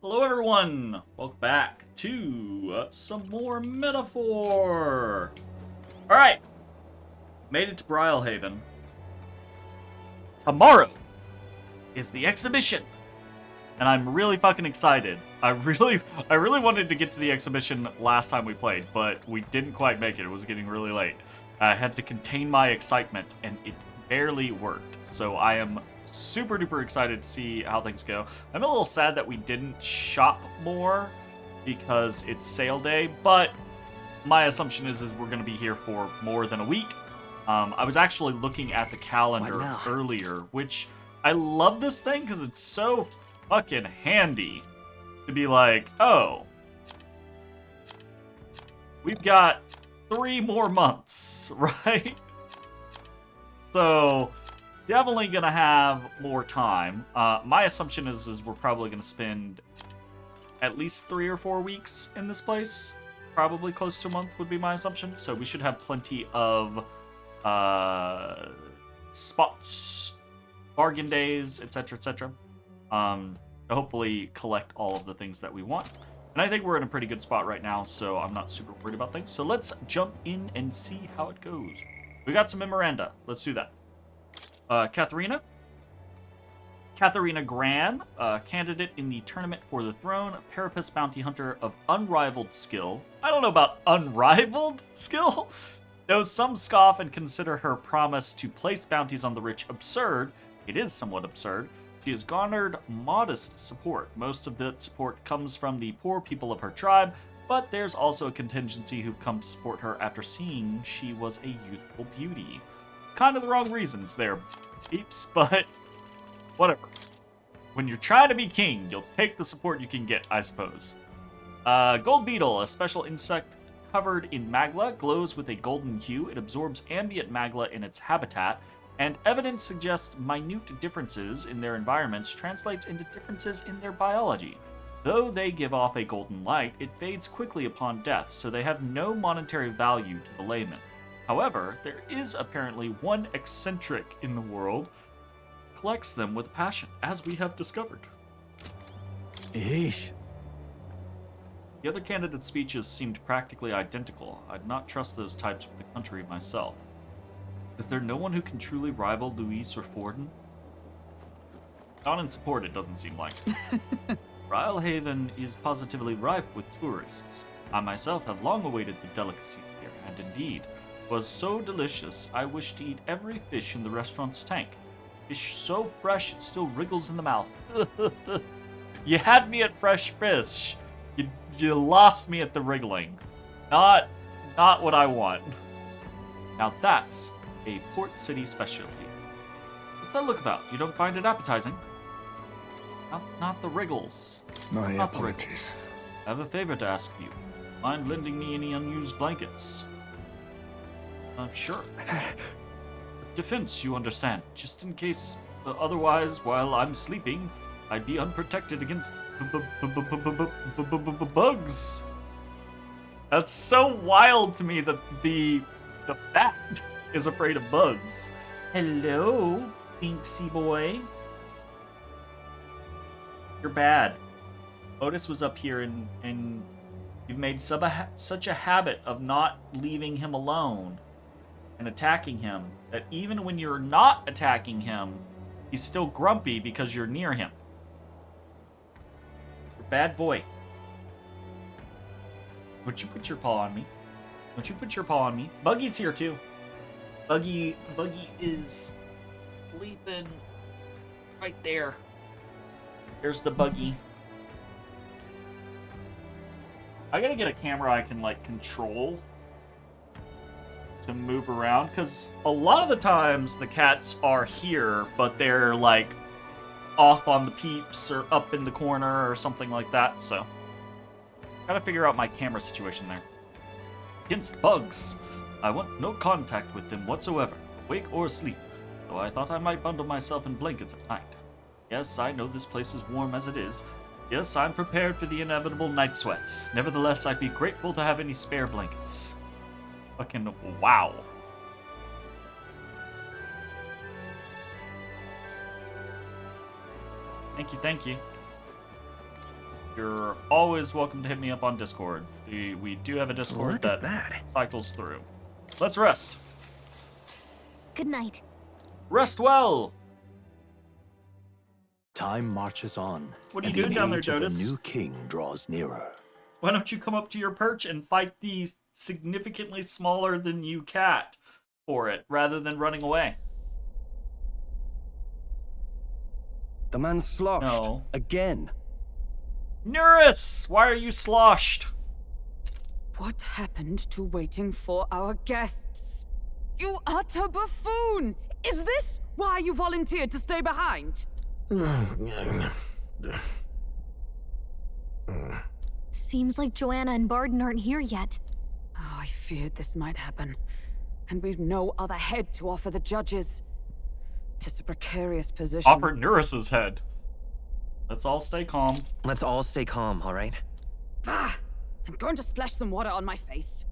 Hello everyone! Welcome back to some more Metaphor! Alright, made it to Brylehaven. Tomorrow is the exhibition! And I'm really fucking excited. I really wanted to get to the exhibition last time we played, but we didn't quite make it. It was getting really late. I had to contain my excitement, and it barely worked. So I am super duper excited to see how things go. I'm a little sad that we didn't shop more because it's sale day, but my assumption is we're going to be here for more than a week. I was actually looking at the calendar earlier, which I love this thing because it's so fucking handy to be like, oh, we've got 3 more months, right? So definitely gonna have more time. My assumption is we're probably gonna spend at least 3 or 4 weeks in this place. Probably close to a month would be my assumption. So we should have plenty of spots, bargain days, etc., etc. To hopefully collect all of the things that we want. And I think we're in a pretty good spot right now, so I'm not super worried about things. So let's jump in and see how it goes. We got some memoranda. Let's do that. Katharina Gran, candidate in the Tournament for the Throne, Parapus bounty hunter of unrivaled skill. I don't know about unrivaled skill. Though some scoff and consider her promise to place bounties on the rich absurd, it is somewhat absurd. She has garnered modest support. Most of that support comes from the poor people of her tribe, but there's also a contingency who've come to support her after seeing she was a youthful beauty. Kind of the wrong reasons there, peeps, but whatever. When you're trying to be king, you'll take the support you can get, I suppose. Gold beetle, a special insect covered in magla, glows with a golden hue. It absorbs ambient magla in its habitat, and evidence suggests minute differences in their environments translates into differences in their biology. Though they give off a golden light, it fades quickly upon death, so they have no monetary value to the layman. However, there is apparently one eccentric in the world who collects them with passion, as we have discovered. Eesh. The other candidates' speeches seemed practically identical. I'd not trust those types with the country myself. Is there no one who can truly rival Louise or Forden? Not in support, it doesn't seem like. Brylehaven is positively rife with tourists. I myself have long awaited the delicacy here, and indeed, was so delicious, I wish to eat every fish in the restaurant's tank. Fish so fresh it still wriggles in the mouth. You had me at fresh fish. You lost me at the wriggling. Not what I want. Now that's a port city specialty. What's that look about? You don't find it appetizing? Not the wriggles. My Not the apologies. wriggles. I have a favor to ask of you. Mind lending me any unused blankets? Sure. Defense, you understand. Just in case, otherwise, while I'm sleeping, I'd be unprotected against bugs. That's so wild to me that the bat is afraid of bugs. Hello, Pinksy boy. You're bad. Otis was up here and you've made such a habit of not leaving him alone and attacking him, that even when you're not attacking him, he's still grumpy because you're near him. You're a bad boy. Would you put your paw on me? Don't you put your paw on me? Buggy's here too. Buggy is sleeping right there. There's the Buggy. I gotta get a camera I can like control to move around, because a lot of the times the cats are here, but they're like off on the peeps or up in the corner or something like that, so gotta figure out my camera situation there. Against bugs, I want no contact with them whatsoever, awake or asleep, though I thought I might bundle myself in blankets at night. Yes, I know this place is warm as it is. Yes, I'm prepared for the inevitable night sweats. Nevertheless, I'd be grateful to have any spare blankets. Fucking wow. Thank you, thank you. you're always welcome to hit me up on Discord. We do have a Discord that cycles through. Let's rest. Good night. Rest well. Time marches on. What are you doing down there, The Dotus? new king draws nearer. Why don't you come up to your perch and fight the significantly smaller than you cat for it, rather than running away? The man's sloshed. No. Again. Nereus, why are you sloshed? What happened to waiting for our guests? You utter buffoon! Is this why you volunteered to stay behind? Seems like Joanna and Barden aren't here yet. Oh, I feared this might happen. And we've no other head to offer the judges. 'Tis a precarious position. Offer Nereus's head. Let's all stay calm. Let's all stay calm, all right? Ah! I'm going to splash some water on my face.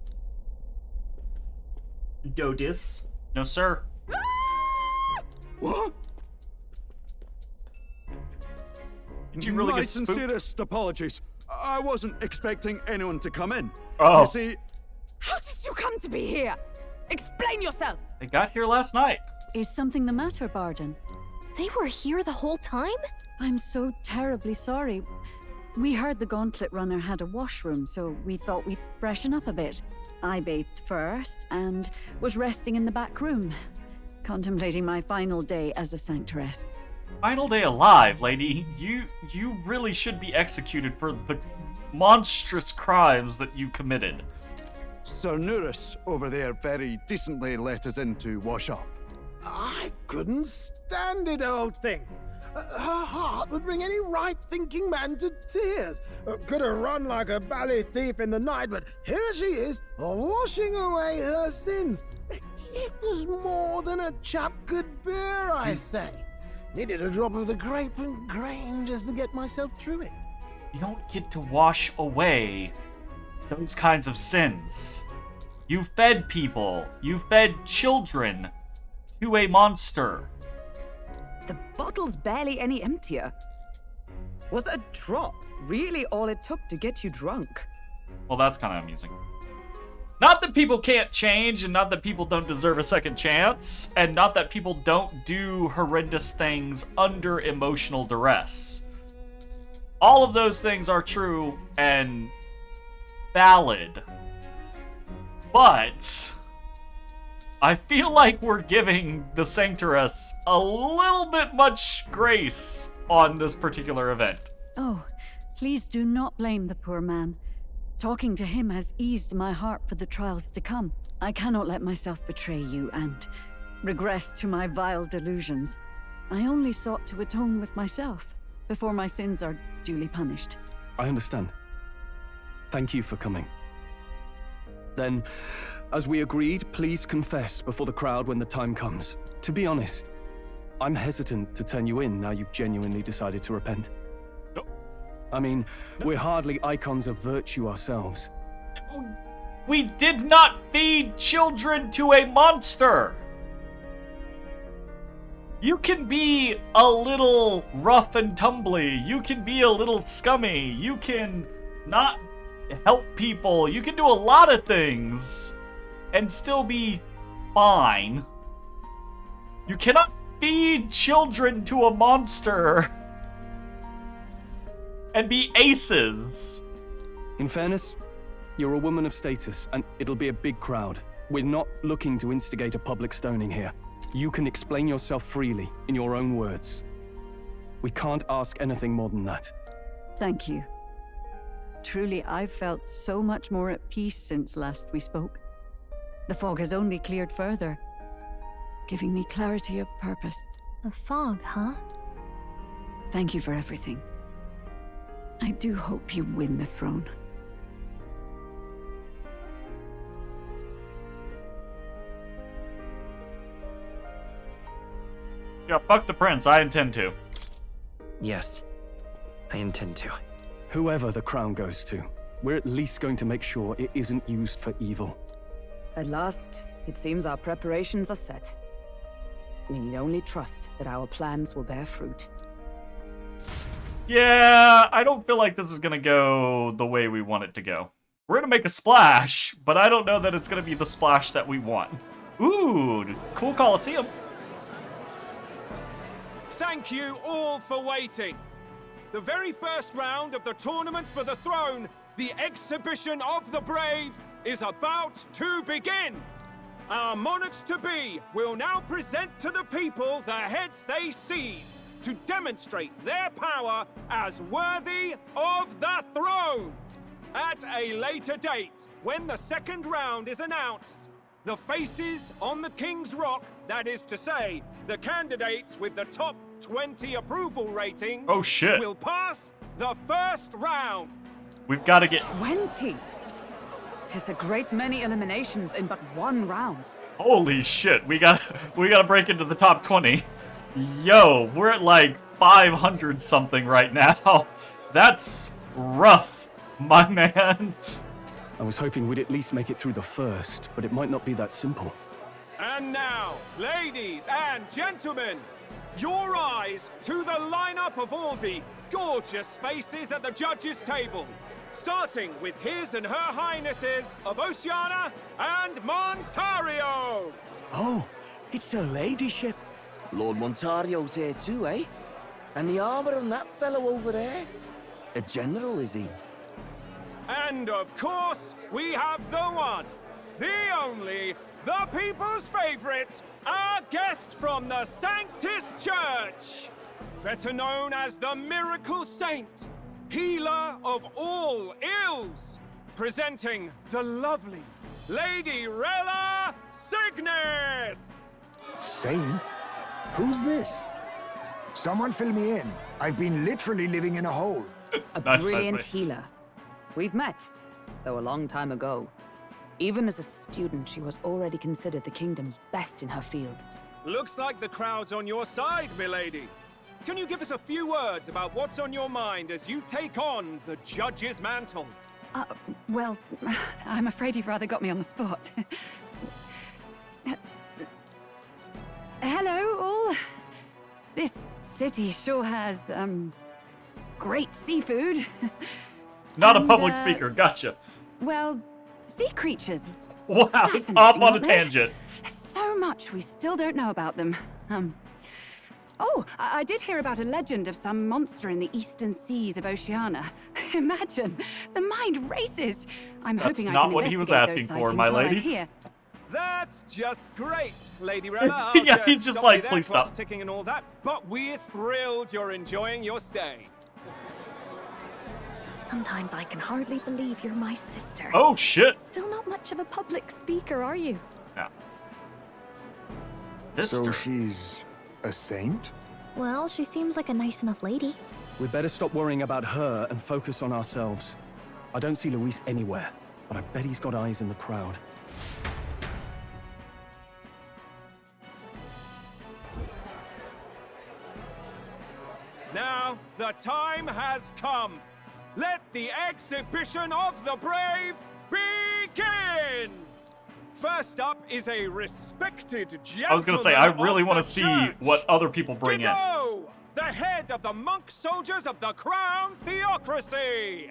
Dotus. No, sir. What? Did you really My get spooked? sincerest apologies. I wasn't expecting anyone to come in. Oh. You see, How did you come to be here? Explain yourself! They got here last night. Is something the matter, Barden? They were here the whole time? I'm so terribly sorry. We heard the Gauntlet Runner had a washroom, so we thought we'd freshen up a bit. I bathed first and was resting in the back room, contemplating my final day as a sanctoress. Final day alive, lady. You really should be executed for the monstrous crimes that you committed. Sir Nuris over there very decently let us in to wash up. I couldn't stand it, old thing. Her heart would bring any right-thinking man to tears. Could have run like a bally thief in the night, but here she is, washing away her sins. It was more than a chap could bear, I say. Needed a drop of the grape and grain just to get myself through it. You don't get to wash away those kinds of sins. You fed people. You fed children to a monster. The bottle's barely any emptier. Was a drop really all it took to get you drunk? Well, that's kind of amusing. Not that people can't change, and not that people don't deserve a second chance, and not that people don't do horrendous things under emotional duress. All of those things are true and valid. But I feel like we're giving the Sanctoress a little bit much grace on this particular event. Oh, please do not blame the poor man. Talking to him has eased my heart for the trials to come. I cannot let myself betray you and regress to my vile delusions. I only sought to atone with myself before my sins are duly punished. I understand. Thank you for coming. Then, as we agreed, please confess before the crowd when the time comes. To be honest, I'm hesitant to turn you in now you've genuinely decided to repent. No. I mean, we're hardly icons of virtue ourselves. We did not feed children to a monster! You can be a little rough and tumbly. You can be a little scummy. You can not help people. You can do a lot of things and still be fine. You cannot feed children to a monster and be aces. In fairness, you're a woman of status, and it'll be a big crowd. We're not looking to instigate a public stoning here. You can explain yourself freely, in your own words. We can't ask anything more than that. Thank you. Truly, I've felt so much more at peace since last we spoke. The fog has only cleared further, giving me clarity of purpose. A fog, huh? Thank you for everything. I do hope you win the throne. Yeah, fuck the prince. I intend to. Yes, I intend to. Whoever the crown goes to, we're at least going to make sure it isn't used for evil. At last, it seems our preparations are set. We need only trust that our plans will bear fruit. Yeah, I don't feel like this is gonna go the way we want it to go. We're gonna make a splash, but I don't know that it's gonna be the splash that we want. Ooh, cool Coliseum. Thank you all for waiting. The very first round of the Tournament for the Throne, the Exhibition of the Brave, is about to begin. Our monarchs-to-be will now present to the people the heads they seized to demonstrate their power as worthy of the throne. At a later date, when the second round is announced, the faces on the King's Rock, that is to say, the candidates with the top 20 approval ratings, oh shit, will pass the first round. We've got to get 20? 'Tis a great many eliminations in but one round. Holy shit, we gotta break into the top 20. Yo, we're at like 500 something right now. That's rough, my man. I was hoping we'd at least make it through the first, but it might not be that simple. And now, ladies and gentlemen, your eyes to the lineup of all the gorgeous faces at the judges' table. Starting with His and Her Highnesses of Oceania and Montario. Oh, it's her ladyship. Lord Montario's here too, eh? And the armor on that fellow over there? A general, is he? And of course, we have the one, the only, the people's favorite, our guest from the Sanctus Church. Better known as the Miracle Saint, healer of all ills, presenting the lovely Lady Rella Cygnus! Saint? Who's this? Someone fill me in. I've been literally living in a hole. A brilliant healer. We've met, though a long time ago. Even as a student, she was already considered the kingdom's best in her field. Looks like the crowd's on your side, milady. Can you give us a few words about what's on your mind as you take on the judge's mantle? Well, I'm afraid you've rather got me on the spot. Hello, all. This city sure has, great seafood. Not and, a public speaker, gotcha. Well, sea creatures. Wow, Fascinating, off on a aren't they? tangent. So much we still don't know about them. Oh, I did hear about a legend of some monster in the eastern seas of Oceania. Imagine, the mind races. I'm That's hoping I not can what he was investigate asking those for, my sightings while I'm lady. here. That's just great, Lady Rella. Yeah, he's just like, there, please clock's stop. ticking and all that, but we're thrilled you're enjoying your stay. Sometimes I can hardly believe you're my sister. Oh shit. Still not much of a public speaker, are you? Yeah. So she's a saint? Well, she seems like a nice enough lady. We'd better stop worrying about her and focus on ourselves. I don't see Luis anywhere, but I bet he's got eyes in the crowd. Now, the time has come. Let the exhibition of the brave begin! First up is a respected gentleman. I was gonna say, I really want want to see what other people bring in. Giddo, the head of the monk soldiers of the Crown Theocracy!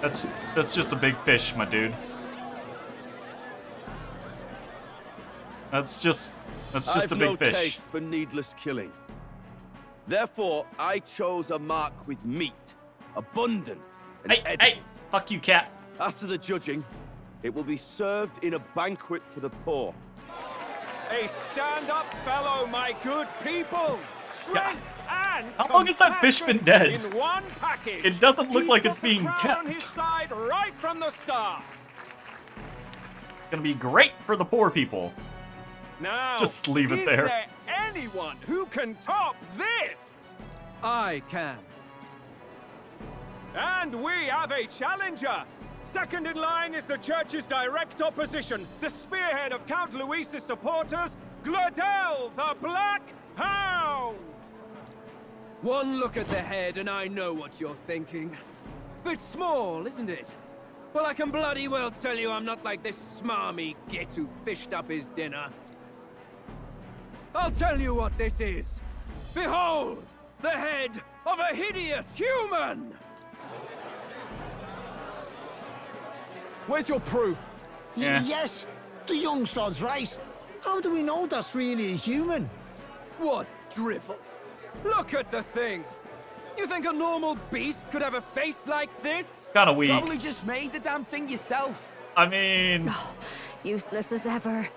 That's just a big fish, my dude. That's just a I've big no fish. taste for needless killing. Therefore, I chose a mark with meat, abundant and edible. Hey, fuck you, cat. After the judging, it will be served in a banquet for the poor. A stand-up fellow, my good people! Strength and How long has that fish been dead? in one package. It doesn't look He's like got it's the being crowd kept. on his side right from the start. Gonna be great for the poor people. Now, Just leave it is there. Anyone who can top this? I can. And we have a challenger. Second in line is the church's direct opposition, the spearhead of Count Luis's supporters, Gladel the Black Hound. One look at the head and I know what you're thinking. Bit small, isn't it? Well, I can bloody well tell you I'm not like this smarmy git who fished up his dinner. I'll tell you what this is. Behold, the head of a hideous human! Where's your proof? Yeah. Yes, the young sod's right. How do we know that's really a human? What drivel? Look at the thing! You think a normal beast could have a face like this? Kinda weak. Probably just made the damn thing yourself. I mean... Useless as ever.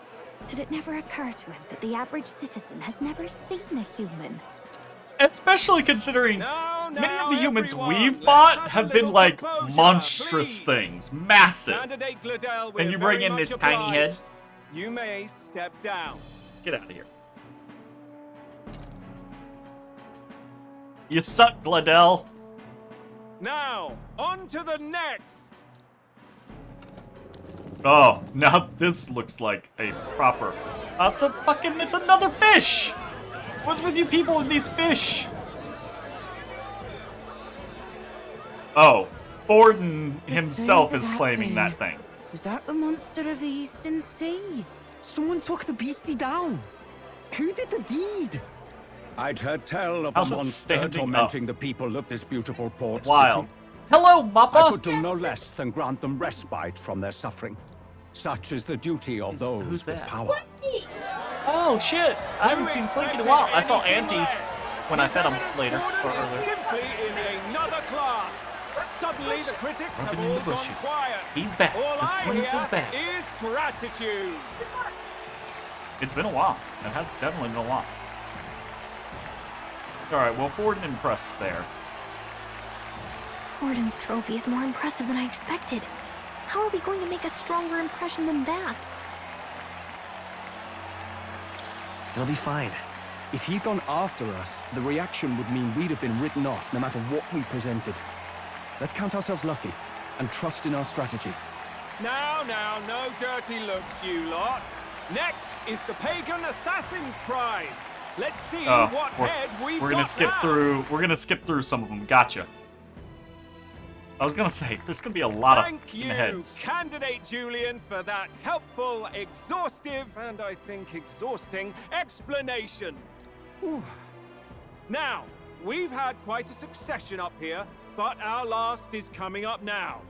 Did it never occur to him that the average citizen has never seen a human? Especially considering many of the humans we've fought have been like monstrous things. Massive. Candidate Gladell, And we're you bring very in much this tiny head? obliged. You may step down. Get out of here. You suck, Gladell. Now, on to the next. Oh, now this looks like a proper... it's another fish! What's with you people with these fish? Oh, Borden himself is claiming that thing. Is that the monster of the Eastern Sea? Someone took the beastie down. Who did the deed? I'd heard tell of How's a it monster standing tormenting the people of this beautiful port Wild. city. Hello, Mappa! I could do no less than grant them respite from their suffering. Such is the duty of those who's with that? power. Oh, shit. I haven't seen Slink in a while. I saw Auntie when I fed him later, or earlier. Simply in another class. Suddenly, the critics have Rubbing in all the gone bushes. quiet. He's back. All The I Slinks hear is back. is gratitude. It's been a while. It has definitely been a while. Alright, well, Borden impressed there. Borden's trophy is more impressive than I expected. How are we going to make a stronger impression than that? It'll be fine. If he'd gone after us, the reaction would mean we'd have been written off no matter what we presented. Let's count ourselves lucky and trust in our strategy. Now, no dirty looks, you lot. Next is the Pagan Assassin's Prize. Let's see what head we've We're gonna got skip now. through. We're gonna skip through some of them. Gotcha. I was gonna say there's gonna be a lot Thank of you, heads. Candidate Julian, for that helpful, exhaustive, and I think exhausting explanation. Whew. Now, we've had quite a succession up here, but our last is coming up now.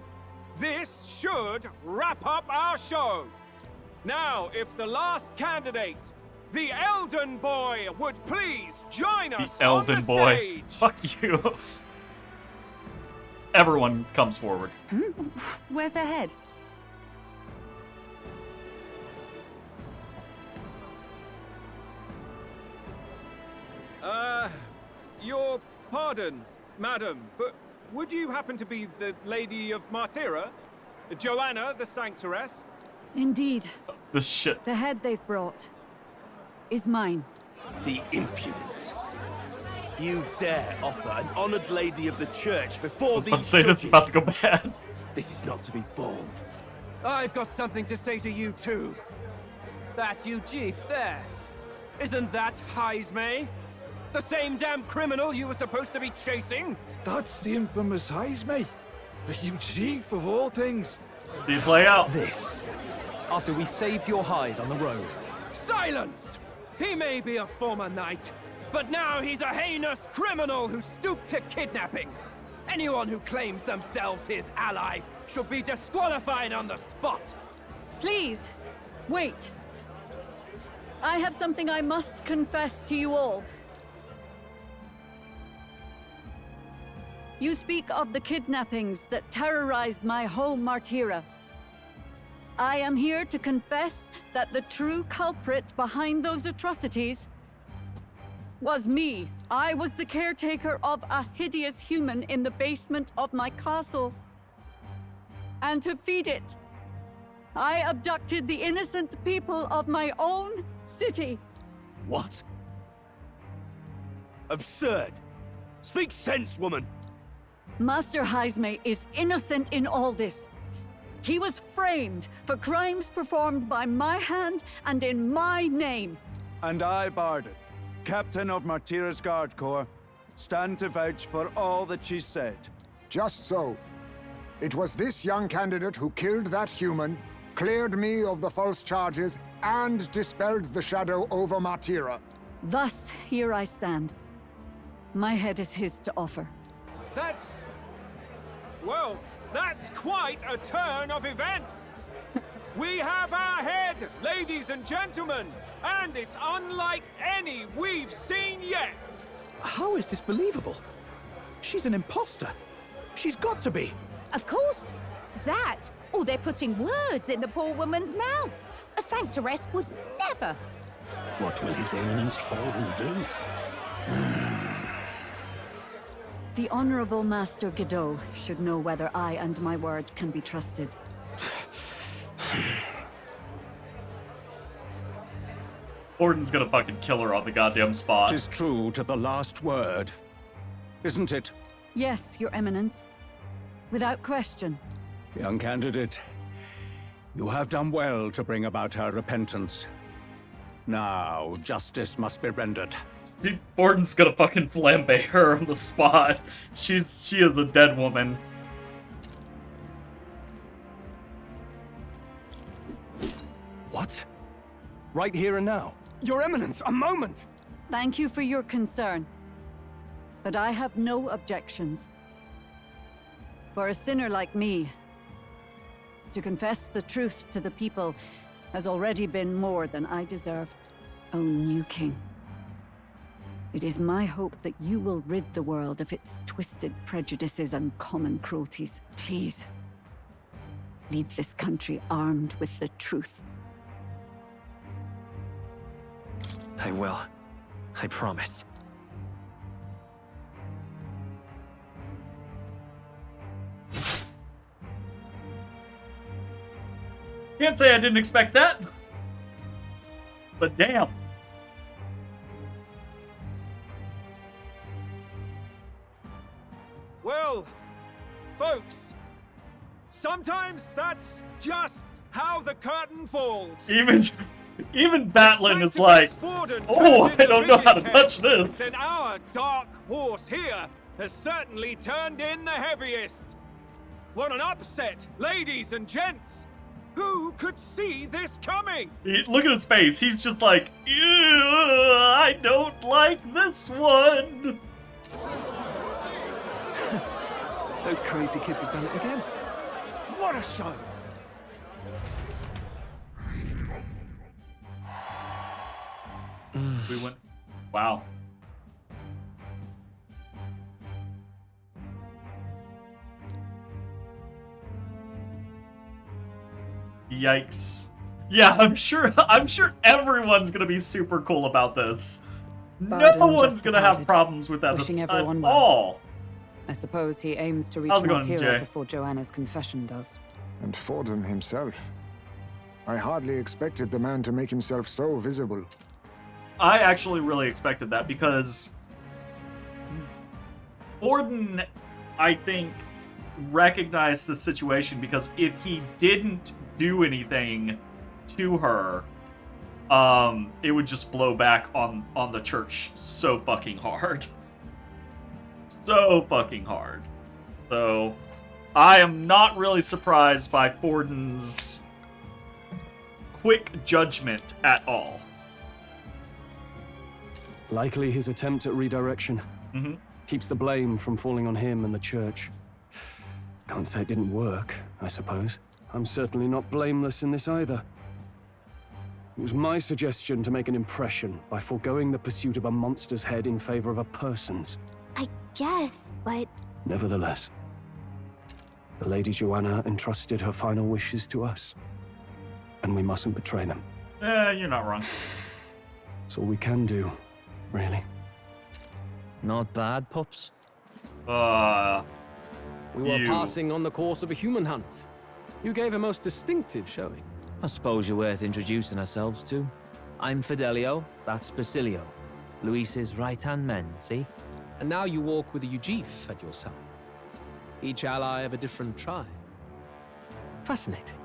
This should wrap up our show. Now, if the last candidate, the Elden Boy, would please join us The Elden on the Boy. stage. Fuck you. Everyone comes forward. Where's their head? Your pardon, madam, but would you happen to be the Lady of Martyra? Joanna, the Sanctoress? Indeed. This shit. The head they've brought is mine. The impudence. You dare offer an honored lady of the church before Let's these say this judges? is about to go bad. This is not to be borne. I've got something to say to you too. That you chief there. Isn't that Heismay? The same damn criminal you were supposed to be chasing? That's the infamous Heismay. The huge chief of all things. See you play out. This, after we saved your hide on the road. Silence! He may be a former knight, but now he's a heinous criminal who stooped to kidnapping. Anyone who claims themselves his ally should be disqualified on the spot. Please, wait. I have something I must confess to you all. You speak of the kidnappings that terrorized my home, Martyra. I am here to confess that the true culprit behind those atrocities was me. I was the caretaker of a hideous human in the basement of my castle. And to feed it, I abducted the innocent people of my own city. What? Absurd. Speak sense, woman. Master Heismay is innocent in all this. He was framed for crimes performed by my hand and in my name. And I, Bardon, captain of Martyra's Guard Corps, stand to vouch for all that she said. Just so. It was this young candidate who killed that human, cleared me of the false charges, and dispelled the shadow over Martyra. Thus, here I stand. My head is his to offer. That's... well, that's quite a turn of events! We have our head, ladies and gentlemen, and it's unlike any we've seen yet! How is this believable? She's an imposter. She's got to be. Of course. That, or they're putting words in the poor woman's mouth. A sanctoress would never. What will His Eminence Forden do? The Honorable Master Godot should know whether I and my words can be trusted. Borden's gonna fucking kill her on the goddamn spot. 'Tis true to the last word, isn't it? Yes, Your Eminence. Without question. Young candidate, you have done well to bring about her repentance. Now, justice must be rendered. Borden's gonna fucking flambe her on the spot. She is a dead woman. What? Right here and now? Your Eminence, a moment! Thank you for your concern. But I have no objections. For a sinner like me, to confess the truth to the people has already been more than I deserve. O new king, it is my hope that you will rid the world of its twisted prejudices and common cruelties. Please, lead this country armed with the truth. I will. I promise. Can't say I didn't expect that. But damn. Well, folks, sometimes that's just how the curtain falls. Even Batlin is like, oh, I don't know how to touch this. Then our dark horse here has certainly turned in the heaviest. What an upset, ladies and gents! Who could see this coming? Look at his face. He's just like, ew, I don't like this one. Those crazy kids have done it again. What a show! We went. Wow. Yikes. Yeah, I'm sure everyone's gonna be super cool about this. No one's gonna have problems with that Wishing at everyone well. all. I suppose he aims to reach How's it going, Martira Jay? before Joanna's confession does. And Forden himself. I hardly expected the man to make himself so visible. I actually really expected that because Borden, I think, recognized the situation because if he didn't do anything to her, it would just blow back on the church so fucking hard. So fucking hard. So, I am not really surprised by Borden's quick judgment at all. Likely his attempt at redirection. Keeps the blame from falling on him and the church. Can't say it didn't work, I suppose. I'm certainly not blameless in this either. It was my suggestion to make an impression by foregoing the pursuit of a monster's head in favor of a person's. I guess, but... Nevertheless, the Lady Joanna entrusted her final wishes to us, and we mustn't betray them. You're not wrong. That's all we can do, really. Not bad, pups. We were passing on the course of a human hunt. You gave a most distinctive showing. I suppose you're worth introducing ourselves to. I'm Fidelio, that's Basilio. Luis's right-hand men, see? And now you walk with a Ujif at your side. Each ally of a different tribe. Fascinating.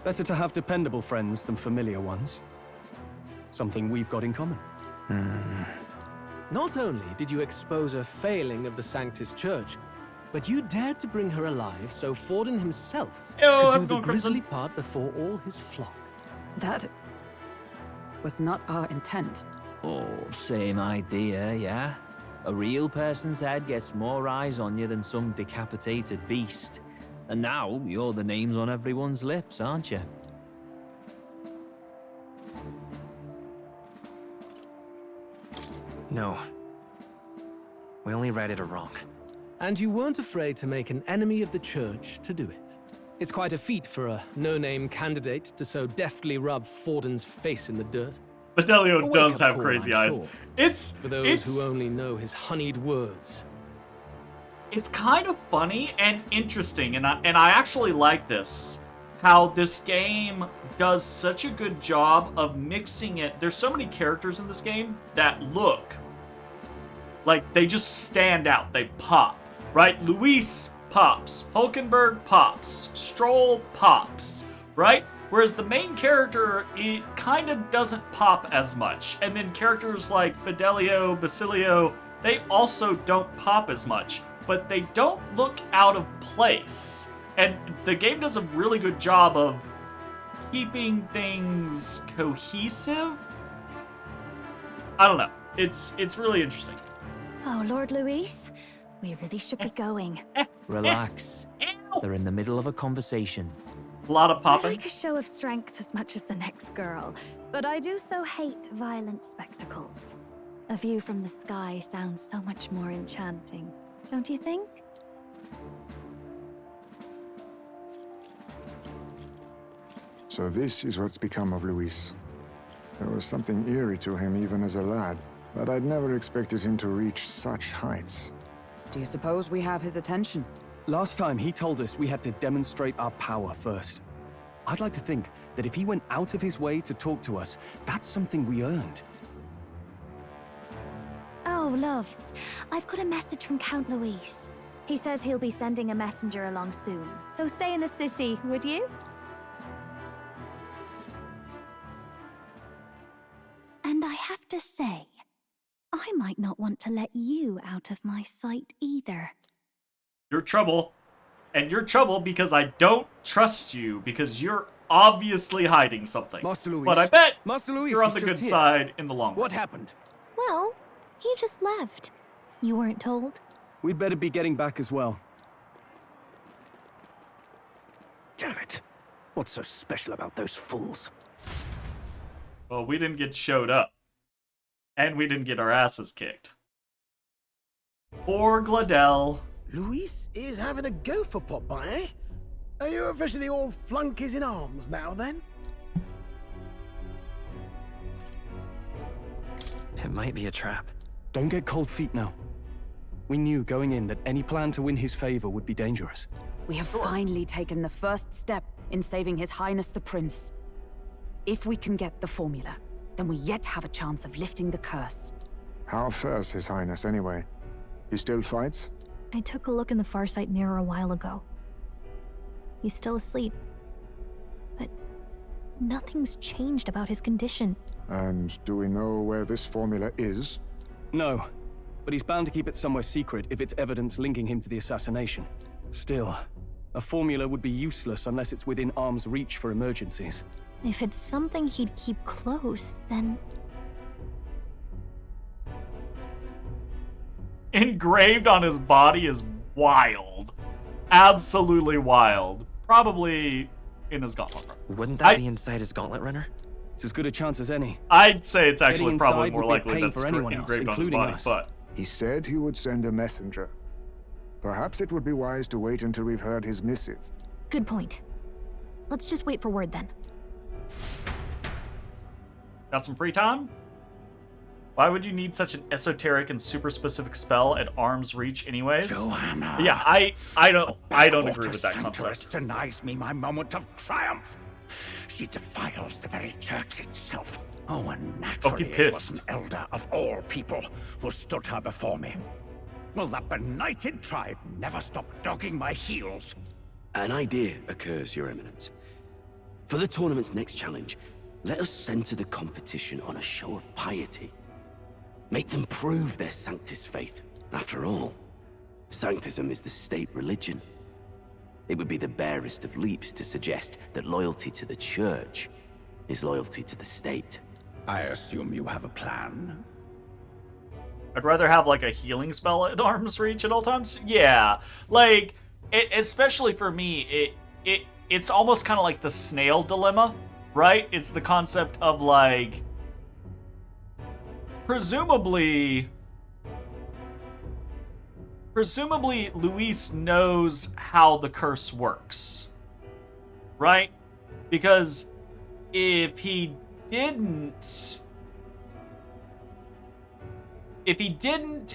Better to have dependable friends than familiar ones. Something we've got in common. Not only did you expose a failing of the Sanctus Church, but you dared to bring her alive so Forden himself could do the grisly part before all his flock. That was not our intent. Oh, same idea, yeah? A real person's head gets more eyes on you than some decapitated beast. And now, you're the names on everyone's lips, aren't you? No. We only righted a wrong. And you weren't afraid to make an enemy of the church to do it. It's quite a feat for a no-name candidate to so deftly rub Forden's face in the dirt. Fidelio does have crazy eyes. Sure, It's for those who only know his honeyed words. It's kind of funny and interesting, and I actually like this. How this game does such a good job of mixing it. There's so many characters in this game that look like they just stand out. They pop, right? Luis pops. Hulkenberg pops. Stroll pops, right? Whereas the main character, it kind of doesn't pop as much. And then characters like Fidelio, Basilio, they also don't pop as much. But they don't look out of place. And the game does a really good job of keeping things cohesive. I don't know. It's really interesting. Oh, Lord Luis, we really should be going. Relax. They're in the middle of a conversation. A lot of I popping. like a show of strength as much as the next girl, but I do so hate violent spectacles. A view from the sky sounds so much more enchanting, don't you think? So this is what's become of Luis. There was something eerie to him even as a lad, but I'd never expected him to reach such heights. Do you suppose we have his attention? Last time, he told us we had to demonstrate our power first. I'd like to think that if he went out of his way to talk to us, that's something we earned. Oh, loves, I've got a message from Count Luis. He says he'll be sending a messenger along soon, so stay in the city, would you? And I have to say, I might not want to let you out of my sight either. You're trouble. And you're trouble because I don't trust you, because you're obviously hiding something. Master Luis. But I bet Master Luis you're on was the just good here. side in the long run. What happened? Well, he just left. You weren't told? We'd better be getting back as well. Damn it. What's so special about those fools? Well, we didn't get showed up. And we didn't get our asses kicked. Poor Gladell. Luis is having a go for Popeye, eh? Are you officially all flunkies in arms now, then? It might be a trap. Don't get cold feet now. We knew going in that any plan to win his favor would be dangerous. We have finally taken the first step in saving His Highness the Prince. If we can get the formula, then we yet have a chance of lifting the curse. How fares His Highness, anyway? He still fights? I took a look in the Farsight mirror a while ago. He's still asleep. But nothing's changed about his condition. And do we know where this formula is? No, but he's bound to keep it somewhere secret if it's evidence linking him to the assassination. Still, a formula would be useless unless it's within arm's reach for emergencies. If it's something he'd keep close, then... Engraved on his body is wild. Absolutely wild. Probably in his gauntlet runner. Wouldn't that be inside his gauntlet runner? It's as good a chance as any. I'd say it's actually Getting probably inside more would be a likely pain that's for anyone else, engraved on his including body, us. but... He said he would send a messenger. Perhaps it would be wise to wait until we've heard his missive. Good point. Let's just wait for word then. Got some free time? Why would you need such an esoteric and super specific spell at arm's reach anyways? Joanna. Yeah, I don't agree with that concept. Denies me my moment of triumph. She defiles the very church itself. Oh, and naturally it was an elder of all people who stood her before me. Will that benighted tribe never stop dogging my heels? An idea occurs, Your Eminence. For the tournament's next challenge, let us center the competition on a show of piety. Make them prove their Sanctus faith. After all, Sanctism is the state religion. It would be the barest of leaps to suggest that loyalty to the Church is loyalty to the state. I assume you have a plan? I'd rather have like a healing spell at arm's reach at all times. Yeah, like especially for me, it's almost kind of like the snail dilemma, right? It's the concept of like, presumably Luis knows how the curse works, right? Because if he didn't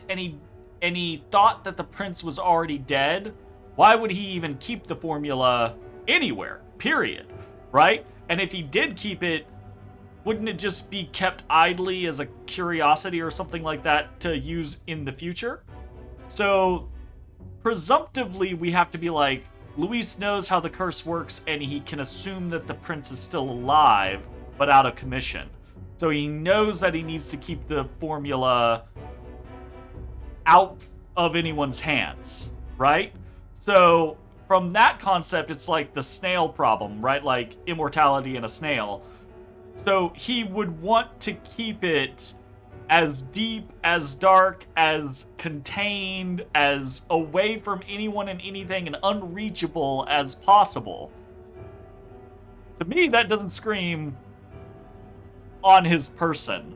and he thought that the prince was already dead, why would he even keep the formula anywhere? Period. Right? And if he did keep it, wouldn't it just be kept idly as a curiosity or something like that to use in the future? So, presumptively, we have to be like, Luis knows how the curse works and he can assume that the prince is still alive, but out of commission. So he knows that he needs to keep the formula out of anyone's hands, right? So from that concept, it's like the snail problem, right? Like immortality in a snail. So he would want to keep it as deep, as dark, as contained, as away from anyone and anything and unreachable as possible. To me, that doesn't scream on his person.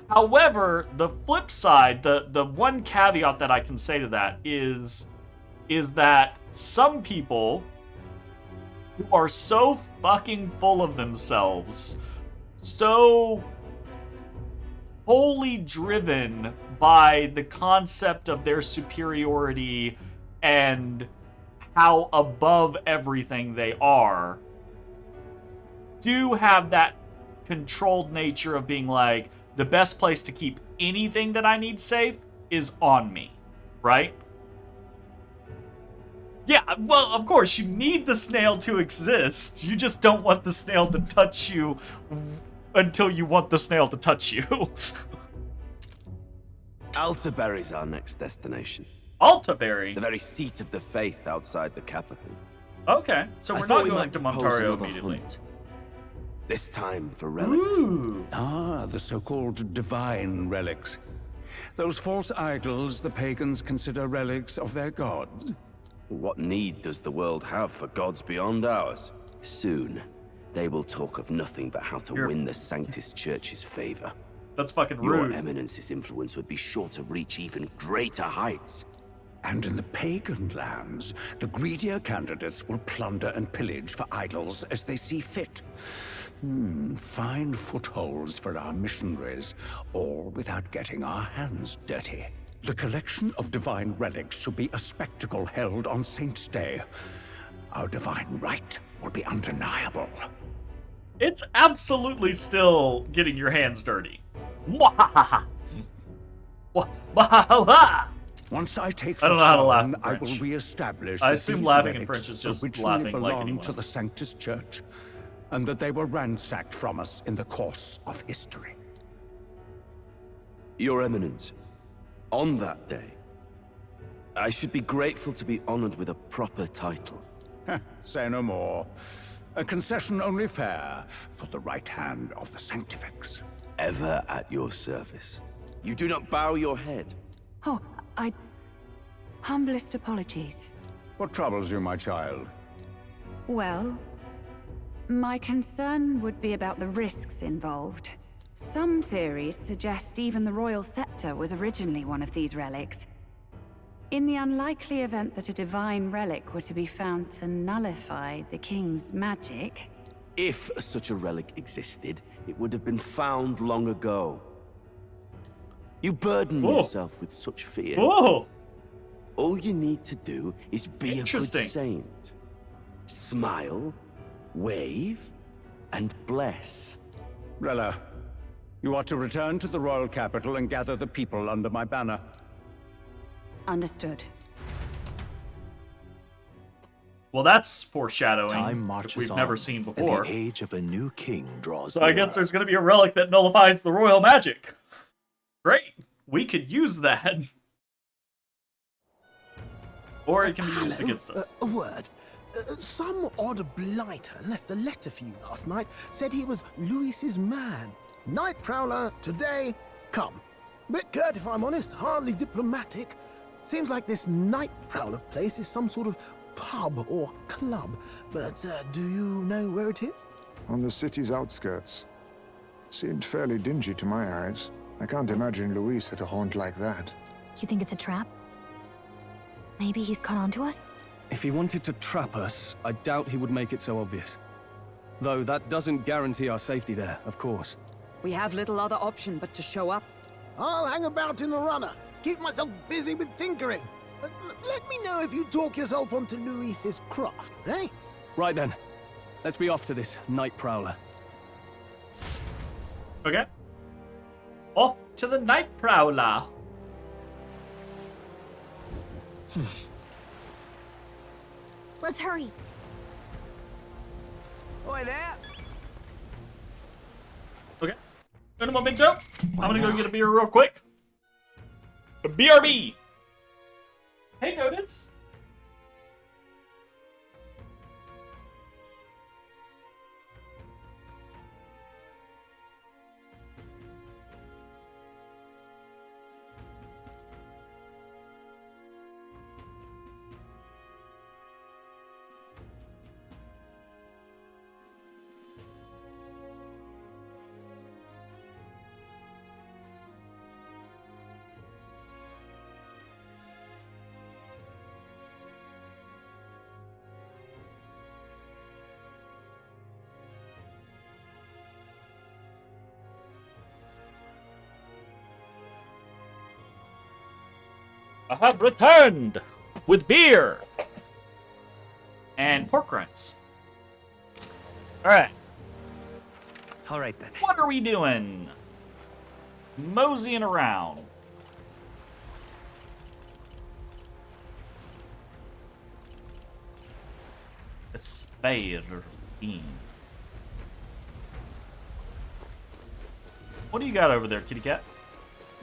However, the flip side, the one caveat that I can say to that is that some people who are so fucking full of themselves, so wholly driven by the concept of their superiority and how above everything they are, do have that controlled nature of being like, the best place to keep anything that I need safe is on me, right? Yeah, well, of course, you need the snail to exist. You just don't want the snail to touch you until you want the snail to touch you. Altaberry's our next destination. Altaberry? The very seat of the faith outside the capital. Okay, so we're not going to Montario immediately. Hunt. This time for relics. Ooh. Ah, the so-called divine relics. Those false idols the pagans consider relics of their gods. What need does the world have for gods beyond ours? Soon, they will talk of nothing but how to win the Sanctus Church's favor. That's fucking rude. Your Eminence's influence would be sure to reach even greater heights. And in the pagan lands, the greedier candidates will plunder and pillage for idols as they see fit. Fine footholds for our missionaries, all without getting our hands dirty. The collection of divine relics should be a spectacle held on Saint's Day. Our divine right will be undeniable. It's absolutely still getting your hands dirty. Once I take I don't know how to laugh in I French. will reestablish I assume these laughing in relics French is just originally laughing like belonged anyone. to the Sanctus Church, and that they were ransacked from us in the course of history. Your Eminence, on that day, I should be grateful to be honored with a proper title. Say no more. A concession only fair for the right hand of the Sanctifex. Ever at your service. You do not bow your head. Oh, humblest apologies. What troubles you, my child? Well, my concern would be about the risks involved. Some theories suggest even the royal scepter was originally one of these relics. In the unlikely event that a divine relic were to be found to nullify the king's magic... If such a relic existed, it would have been found long ago. You burden yourself with such fears. All you need to do is be a good saint. Smile, wave, and bless. Rella, you are to return to the royal capital and gather the people under my banner. Understood. Well, that's foreshadowing. Time marches we've on, never seen and before. the age of a new king draws So I nearer. guess there's going to be a relic that nullifies the royal magic. Great. We could use that. Or it can be used against us. A word. Some odd blighter left a letter for you last night. Said he was Luis's man. Night Prowler, today, come. Bit curt, if I'm honest, hardly diplomatic. Seems like this night prowler place is some sort of pub or club. But do you know where it is? On the city's outskirts. Seemed fairly dingy to my eyes. I can't imagine Luis at a haunt like that. You think it's a trap? Maybe he's caught on to us? If he wanted to trap us, I doubt he would make it so obvious. Though that doesn't guarantee our safety there, of course. We have little other option but to show up. I'll hang about in the runner. Keep myself busy with tinkering. Let me know if you talk yourself onto Luis's craft, eh? Right then. Let's be off to this night prowler. Okay. Off to the night prowler. Let's hurry. Oi there. Okay. In a momento. I'm gonna go get a beer real quick. A BRB. Hey, Notice. I have returned with beer and pork rinds. Alright. Alright then. What are we doing? Moseying around. A spade bean. What do you got over there, kitty cat?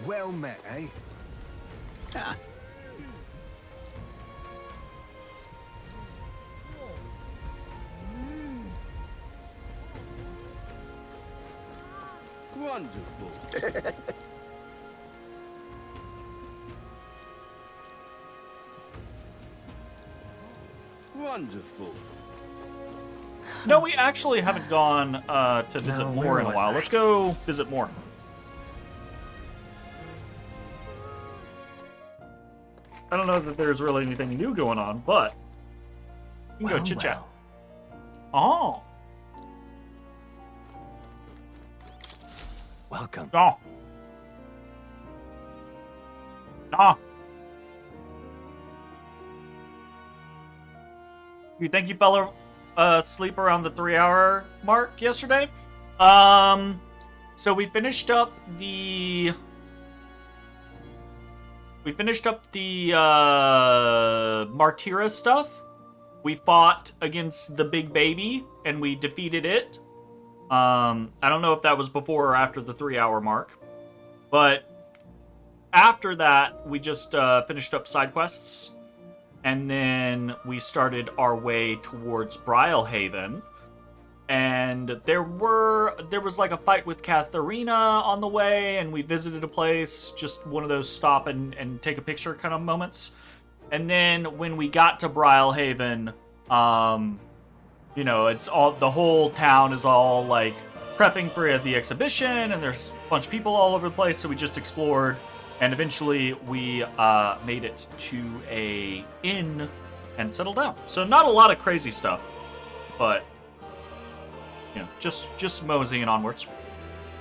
Well met, eh? Ah. Wonderful. Wonderful. No, we actually haven't gone to visit No, Moore where in a was while. I? Let's go visit Moore. I don't know that there's really anything new going on, but you can go chit chat. Oh. Welcome. Oh. Ah. You think you fell asleep around the 3-hour mark yesterday? So we finished up the Martyra stuff. We fought against the big baby and we defeated it. I don't know if that was before or after the 3-hour mark, but after that we just finished up side quests, and then we started our way towards Brylehaven. And there was like a fight with Katharina on the way, and we visited a place, just one of those stop and take a picture kind of moments. And then when we got to Brylehaven, you know, it's all, the whole town is all like prepping for the exhibition, and there's a bunch of people all over the place, so we just explored, and eventually we made it to a inn and settled down. So not a lot of crazy stuff, but you know, just moseying onwards.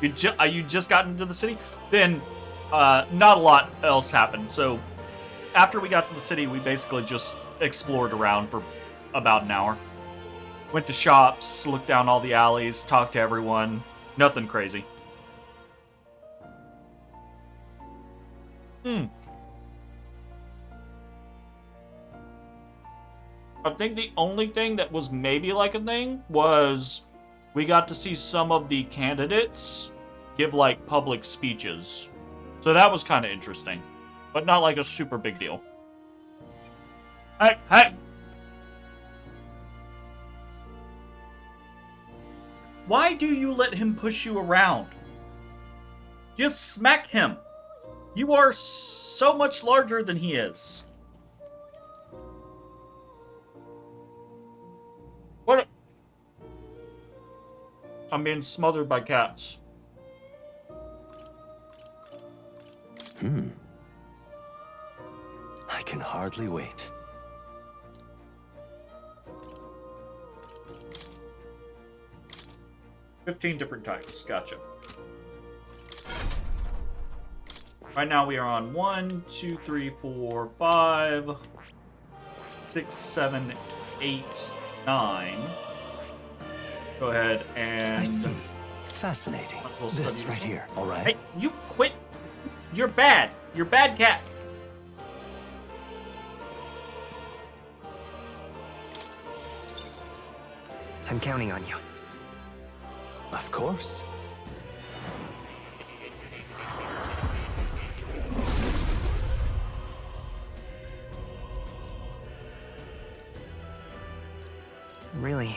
You just got into the city? Then not a lot else happened. So after we got to the city, we basically just explored around for about an hour. Went to shops, looked down all the alleys, talked to everyone. Nothing crazy. I think the only thing that was maybe like a thing was we got to see some of the candidates give like public speeches. So that was kind of interesting, but not like a super big deal. Hey! Why do you let him push you around? Just smack him. You are so much larger than he is. What? I'm being smothered by cats. I can hardly wait. $15 different types. Gotcha. Right now we are on 1, 2, 3, 4, 5, 6, 7, 8, 9. Go ahead and... I see. Fascinating. This right here, all right? Hey, you quit. You're bad. You're bad cat. I'm counting on you. Of course. Really?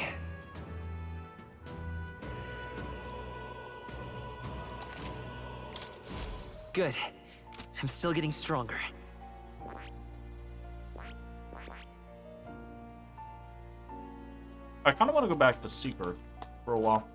Good. I'm still getting stronger. I kind of want to go back to Seeker for a while.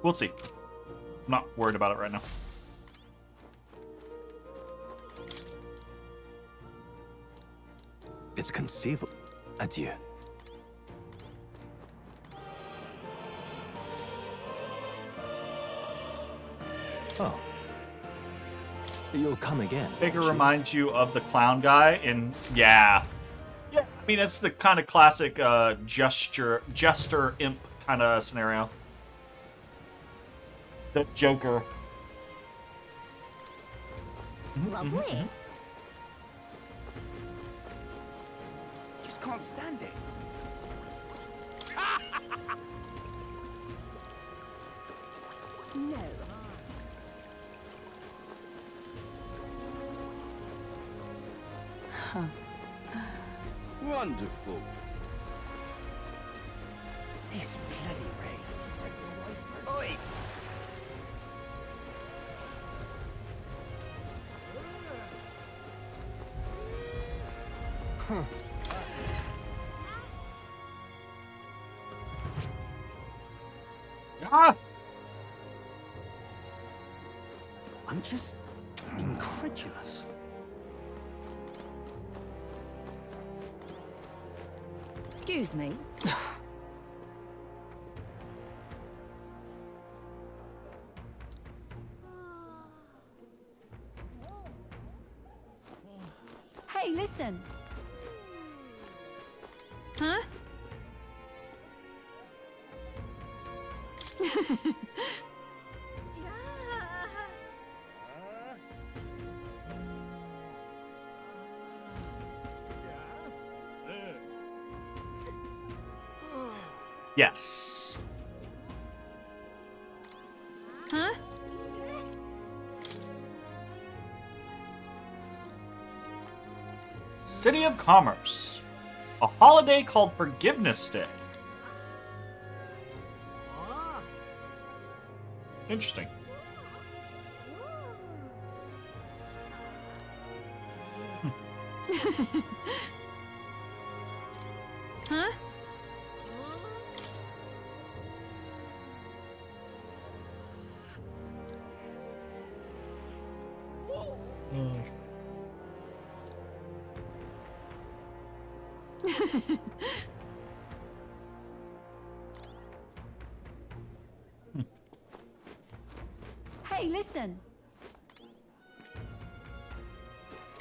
We'll see. I'm not worried about it right now. It's conceivable. Adieu. Oh. You'll come again. Baker reminds you of the clown guy in... Yeah. Yeah, I mean, it's the kind of classic jester imp kind of scenario. The Joker. Lovely. Just can't stand it. No. Huh. Wonderful. This bloody rain. Oi! Huh. Ah! I'm just incredulous. Excuse me. Hey, listen. Huh? Yes. Huh? City of Commerce. A holiday called Forgiveness Day. Interesting. Huh? Hey, listen.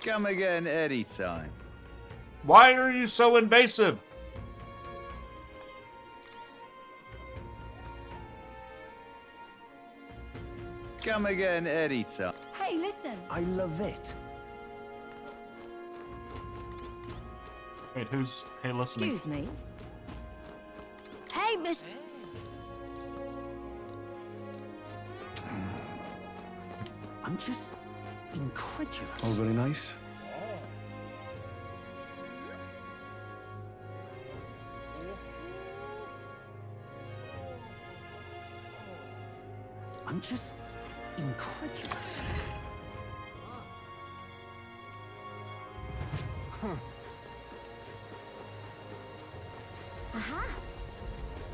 Come again anytime. Why are you so invasive? Come again, Erita. Hey, listen. I love it. Wait, who's hey listening? Excuse me. Hey, Miss. I'm just incredulous. Oh, very nice. I'm just incredulous.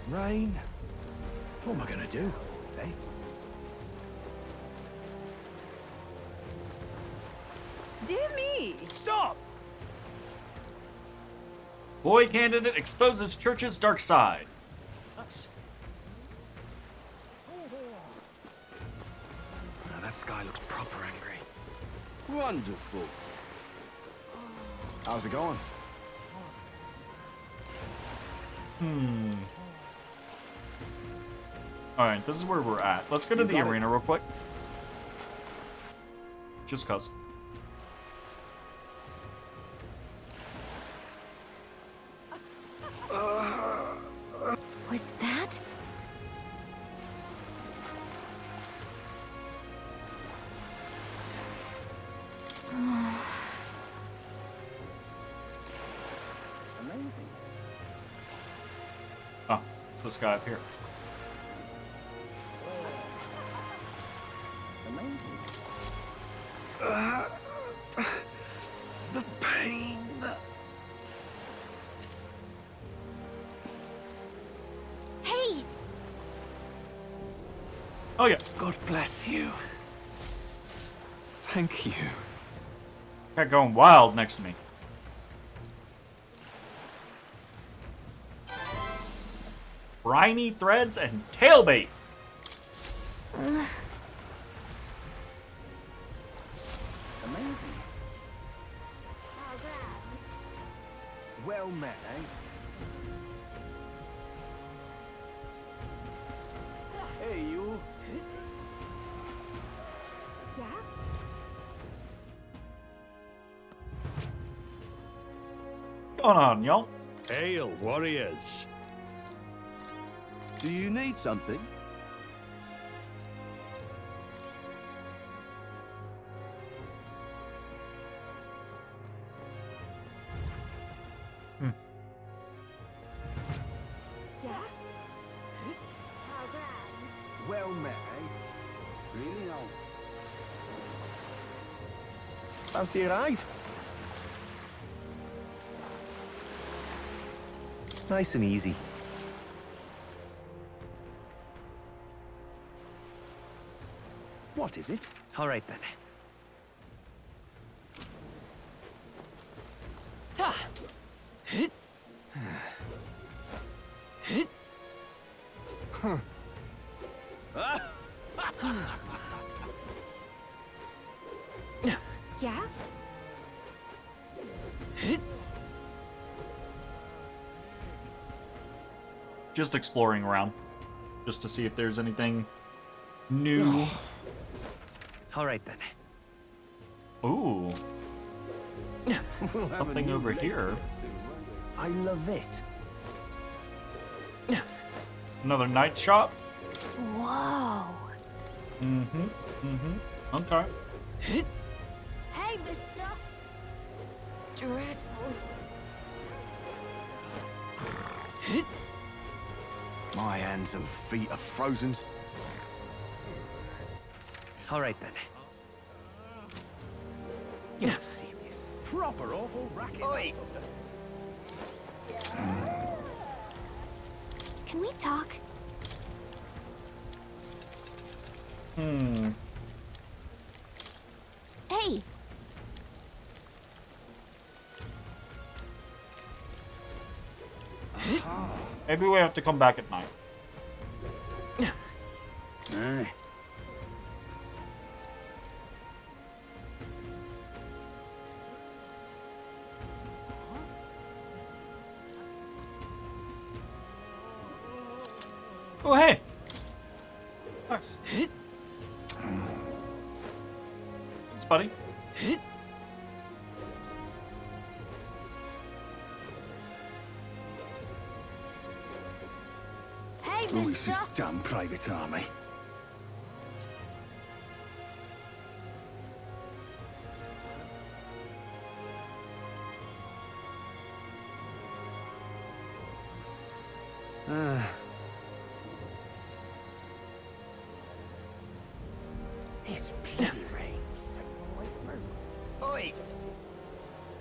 Rain. What am I gonna do, eh? Dear me! Stop! Boy candidate exposes church's dark side. Nice. Now that sky looks proper angry. Wonderful. How's it going? Alright, this is where we're at. Let's go to the got it. arena real quick. Just cause. Was that? Oh, it's this guy up here. The pain. Hey! Oh yeah. God bless you. Thank you. Cat going wild next to me. Briny threads and tailbait. Amazing. Well met, eh? Hey, you. What's going on, y'all? Hail, warriors. Do you need something? Well met, eh? Really old. Fancy a ride? Nice and easy. What is it? All right then. Ta! Hit! Hit! Huh. Yeah? Hit! Just exploring around. Just to see if there's anything new. All right then. Ooh. We'll have Something a new over leg here. I love it. Another night shop. Whoa. Okay. Hit! Hey, mister. Dreadful. Hit! My hands and feet are frozen. All right then. You're not serious. Proper awful racket. Oi! Can we talk? Hey! Maybe we have to come back at night. Oh, hey. Nice. Thanks, buddy. Hey, Louis's damn private army. This bloody rain. Oi!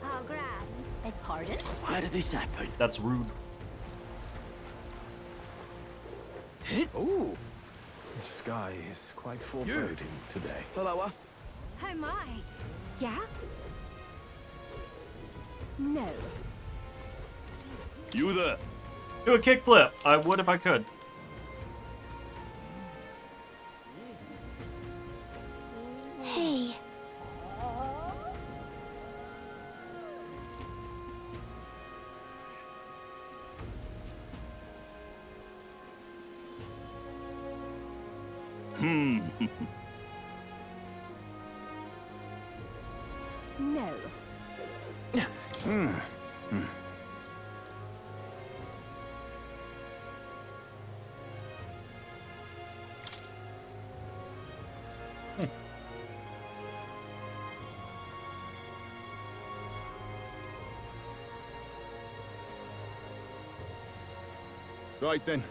Oh, grand. Beg pardon? Why did this happen? That's rude. Ooh, the sky is quite foreboding today. Hello, Oh my. Yeah? No. You there. Do a kickflip. I would if I could. Hey. No. Right then.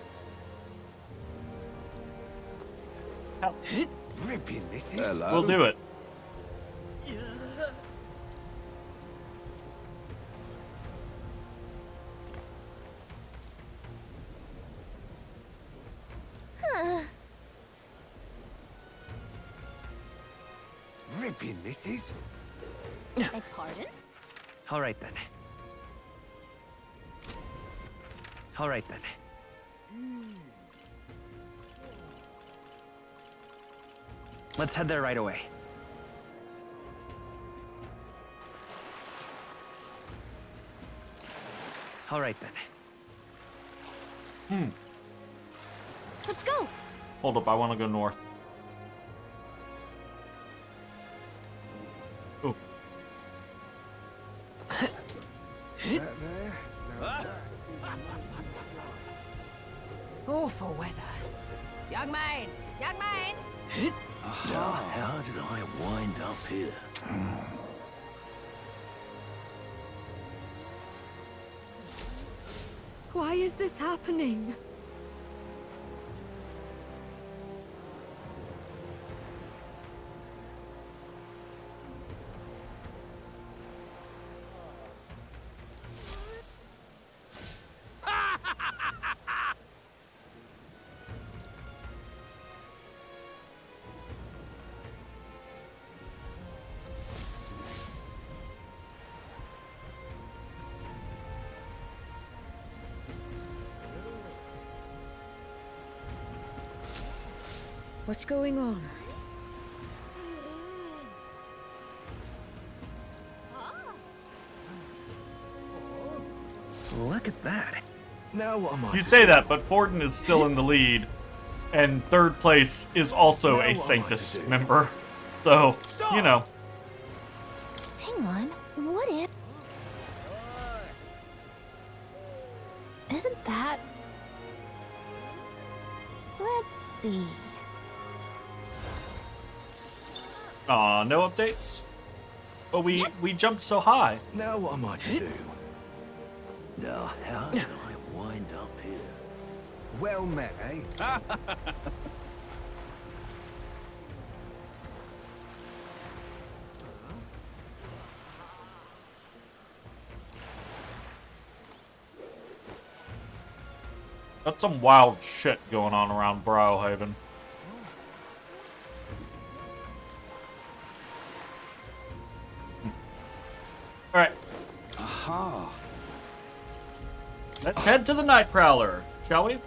Ripping this is. Hello. We'll do it. Ripping this is. Beg pardon? All right then. All right then. Let's head there right away. All right then. Let's go. Hold up, I want to go north. Ooh. Awful weather. Young man! Young man! How did I wind up here? Why is this happening? What's going on? Look at that. Now what am I? You say that, but Borden is still in the lead, and third place is also a Sanctus member. So, you know. Hang on. What if... Isn't that... Let's see. Aw, no updates? But we jumped so high. Now what am I to do? Now, how did I wind up here? Well met, eh? Got some wild shit going on around Browhaven. Alright. Aha. Let's head to the Night Prowler, shall we?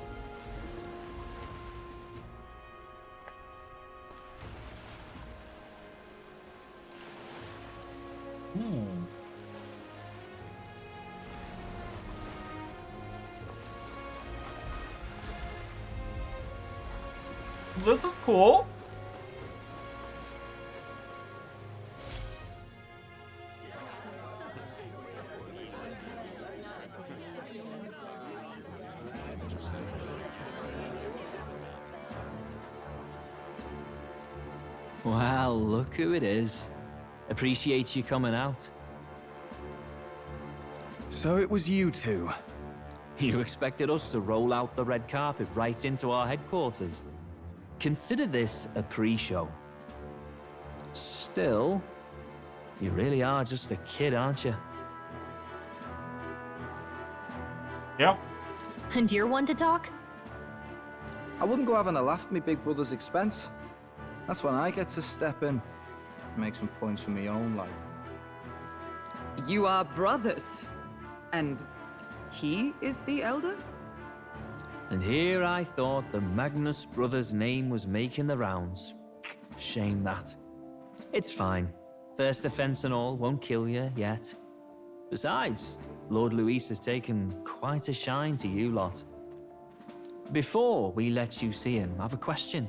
This is cool. Well, look who it is. Appreciate you coming out. So it was you two. You expected us to roll out the red carpet right into our headquarters. Consider this a pre-show. Still, you really are just a kid, aren't you? Yeah. And you're one to talk? I wouldn't go having a laugh at me big brother's expense. That's when I get to step in, make some points for my own life. You are brothers. And he is the elder? And here I thought the Magnus brothers' name was making the rounds. Shame that. It's fine. First offense and all won't kill you yet. Besides, Lord Luis has taken quite a shine to you lot. Before we let you see him, I have a question.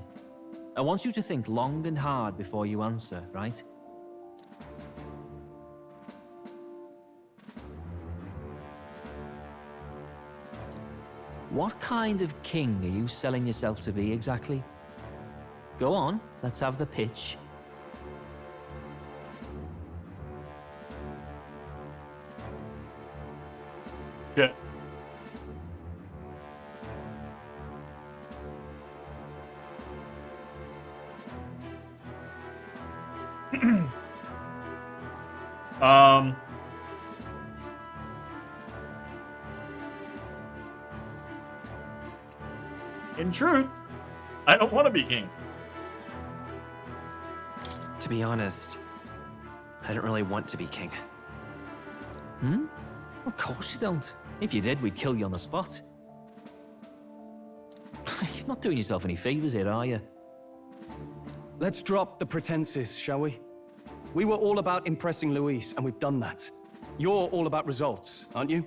I want you to think long and hard before you answer, right? What kind of king are you selling yourself to be exactly? Go on, let's have the pitch. Shit. In truth, I don't want to be king. To be honest, I don't really want to be king. Hmm? Of course you don't. If you did, we'd kill you on the spot. You're not doing yourself any favors here, are you? Let's drop the pretenses, shall we? We were all about impressing Luis, and we've done that. You're all about results, aren't you?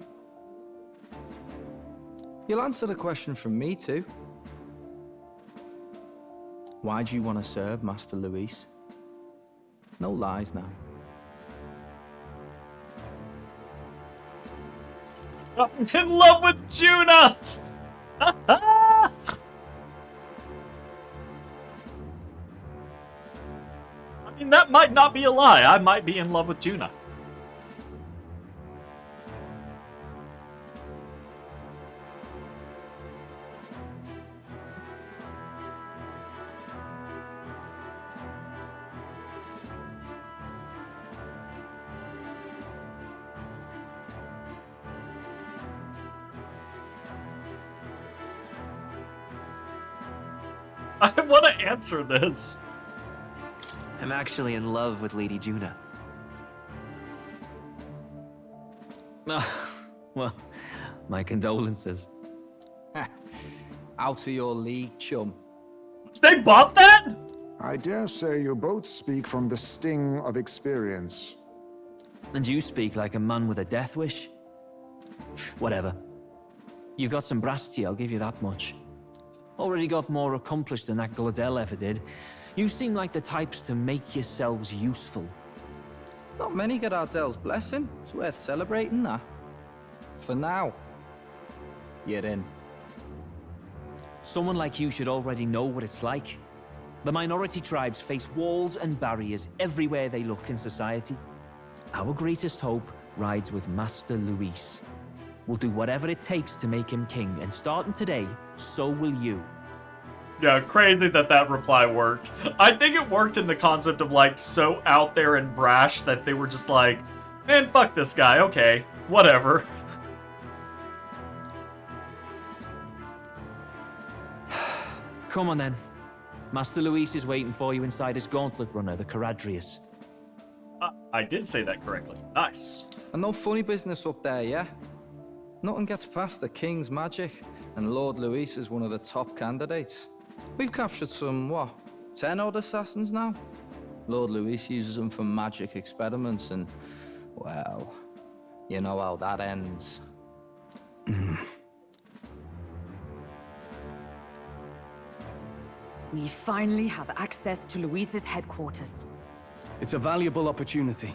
You'll answer the question from me too. Why do you want to serve Master Luis? No lies now. I'm in love with Juna! I mean, that might not be a lie. I might be in love with Juna. I want to answer this. I'm actually in love with Lady Juna. Well, my condolences. Out of your league, chum. They bought that? I dare say you both speak from the sting of experience. And you speak like a man with a death wish. Whatever. You got some brass to you, I'll give you that much. Already got more accomplished than that Gladel ever did. You seem like the types to make yourselves useful. Not many get Ardel's blessing. It's worth celebrating that. For now. You're in. Someone like you should already know what it's like. The minority tribes face walls and barriers everywhere they look in society. Our greatest hope rides with Master Luis. We'll do whatever it takes to make him king, and starting today, so will you. Yeah, crazy that that reply worked. I think it worked in the concept of, like, so out there and brash that they were just like, man, fuck this guy, okay, whatever. Come on then. Master Luis is waiting for you inside his gauntlet runner, the Caradrius. I did say that correctly. Nice. And no funny business up there, yeah? Nothing gets past the King's magic, and Lord Luis is one of the top candidates. We've captured some, what, 10 odd assassins now? Lord Luis uses them for magic experiments, and, well, you know how that ends. We finally have access to Luis's headquarters. It's a valuable opportunity.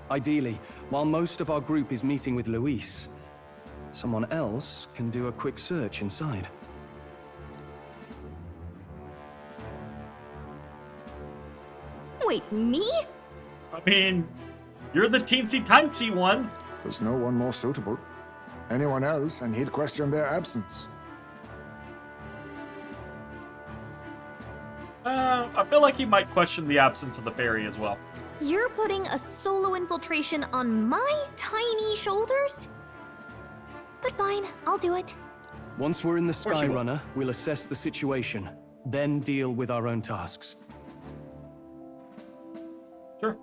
Ideally, while most of our group is meeting with Luis, someone else can do a quick search inside. Wait, me? I mean, you're the teensy-tiny one. There's no one more suitable. Anyone else, and he'd question their absence. I feel like he might question the absence of the fairy as well. You're putting a solo infiltration on my tiny shoulders? But fine, I'll do it. Once we're in the Skyrunner, we'll assess the situation, then deal with our own tasks. Sure.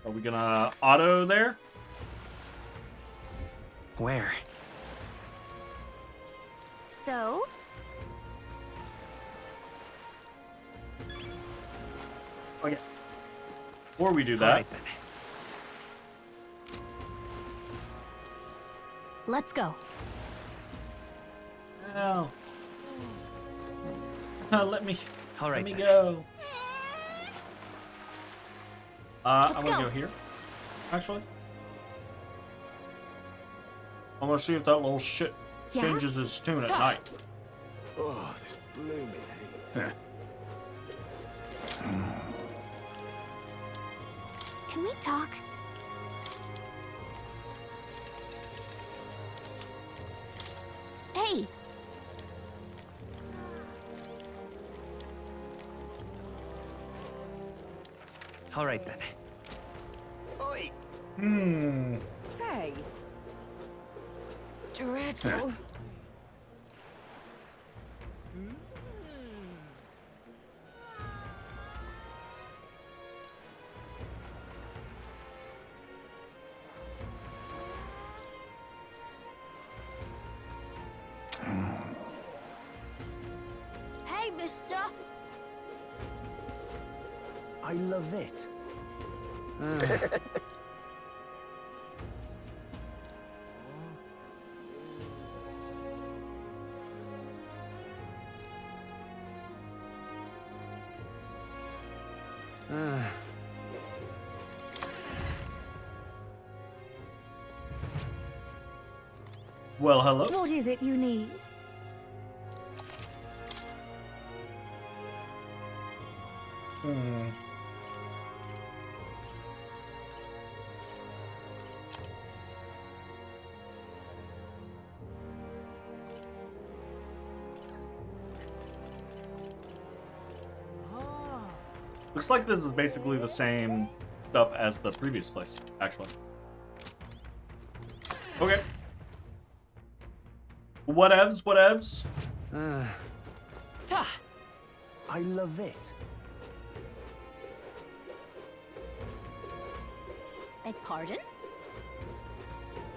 Are we gonna auto there? Where? So? Okay. Before we do that, right, then. Let's go. No. Let me Then. go. I'm Let's gonna go. go here. Actually, I'm gonna see if that little shit Yeah? changes its tune at night. Oh, this blooming heat. Can we talk? Hey! All right, then. Oi! Say. Dreadful. Hey, mister! I love it. Well, hello. What is it you need? Looks like this is basically the same stuff as the previous place, actually. Okay. Whatevs, whatevs. I love it. Beg pardon?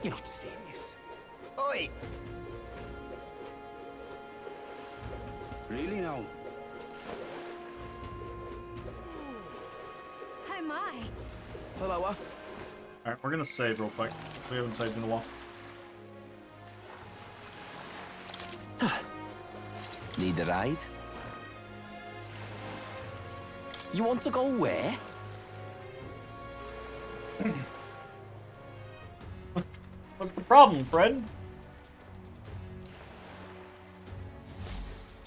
You're not serious. Oi! Really now? Oh my! Hello, Alright, we're gonna save real quick. We haven't saved in a while. Need a ride? You want to go where? What's the problem, friend?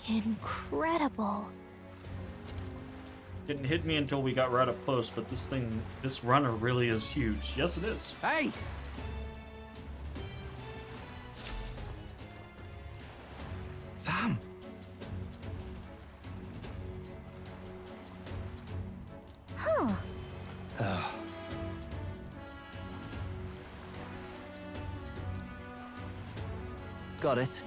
Incredible. Didn't hit me until we got right up close, but this runner really is huge. Yes, it is. Hey! Sam! Huh. Got it.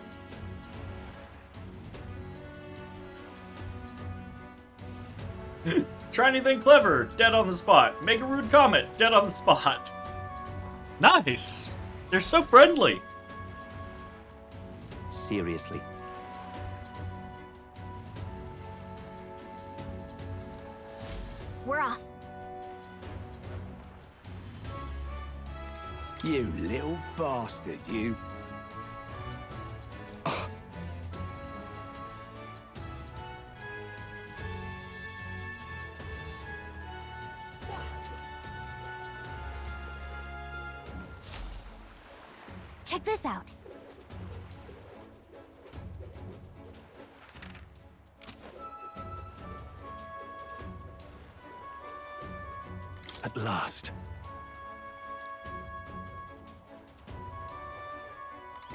Try anything clever, dead on the spot. Make a rude comment, dead on the spot. Nice! They're so friendly. Seriously. We're off. You little bastard, you. Check this out. At last.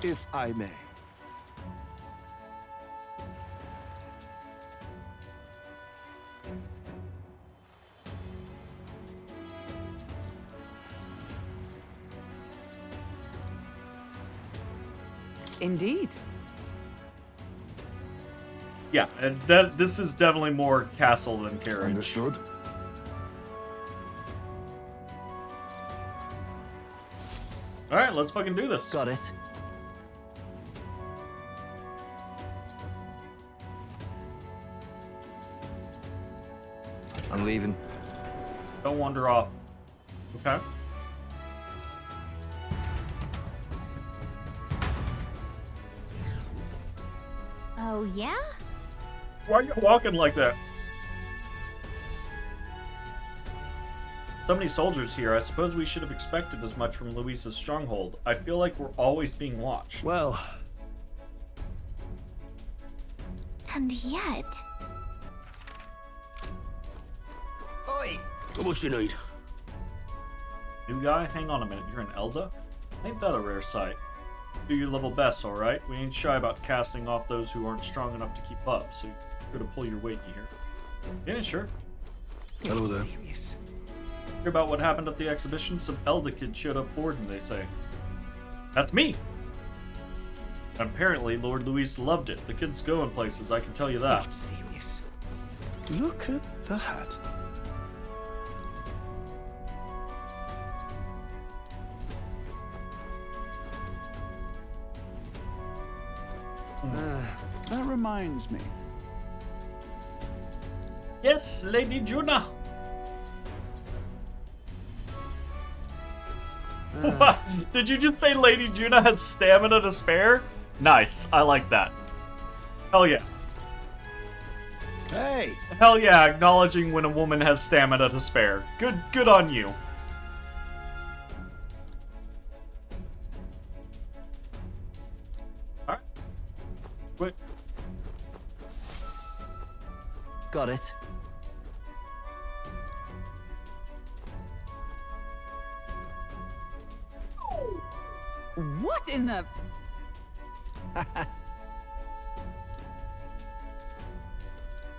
If I may. Indeed. Yeah, and this is definitely more castle than carriage. Understood. Alright, let's fucking do this. Got it. I'm leaving. Don't wander off. Okay. Oh, yeah? Why are you walking like that? So many soldiers here. I suppose we should have expected as much from Luis's stronghold. I feel like we're always being watched. Well... And yet... Oi! What you need? New guy? Hang on a minute. You're an Elda? Ain't that a rare sight? Do your level best, alright? We ain't shy about casting off those who aren't strong enough to keep up, so you're sure to pull your weight here. Yeah, sure. Hello there. Hear about what happened at the exhibition? Some Elda kid showed up boarding, they say. That's me! Apparently, Lord Luis loved it. The kid's going places, I can tell you that. Not serious. Look at that. That reminds me. Yes, Lady Juna! What? Did you just say Lady Juna has stamina to spare? Nice, I like that. Hell yeah. Hey! Hell yeah, acknowledging when a woman has stamina to spare. Good on you. Alright. Wait. Got it. What in the...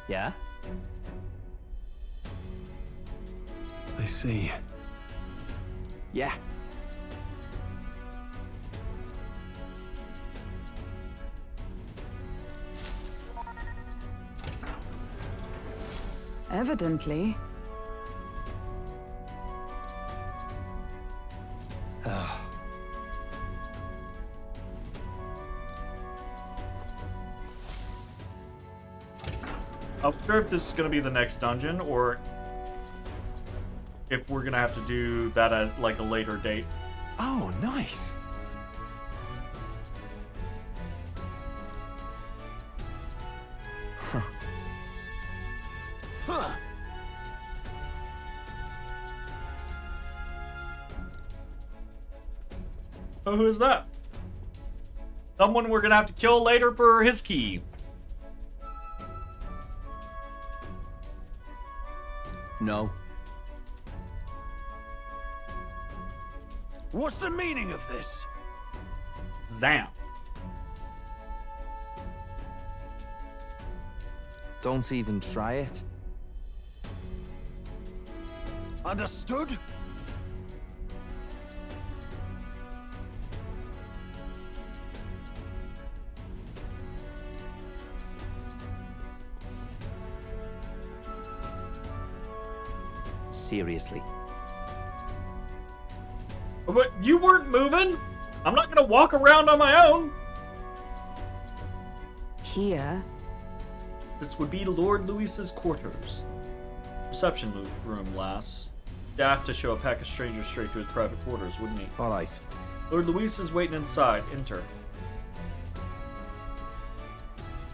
Yeah? I see. Yeah. Evidently. I'm sure if this is going to be the next dungeon, or if we're going to have to do that at, like, a later date. Oh, nice. Huh. Oh, who is that? Someone we're going to have to kill later for his key. No. What's the meaning of this? Damn. Don't even try it. Understood? Seriously. But you weren't moving. I'm not gonna walk around on my own. Here? This would be Lord Luis's quarters. Reception room, lass. Daft to show a pack of strangers straight to his private quarters, wouldn't he? All right. Lord Luis is waiting inside. Enter.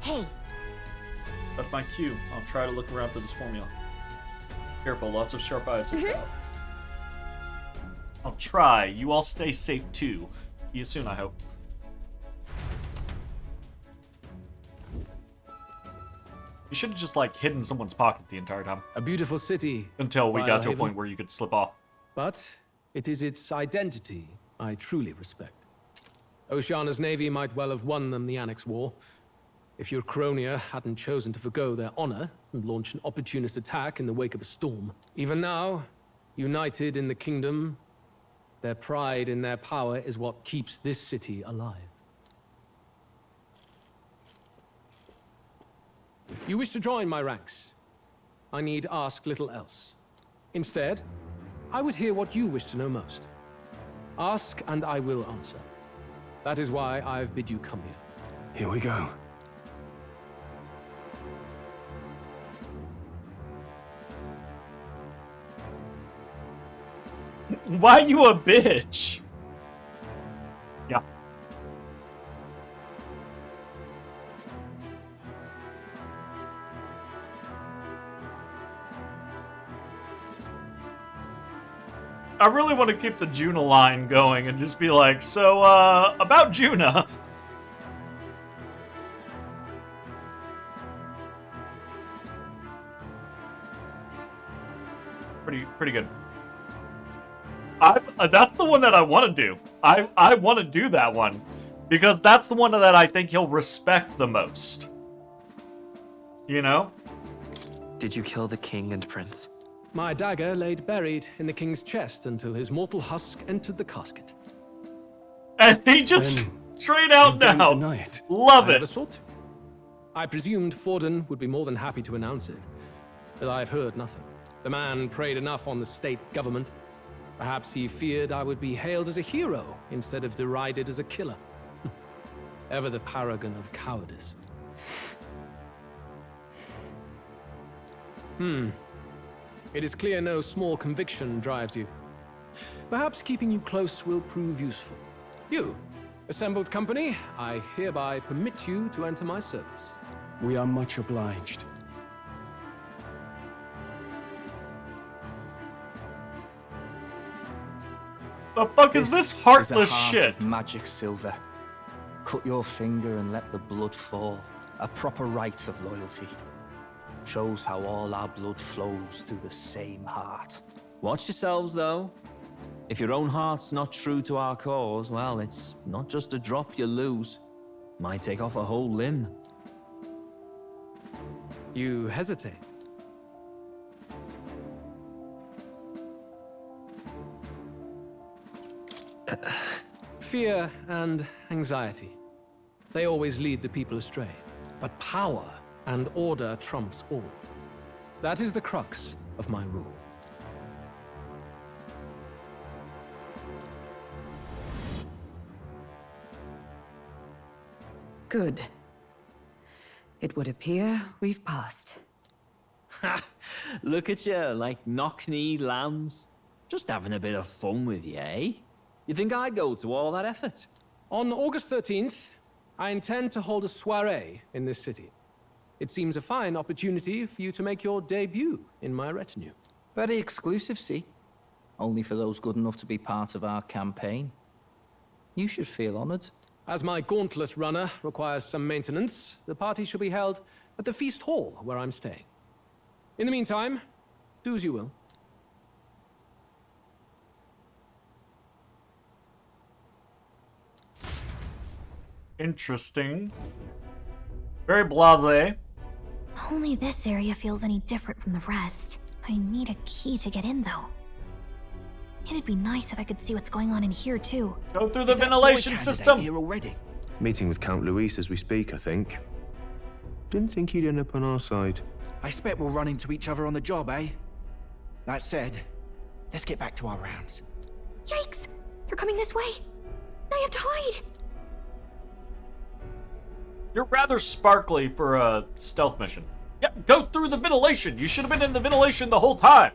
Hey. That's my cue. I'll try to look around for this formula. Careful, lots of sharp eyes. I'll try. You all stay safe too. See you soon, I hope. You should have just, like, hidden someone's pocket the entire time. A beautiful city. Until we got to a Vilehaven. point where you could slip off. But it is its identity I truly respect. Oceana's navy might well have won them the Annex War, if your Cronia hadn't chosen to forgo their honor and launch an opportunist attack in the wake of a storm. Even now, united in the kingdom, their pride in their power is what keeps this city alive. You wish to join my ranks. I need ask little else. Instead, I would hear what you wish to know most. Ask and I will answer. That is why I've bid you come here. Here we go. Why you a bitch? Yeah. I really want to keep the Juna line going and just be like, so, about Juna. Pretty good. That's the one that I want to do. I want to do that one. Because that's the one that I think he'll respect the most. You know? Did you kill the king and prince? My dagger laid buried in the king's chest until his mortal husk entered the casket. And he just straight out don't now. deny it. Love I it. never sought to. I presumed Forden would be more than happy to announce it, but I've heard nothing. The man preyed enough on the state government. Perhaps he feared I would be hailed as a hero instead of derided as a killer. Ever the paragon of cowardice. It is clear no small conviction drives you. Perhaps keeping you close will prove useful. You, assembled company, I hereby permit you to enter my service. We are much obliged. The fuck is this heartless is a heart shit? of magic silver. Cut your finger and let the blood fall. A proper rite of loyalty. Shows how all our blood flows through the same heart. Watch yourselves, though. If your own heart's not true to our cause, well, it's not just a drop you lose. Might take off a whole limb. You hesitate. Fear and anxiety. They always lead the people astray. But power and order trumps all. That is the crux of my rule. Good. It would appear we've passed. Ha! Look at you, like knock-kneed lambs. Just having a bit of fun with you, eh? You think I'd go to all that effort? On August 13th, I intend to hold a soiree in this city. It seems a fine opportunity for you to make your debut in my retinue. Very exclusive, see? Only for those good enough to be part of our campaign. You should feel honored. As my gauntlet runner requires some maintenance, the party shall be held at the feast hall where I'm staying. In the meantime, do as you will. Interesting. Very blasé. Only this area feels any different from the rest. I need a key to get in, though. It'd be nice if I could see what's going on in here, too. Go through the ventilation system. Here already. Meeting with Count Luis as we speak, I think. Didn't think he'd end up on our side. I expect we'll run into each other on the job, eh? That said, let's get back to our rounds. Yikes! They're coming this way! I have to hide! You're rather sparkly for a stealth mission. Yeah, go through the ventilation. You should have been in the ventilation the whole time.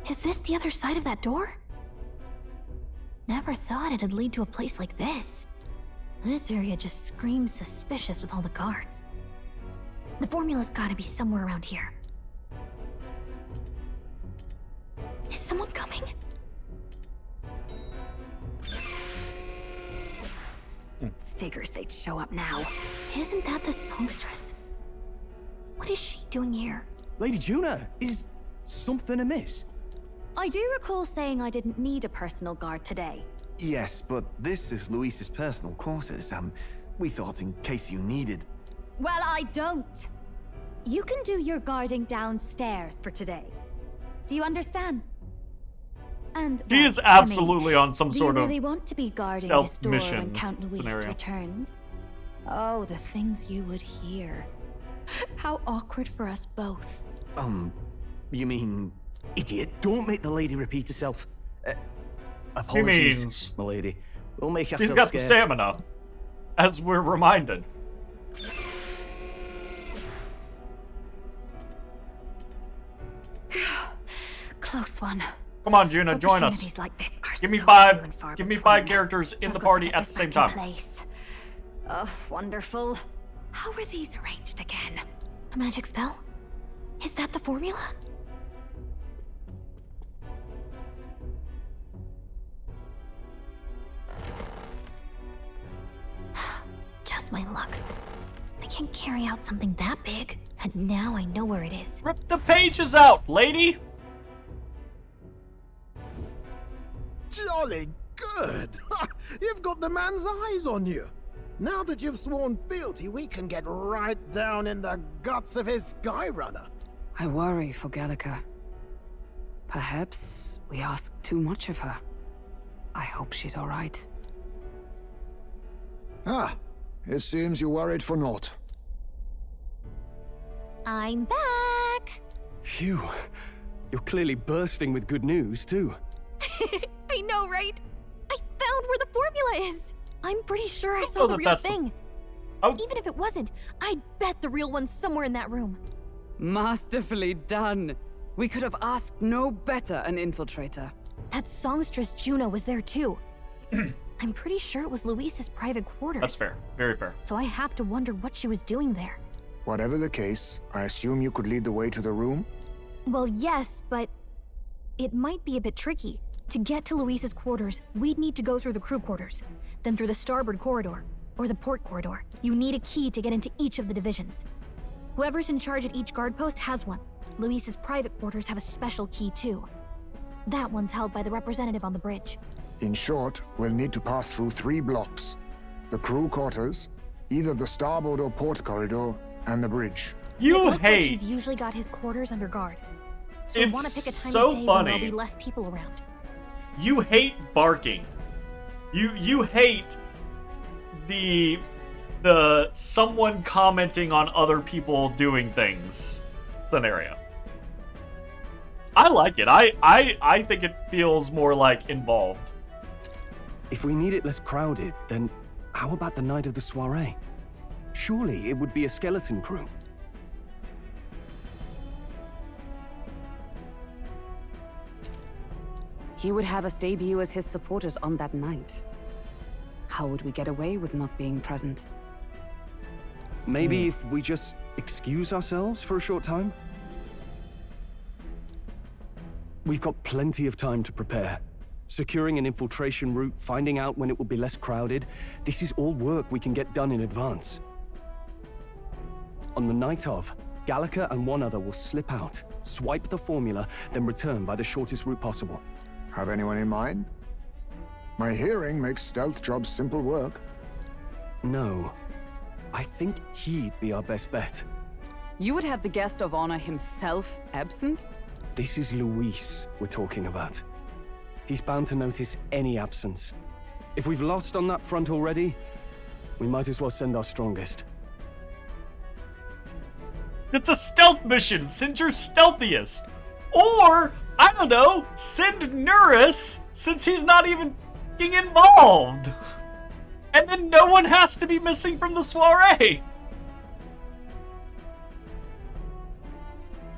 Is this the other side of that door? Never thought it'd lead to a place like this. This area just screams suspicious with all the guards. The formula's gotta be somewhere around here. Is someone coming? Figures they'd show up now. Isn't that the songstress? What is she doing here? Lady Juna, is something amiss? I do recall saying I didn't need a personal guard today. Yes, but this is Luis's personal quarters. We thought in case you needed... Well, I don't. You can do your guarding downstairs for today. Do you understand? And She is absolutely on some do sort you of really want to be guarding stealth this door mission when Count Luis scenario. returns? Oh, the things you would hear. How awkward for us both. You mean... Idiot, don't make the lady repeat herself. He Apologies, means... milady. We'll make He's ourselves got the scarce. stamina, as we're reminded. Close one. Come on, Juna, join us. Opportunities like this are Give me so five. few and far Give me between. 5 characters in the I've got to party get at the this same back in time. place. Oh, wonderful. How were these arranged again? A magic spell? Is that the formula? Just my luck. I can't carry out something that big, and now I know where it is. Rip the pages out, lady! Jolly good! You've got the man's eyes on you. Now that you've sworn fealty, we can get right down in the guts of his Skyrunner. I worry for Gallica. Perhaps we ask too much of her. I hope she's all right. Ah, it seems you worried for naught. I'm back! Phew. You're clearly bursting with good news, too. I know, right? I found where the formula is! I'm pretty sure I know saw the that real that's the- thing. Even if it wasn't, I'd bet the real one's somewhere in that room. Masterfully done. We could have asked no better an infiltrator. That songstress Juno was there too. I'm pretty sure it was Luis's private quarters. That's fair. Very fair. So I have to wonder what she was doing there. Whatever the case, I assume you could lead the way to the room? Well, yes, but it might be a bit tricky. To get to Luis's quarters, we'd need to go through the crew quarters, then through the starboard corridor, or the port corridor. You need a key to get into each of the divisions. Whoever's in charge at each guard post has one. Luis's private quarters have a special key too. That one's held by the representative on the bridge. In short, we'll need to pass through 3 blocks. The crew quarters, either the starboard or port corridor, and the bridge. It looks like he's usually got his quarters under guard. So I It's want to pick a time so of day when there'll funny. be less people around. You hate barking. You hate the someone commenting on other people doing things scenario. I like it. I think it feels more like involved. If we need it less crowded, then how about the night of the soiree? Surely it would be a skeleton crew. He would have us debut as his supporters on that night. How would we get away with not being present? Maybe if we just excuse ourselves for a short time? We've got plenty of time to prepare. Securing an infiltration route, finding out when it will be less crowded, this is all work we can get done in advance. On the night of, Gallica and one other will slip out, swipe the formula, then return by the shortest route possible. Have anyone in mind? My hearing makes stealth jobs simple work. No. I think he'd be our best bet. You would have the guest of honor himself absent? This is Luis we're talking about. He's bound to notice any absence. If we've lost on that front already, we might as well send our strongest. It's a stealth mission. Send your stealthiest. Or, I don't know, send Nuris, since he's not even getting involved. And then no one has to be missing from the soiree.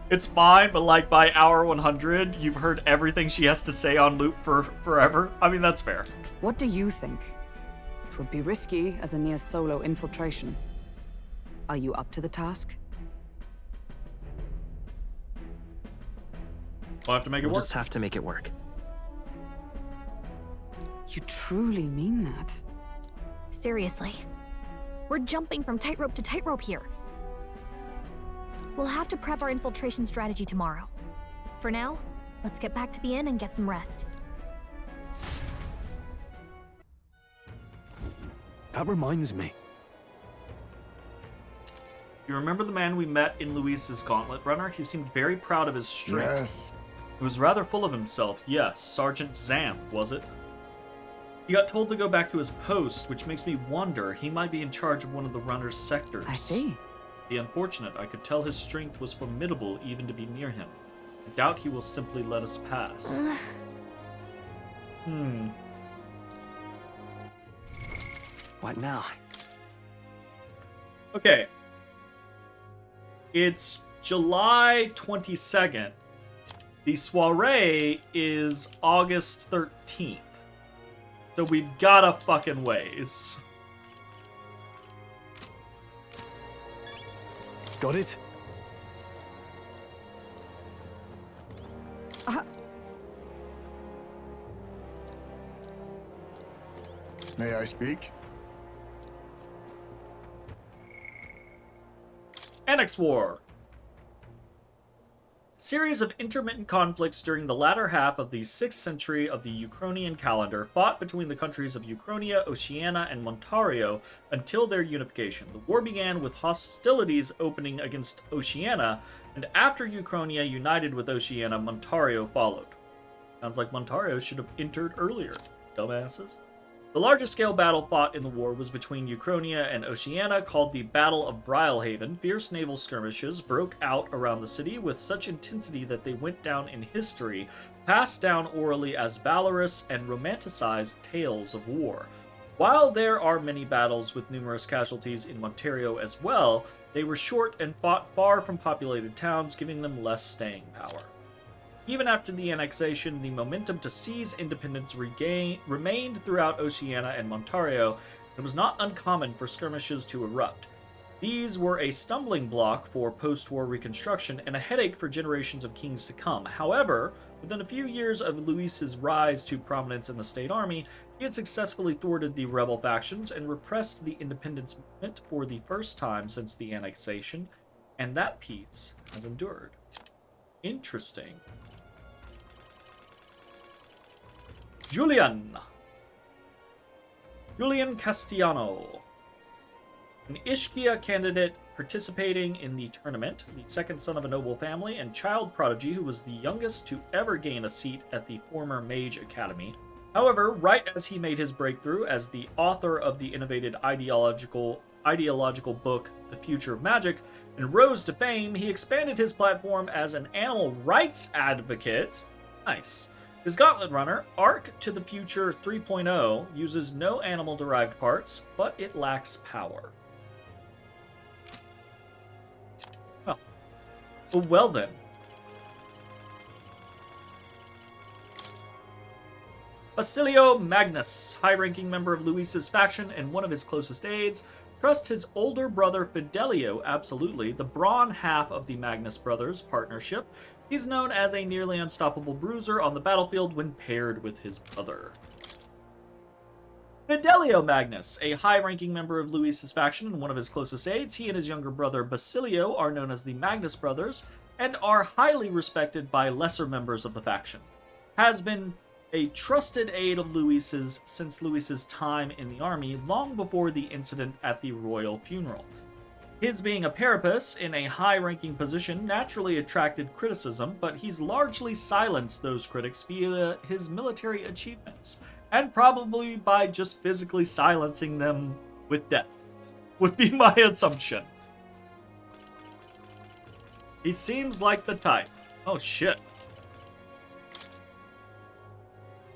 It's fine, but like by hour 100, you've heard everything she has to say on loop for forever. I mean, that's fair. What do you think? It would be risky as a near solo infiltration. Are you up to the task? We'll have to make it We'll work. just have to make it work. You truly mean that? Seriously. We're jumping from tightrope to tightrope here. We'll have to prep our infiltration strategy tomorrow. For now, let's get back to the inn and get some rest. That reminds me. You remember the man we met in Luis's Gauntlet Runner? He seemed very proud of his strength. Yes. He was rather full of himself. Yes, Sergeant Zamp, was it? He got told to go back to his post, which makes me wonder he might be in charge of one of the runner's sectors. I see. The unfortunate, I could tell his strength was formidable even to be near him. I doubt he will simply let us pass. What now? Okay. It's July 22nd. The soiree is August 13th. So we've gotta fucking ways. Got it? May I speak? Annex War. Series of intermittent conflicts during the latter half of the 6th century of the Uchronian calendar fought between the countries of Uchronia, Oceania, and Montario until their unification. The war began with hostilities opening against Oceania, and after Uchronia united with Oceania, Montario followed. Sounds like Montario should have entered earlier, dumbasses. The largest scale battle fought in the war was between Uchronia and Oceania, called the Battle of Brylehaven. Fierce naval skirmishes broke out around the city with such intensity that they went down in history, passed down orally as valorous and romanticized tales of war. While there are many battles with numerous casualties in Montario as well, they were short and fought far from populated towns, giving them less staying power. Even after the annexation, the momentum to seize independence remained throughout Oceania and Montario, and it was not uncommon for skirmishes to erupt. These were a stumbling block for post-war reconstruction and a headache for generations of kings to come. However, within a few years of Luis's rise to prominence in the state army, he had successfully thwarted the rebel factions and repressed the independence movement for the first time since the annexation, and that peace has endured. Interesting. Julian Castellano, an Ischia candidate participating in the tournament, the second son of a noble family and child prodigy who was the youngest to ever gain a seat at the former Mage Academy. However, right as he made his breakthrough as the author of the innovative ideological book The Future of Magic and rose to fame, he expanded his platform as an animal rights advocate. Nice. His Gauntlet Runner, Arc to the Future 3.0, uses no animal-derived parts, but it lacks power. Oh. Well then. Basilio Magnus, high-ranking member of Luis's faction and one of his closest aides, trusts his older brother Fidelio absolutely, the brawn half of the Magnus brothers' partnership. He's known as a nearly unstoppable bruiser on the battlefield when paired with his brother. Fidelio Magnus, a high-ranking member of Luis's faction and one of his closest aides, he and his younger brother Basilio are known as the Magnus brothers and are highly respected by lesser members of the faction. Has been a trusted aide of Luis's since Luis's time in the army, long before the incident at the royal funeral. His being a Parapus in a high-ranking position naturally attracted criticism, but he's largely silenced those critics via his military achievements, and probably by just physically silencing them with death, would be my assumption. He seems like the type. Oh shit.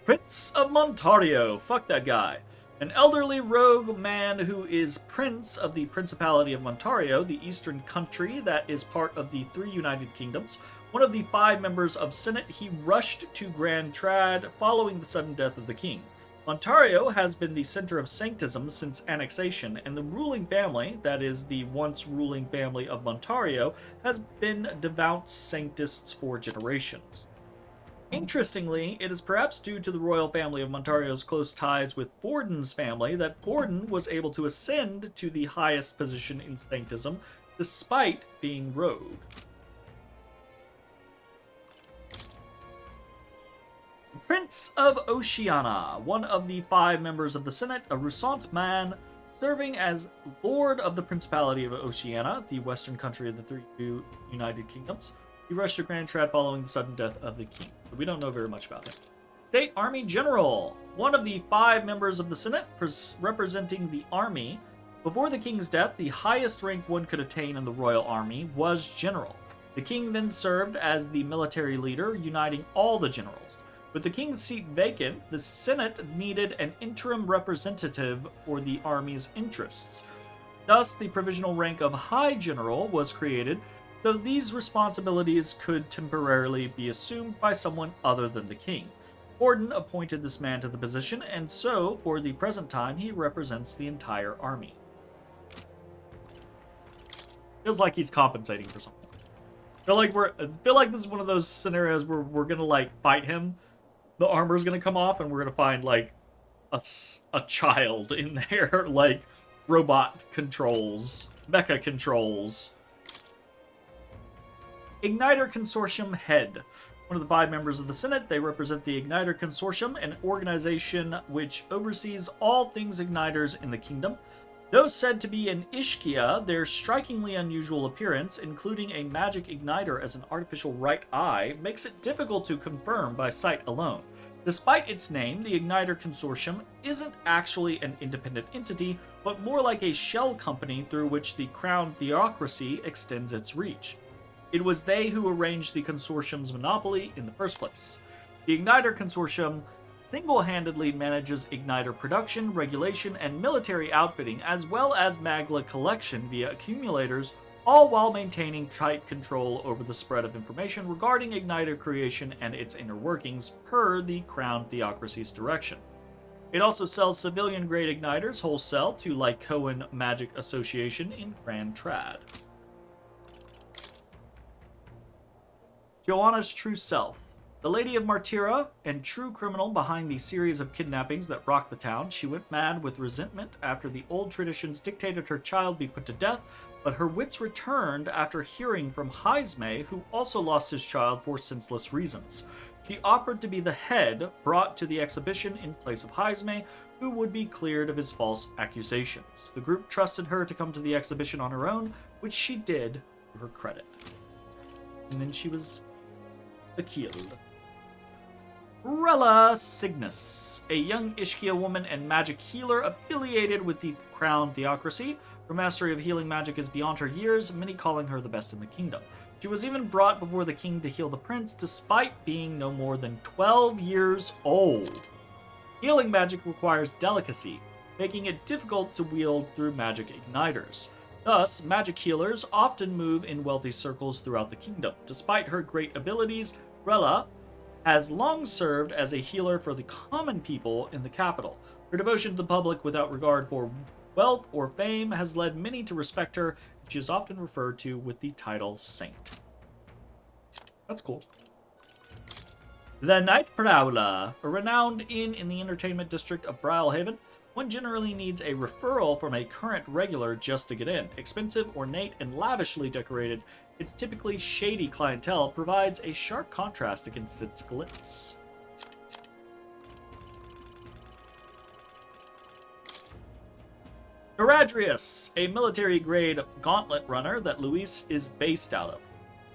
Prince of Montario. Fuck that guy. An elderly rogue man who is Prince of the Principality of Montario, the eastern country that is part of the 3 United Kingdoms. One of the 5 members of Senate, he rushed to Grand Trad following the sudden death of the king. Montario has been the center of sanctism since annexation, and the ruling family, that is the once ruling family of Montario, has been devout sanctists for generations. Interestingly, it is perhaps due to the royal family of Montario's close ties with Borden's family that Borden was able to ascend to the highest position in Sanctism despite being rogue. Prince of Oceania, one of the 5 members of the Senate, a Rusant man serving as Lord of the Principality of Oceania, the western country of the 3 United Kingdoms. He rushed to Grand Trad following the sudden death of the king. So we don't know very much about him. State Army General, one of the 5 members of the Senate representing the army. Before the king's death, the highest rank one could attain in the royal army was general. The king then served as the military leader, uniting all the generals. With the king's seat vacant, the Senate needed an interim representative for the army's interests. Thus, the provisional rank of High General was created, so these responsibilities could temporarily be assumed by someone other than the king. Borden appointed this man to the position, and so, for the present time, he represents the entire army. Feels like he's compensating for something. I feel like this is one of those scenarios where we're gonna like fight him. The armor's gonna come off, and we're gonna find like a child in there, like robot controls, mecha controls. Igniter Consortium Head. One of the 5 members of the Senate, they represent the Igniter Consortium, an organization which oversees all things igniters in the kingdom. Though said to be an Ishkia, their strikingly unusual appearance, including a magic igniter as an artificial right eye, makes it difficult to confirm by sight alone. Despite its name, the Igniter Consortium isn't actually an independent entity, but more like a shell company through which the crown theocracy extends its reach. It was they who arranged the consortium's monopoly in the first place. The Igniter Consortium single-handedly manages igniter production, regulation, and military outfitting, as well as magla collection via accumulators, all while maintaining tight control over the spread of information regarding igniter creation and its inner workings per the Crown Theocracy's direction. It also sells civilian-grade igniters wholesale to Lycoan Magic Association in Grand Trad. Joanna's true self. The Lady of Martira and true criminal behind the series of kidnappings that rocked the town, she went mad with resentment after the old traditions dictated her child be put to death, but her wits returned after hearing from Heisme, who also lost his child for senseless reasons. She offered to be the head brought to the exhibition in place of Heisme, who would be cleared of his false accusations. The group trusted her to come to the exhibition on her own, which she did to her credit. And then she was killed. Rella Cygnus, a young Ishkia woman and magic healer affiliated with the Crown Theocracy. Her mastery of healing magic is beyond her years, many calling her the best in the kingdom. She was even brought before the king to heal the prince, despite being no more than 12 years old. Healing magic requires delicacy, making it difficult to wield through magic igniters. Thus, magic healers often move in wealthy circles throughout the kingdom. Despite her great abilities, Rella has long served as a healer for the common people in the capital. Her devotion to the public without regard for wealth or fame has led many to respect her. She is often referred to with the title Saint. That's cool. The Night Prowler, a renowned inn in the entertainment district of Brylehaven. One generally needs a referral from a current regular just to get in. Expensive, ornate, and lavishly decorated, its typically shady clientele provides a sharp contrast against its glitz. Caradrius, a military-grade gauntlet runner that Luis is based out of.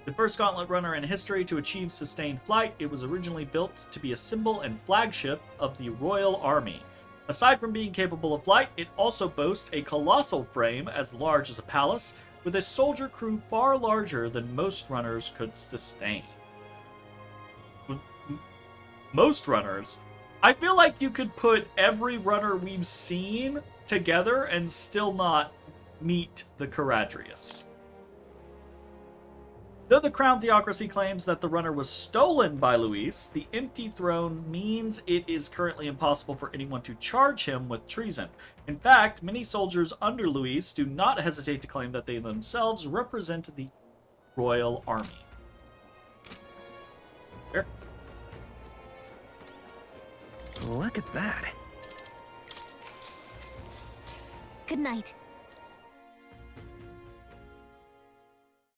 The first gauntlet runner in history to achieve sustained flight, it was originally built to be a symbol and flagship of the Royal Army. Aside from being capable of flight, it also boasts a colossal frame as large as a palace, with a soldier crew far larger than most runners could sustain. Most runners? I feel like you could put every runner we've seen together and still not meet the Caradrius. Though the Crown Theocracy claims that the runner was stolen by Luis, the empty throne means it is currently impossible for anyone to charge him with treason. In fact, many soldiers under Luis do not hesitate to claim that they themselves represent the Royal Army. Fair. Look at that. Good night.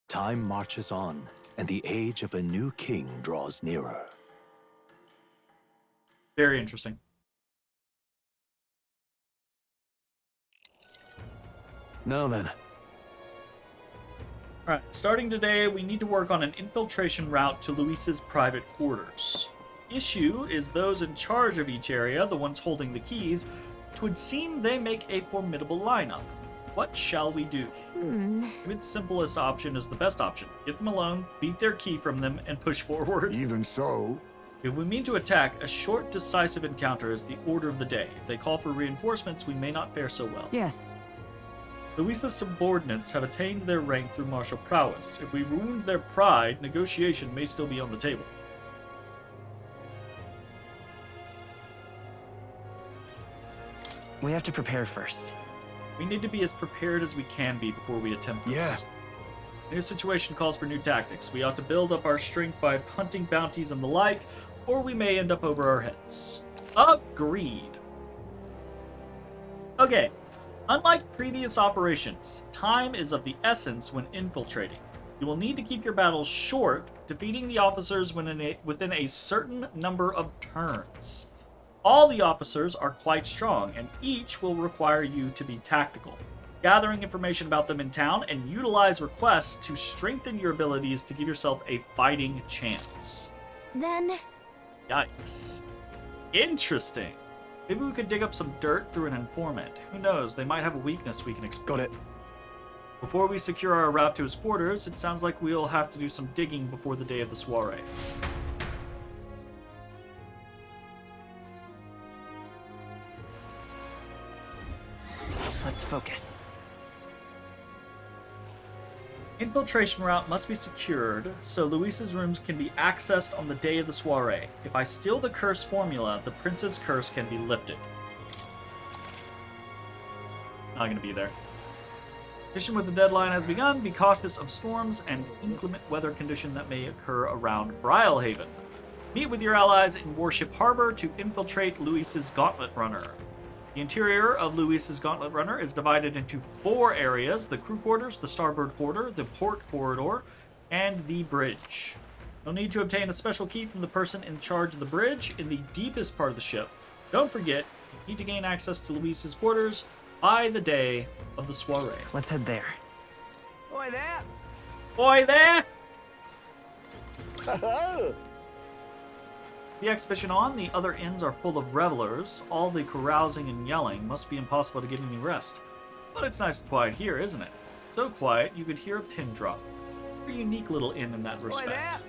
Time marches on, and the age of a new king draws nearer. Very interesting. Now then. Alright, starting today, we need to work on an infiltration route to Luis's private quarters. Issue is those in charge of each area, the ones holding the keys. It would seem they make a formidable lineup. What shall we do? Maybe the simplest option is the best option. Get them alone, beat their key from them, and push forward. Even so... If we mean to attack, a short, decisive encounter is the order of the day. If they call for reinforcements, we may not fare so well. Yes. Luisa's subordinates have attained their rank through martial prowess. If we wound their pride, negotiation may still be on the table. We have to prepare first. We need to be as prepared as we can be before we attempt this. Yeah. New situation calls for new tactics. We ought to build up our strength by hunting bounties and the like, or we may end up over our heads. Agreed. Okay. Unlike previous operations, time is of the essence when infiltrating. You will need to keep your battles short, defeating the officers within a certain number of turns. All the officers are quite strong, and each will require you to be tactical. Gathering information about them in town and utilize requests to strengthen your abilities to give yourself a fighting chance. Then... Yikes. Interesting. Maybe we could dig up some dirt through an informant. Who knows, they might have a weakness we can exploit. Got it. Before we secure our route to his quarters, it sounds like we'll have to do some digging before the day of the soiree. Let's focus. Infiltration route must be secured so Luis's rooms can be accessed on the day of the soiree. If I steal the curse formula, the prince's curse can be lifted. Not gonna be there. Mission with the deadline has begun. Be cautious of storms and inclement weather condition that may occur around Brylehaven. Meet with your allies in Warship Harbor to infiltrate Luis's Gauntlet Runner. The interior of Luis's Gauntlet Runner is divided into 4 areas: the crew quarters, the starboard quarter, the port corridor, and the bridge. You'll need to obtain a special key from the person in charge of the bridge in the deepest part of the ship. Don't forget, you need to gain access to Luis's quarters by the day of the soiree. Let's head there. Oi there! Oi there! The exhibition on, the other inns are full of revelers. All the carousing and yelling must be impossible to get any rest. But it's nice and quiet here, isn't it? So quiet, you could hear a pin drop. You're a unique little inn in that respect.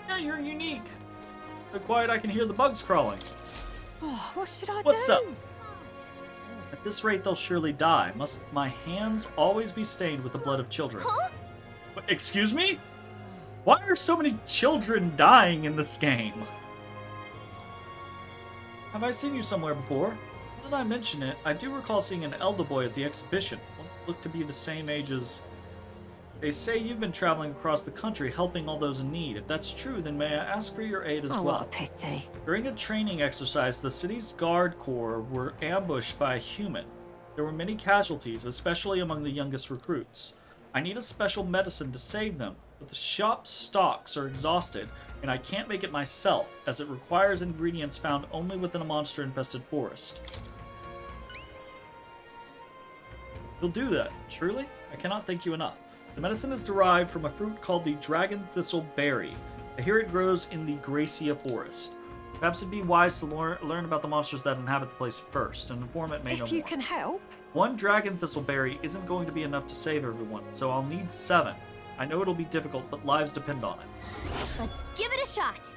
Yeah, you're unique. So quiet I can hear the bugs crawling. Oh, what should I do? What's up? At this rate, they'll surely die. Must my hands always be stained with the blood of children? Huh? What, excuse me? Why are so many children dying in this game? Have I seen you somewhere before? Now that I mention it, I do recall seeing an elder boy at the exhibition. One looked to be the same age as... They say you've been traveling across the country helping all those in need. If that's true, then may I ask for your aid as well? What a pity. During a training exercise, the city's guard corps were ambushed by a human. There were many casualties, especially among the youngest recruits. I need a special medicine to save them, but the shop's stocks are exhausted, and I can't make it myself, as it requires ingredients found only within a monster-infested forest. You'll do that, surely? I cannot thank you enough. The medicine is derived from a fruit called the dragon thistle berry. I hear it grows in the Gracia forest. Perhaps it'd be wise to learn about the monsters that inhabit the place first. An informant may know more. If you can help. One dragon thistle berry isn't going to be enough to save everyone, so I'll need 7. I know it'll be difficult, but lives depend on it. Let's give it a shot.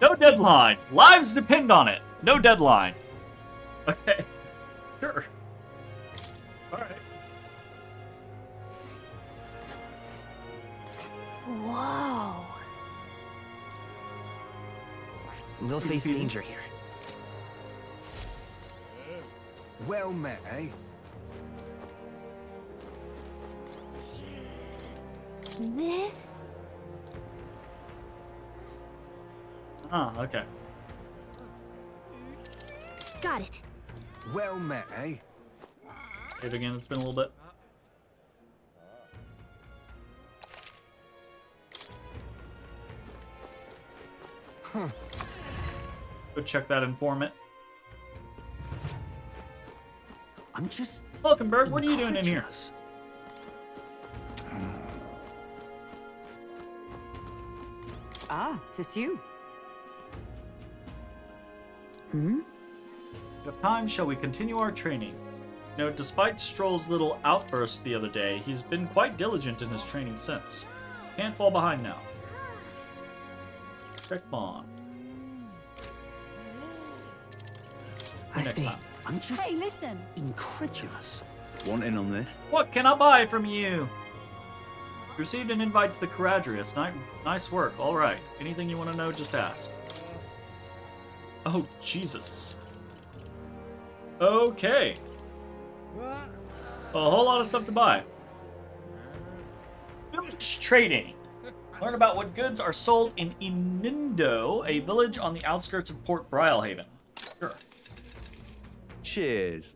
No deadline. Lives depend on it. No deadline. Okay. Sure. All right. Whoa. We'll face danger here. Well met, eh? This? Ah, okay. Got it. Well met, eh? Save again, it's been a little bit. Go check that informant. I'm just... Welcome, Bert. What are you doing in here? Ah, 'tis you. If time, shall we continue our training? You know, despite Stroll's little outburst the other day, he's been quite diligent in his training since. Can't fall behind now. Check bond. I Next see. time. I'm just Hey, listen. incredulous. Want in on this? What can I buy from you? Received an invite to the Caradrius. Nice work. All right. Anything you want to know, just ask. Oh, Jesus. Okay. A whole lot of stuff to buy. Village trading. Learn about what goods are sold in Inindo, a village on the outskirts of Port Brialhaven. Sure. Cheers.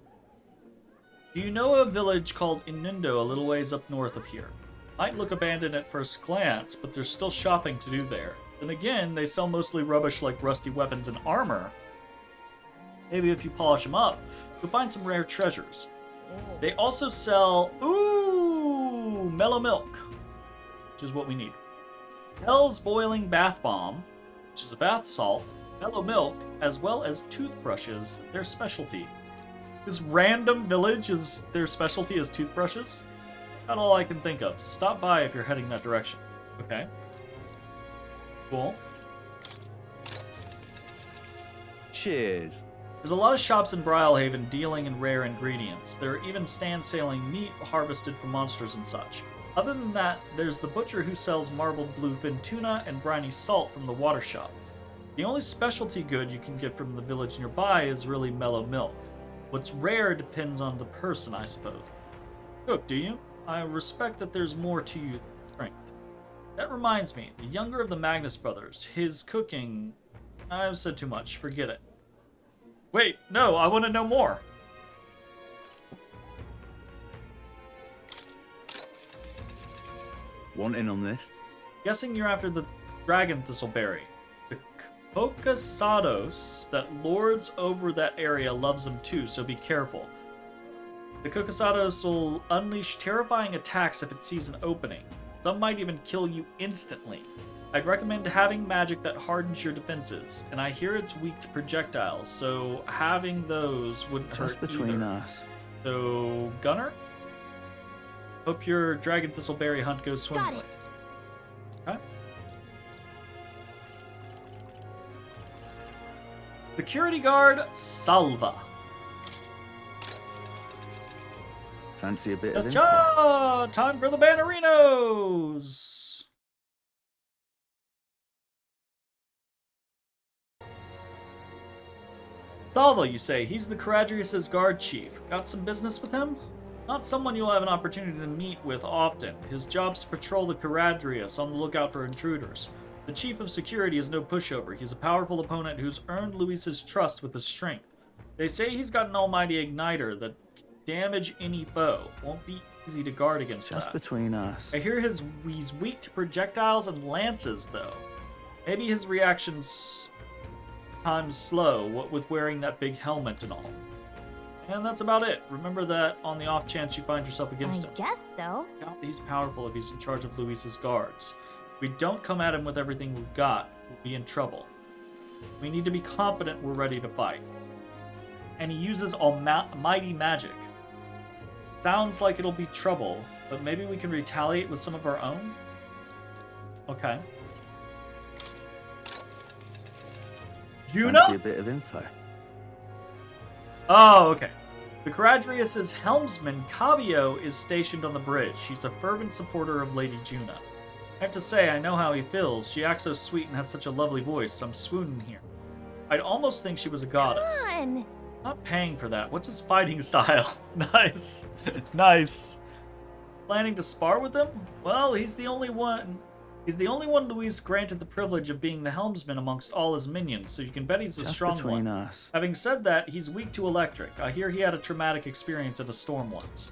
Do you know a village called Inindo a little ways up north of here? Might look abandoned at first glance, but there's still shopping to do there. Then again, they sell mostly rubbish like rusty weapons and armor. Maybe if you polish them up, you'll find some rare treasures. They also sell, mellow milk, which is what we need. Hell's Boiling Bath Bomb, which is a bath salt, mellow milk, as well as toothbrushes, their specialty. This random village is their specialty is toothbrushes? Not all I can think of. Stop by if you're heading that direction. Okay. Cool. Cheers. There's a lot of shops in Brialhaven dealing in rare ingredients. There are even stands selling meat harvested from monsters and such. Other than that, there's the butcher who sells marbled bluefin tuna and briny salt from the water shop. The only specialty good you can get from the village nearby is really mellow milk. What's rare depends on the person, I suppose. Cook, do you? I respect that there's more to you than strength. That reminds me, the younger of the Magnus brothers, his cooking... I've said too much, forget it. Wait, no, I want to know more. Want in on this? Guessing you're after the dragon thistleberry. The Kokasados that lords over that area loves them too, so be careful. The Kokasados will unleash terrifying attacks if it sees an opening. Some might even kill you instantly. I'd recommend having magic that hardens your defenses, and I hear it's weak to projectiles, so having those wouldn't hurt Just between either. us. So, Gunner? Hope your dragon thistleberry hunt goes swimmingly. Got it. Okay. Security guard Salva. Fancy a bit of info? Cha! Time for the Bannerinos! Salva, you say. He's the Caradrius' guard chief. Got some business with him? Not someone you'll have an opportunity to meet with often. His job's to patrol the Caradrius, on the lookout for intruders. The chief of security is no pushover. He's a powerful opponent who's earned Luis's trust with his strength. They say he's got an almighty igniter that can damage any foe. Won't be easy to guard against Just that. between us. I hear he's weak to projectiles and lances, though. Maybe his reaction's time's slow, what with wearing that big helmet and all. And that's about it. Remember that on the off chance you find yourself against him. I guess so. Doubt he's powerful if he's in charge of Luis's guards. If we don't come at him with everything we've got, we'll be in trouble. We need to be confident we're ready to fight. And he uses almighty magic. Sounds like it'll be trouble, but maybe we can retaliate with some of our own? Okay. Juna? Fancy a bit of info? Oh, okay. The Caradrius' helmsman, Cabio, is stationed on the bridge. He's a fervent supporter of Lady Juna. I have to say, I know how he feels. She acts so sweet and has such a lovely voice. I'm swooning here. I'd almost think she was a goddess. Come on. Not paying for that. What's his fighting style? Nice. Nice. Planning to spar with him? Well, he's the only one. He's the only one Luis granted the privilege of being the helmsman amongst all his minions, so you can bet he's a strong between one. us. Having said that, he's weak to electric. I hear he had a traumatic experience at a storm once.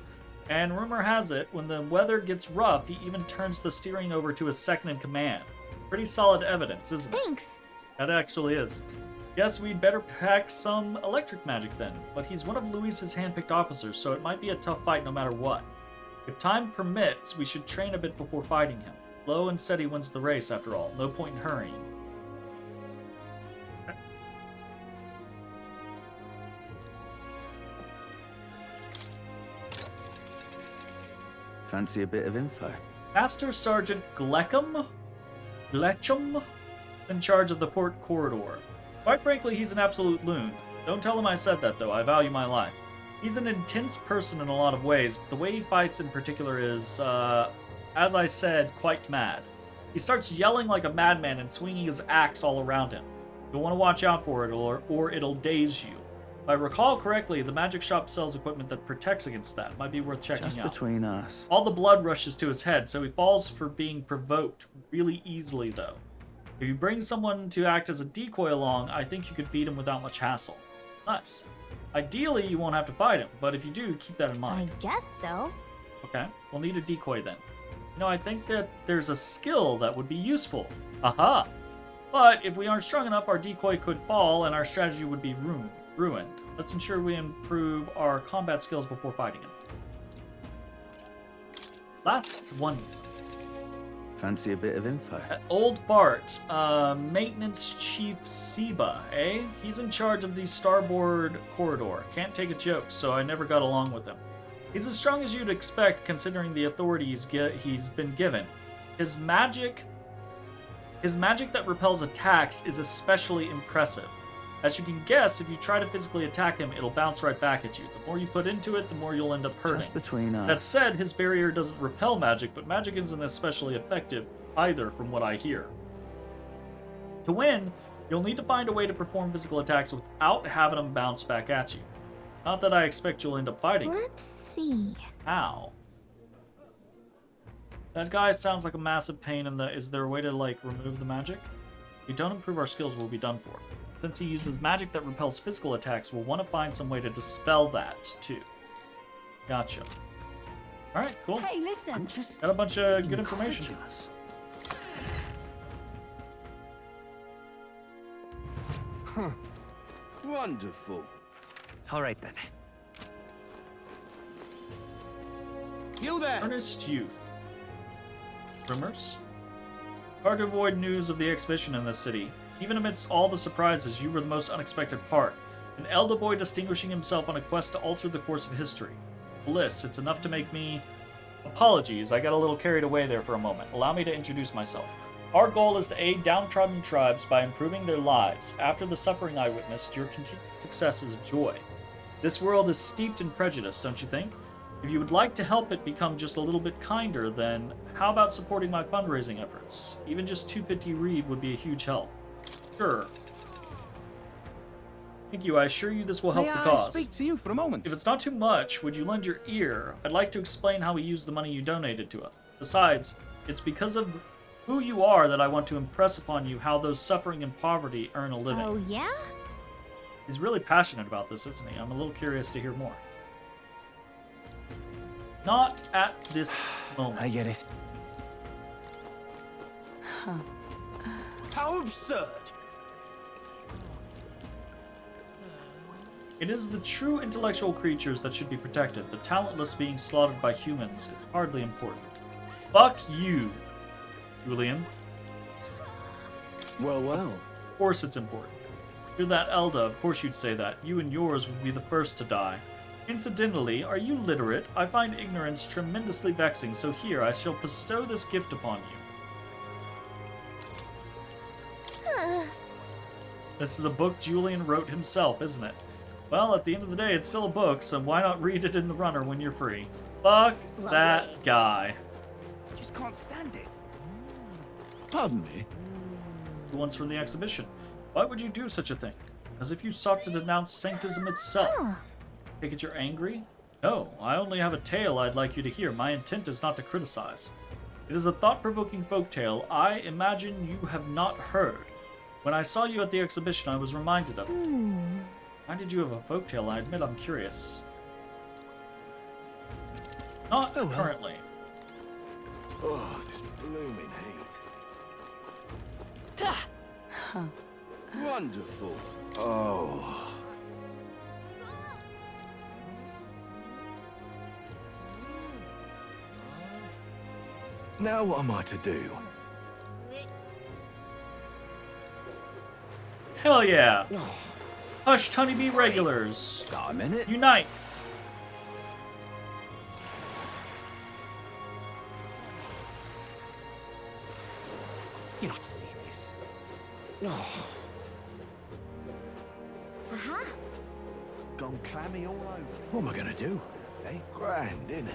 And rumor has it, when the weather gets rough, he even turns the steering over to his second-in-command. Pretty solid evidence, isn't it? Thanks. That actually is. Guess we'd better pack some electric magic then, but he's one of Luis's handpicked officers, so it might be a tough fight no matter what. If time permits, we should train a bit before fighting him. Low and steady wins the race, after all. No point in hurrying. Fancy a bit of info? Master Sergeant Gleckham in charge of the port corridor. Quite frankly, he's an absolute loon. Don't tell him I said that, though. I value my life. He's an intense person in a lot of ways, but the way he fights in particular is, as I said, quite mad. He starts yelling like a madman and swinging his axe all around him. You'll want to watch out for it, or it'll daze you. If I recall correctly, the magic shop sells equipment that protects against that. Might be worth checking Just out. between us. All the blood rushes to his head, so he falls for being provoked really easily, though. If you bring someone to act as a decoy along, I think you could beat him without much hassle. Nice. Ideally, you won't have to fight him, but if you do, keep that in mind. I guess so. Okay, we'll need a decoy then. You know, I think that there's a skill that would be useful. Aha! But if we aren't strong enough, our decoy could fall and our strategy would be ruined. Let's ensure we improve our combat skills before fighting him. Last one. Fancy a bit of info? Old Bart, Maintenance Chief Seba, eh? He's in charge of the starboard corridor. Can't take a joke, so I never got along with him. He's as strong as you'd expect, considering the authority he's been given. His magic that repels attacks is especially impressive. As you can guess, if you try to physically attack him, it'll bounce right back at you. The more you put into it, the more you'll end up hurting. Just between us. That said, his barrier doesn't repel magic, but magic isn't especially effective either, from what I hear. To win, you'll need to find a way to perform physical attacks without having them bounce back at you. Not that I expect you'll end up fighting. Let's see. How? That guy sounds like a massive pain in the... Is there a way to, like, remove the magic? If we don't improve our skills, we'll be done for. Since he uses magic that repels physical attacks, we'll want to find some way to dispel that, too. Gotcha. Alright, cool. Hey, listen. Got a bunch of good information. Huh. Wonderful. All right, then. You there! Earnest youth. Rumors? Hard to avoid news of the exhibition in this city. Even amidst all the surprises, you were the most unexpected part. An elder boy distinguishing himself on a quest to alter the course of history. Bliss, it's enough to make me... Apologies, I got a little carried away there for a moment. Allow me to introduce myself. Our goal is to aid downtrodden tribes by improving their lives. After the suffering I witnessed, your continued success is a joy. This world is steeped in prejudice, don't you think? If you would like to help it become just a little bit kinder, then how about supporting my fundraising efforts? Even just 250 read would be a huge help. Sure. Thank you. I assure you this will help the cause. May I speak to you for a moment? If it's not too much, would you lend your ear? I'd like to explain how we use the money you donated to us. Besides, it's because of who you are that I want to impress upon you how those suffering and poverty earn a living. Oh, yeah? He's really passionate about this, isn't he? I'm a little curious to hear more. Not at this moment. I get it. Huh. How absurd! It is the true intellectual creatures that should be protected. The talentless being slaughtered by humans is hardly important. Fuck you, Julian. Well, well. Of course it's important. You're that Elda, of course you'd say that. You and yours would be the first to die. Incidentally, are you literate? I find ignorance tremendously vexing, so here, I shall bestow this gift upon you. This is a book Julian wrote himself, isn't it? Well, at the end of the day, it's still a book, so why not read it in the runner when you're free? Fuck that guy. I just can't stand it. Pardon me? The ones from the exhibition. Why would you do such a thing? As if you sought to denounce sanctism itself. Take it you're angry? No, I only have a tale I'd like you to hear. My intent is not to criticize. It is a thought-provoking folktale I imagine you have not heard. When I saw you at the exhibition, I was reminded of it. Reminded you of a folktale. I admit I'm curious. Not currently. Oh, this blooming heat. Wonderful. Oh. Now what am I to do? Hell yeah! Hush, Honeybee regulars. Got a minute? Unite! You're not serious. Oh. Gone clammy all over. What am I gonna do? Eh? Grand, innit?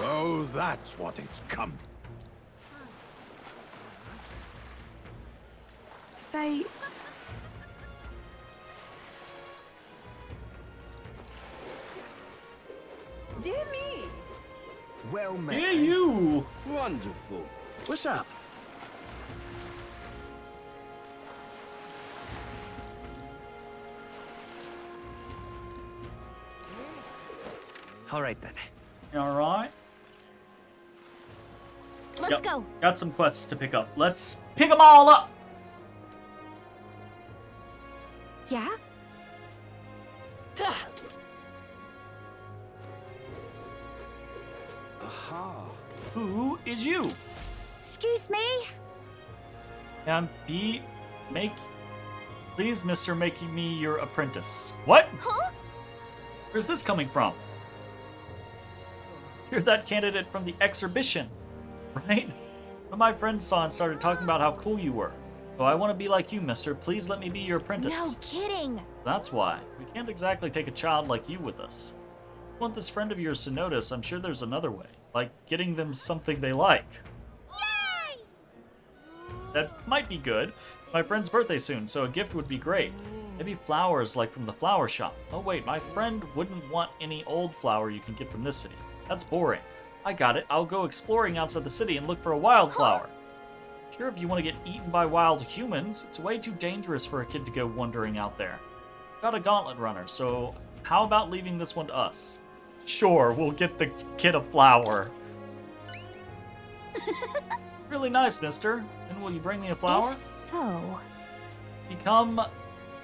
Oh, that's what it's come. Say... Dear me. Well met. Dear you. Wonderful. What's up? All right then. All right. Let's go. Got some quests to pick up. Let's pick them all up. Yeah? Aha. Who is you? Excuse me? And please, Mr. Making me your apprentice. What? Huh? Where's this coming from? You're that candidate from the exhibition, right? One of my friends saw and started talking about how cool you were. So I want to be like you, mister. Please let me be your apprentice. No kidding. That's why. We can't exactly take a child like you with us. If you want this friend of yours to notice, I'm sure there's another way. Like getting them something they like. Yay! That might be good. My friend's birthday soon, so a gift would be great. Maybe flowers like from the flower shop. Oh wait, my friend wouldn't want any old flower you can get from this city. That's boring. I got it. I'll go exploring outside the city and look for a wildflower. Sure, if you want to get eaten by wild humans, it's way too dangerous for a kid to go wandering out there. Got a gauntlet runner, so how about leaving this one to us? Sure, we'll get the kid a flower. Really nice, mister. And will you bring me a flower? If so... Become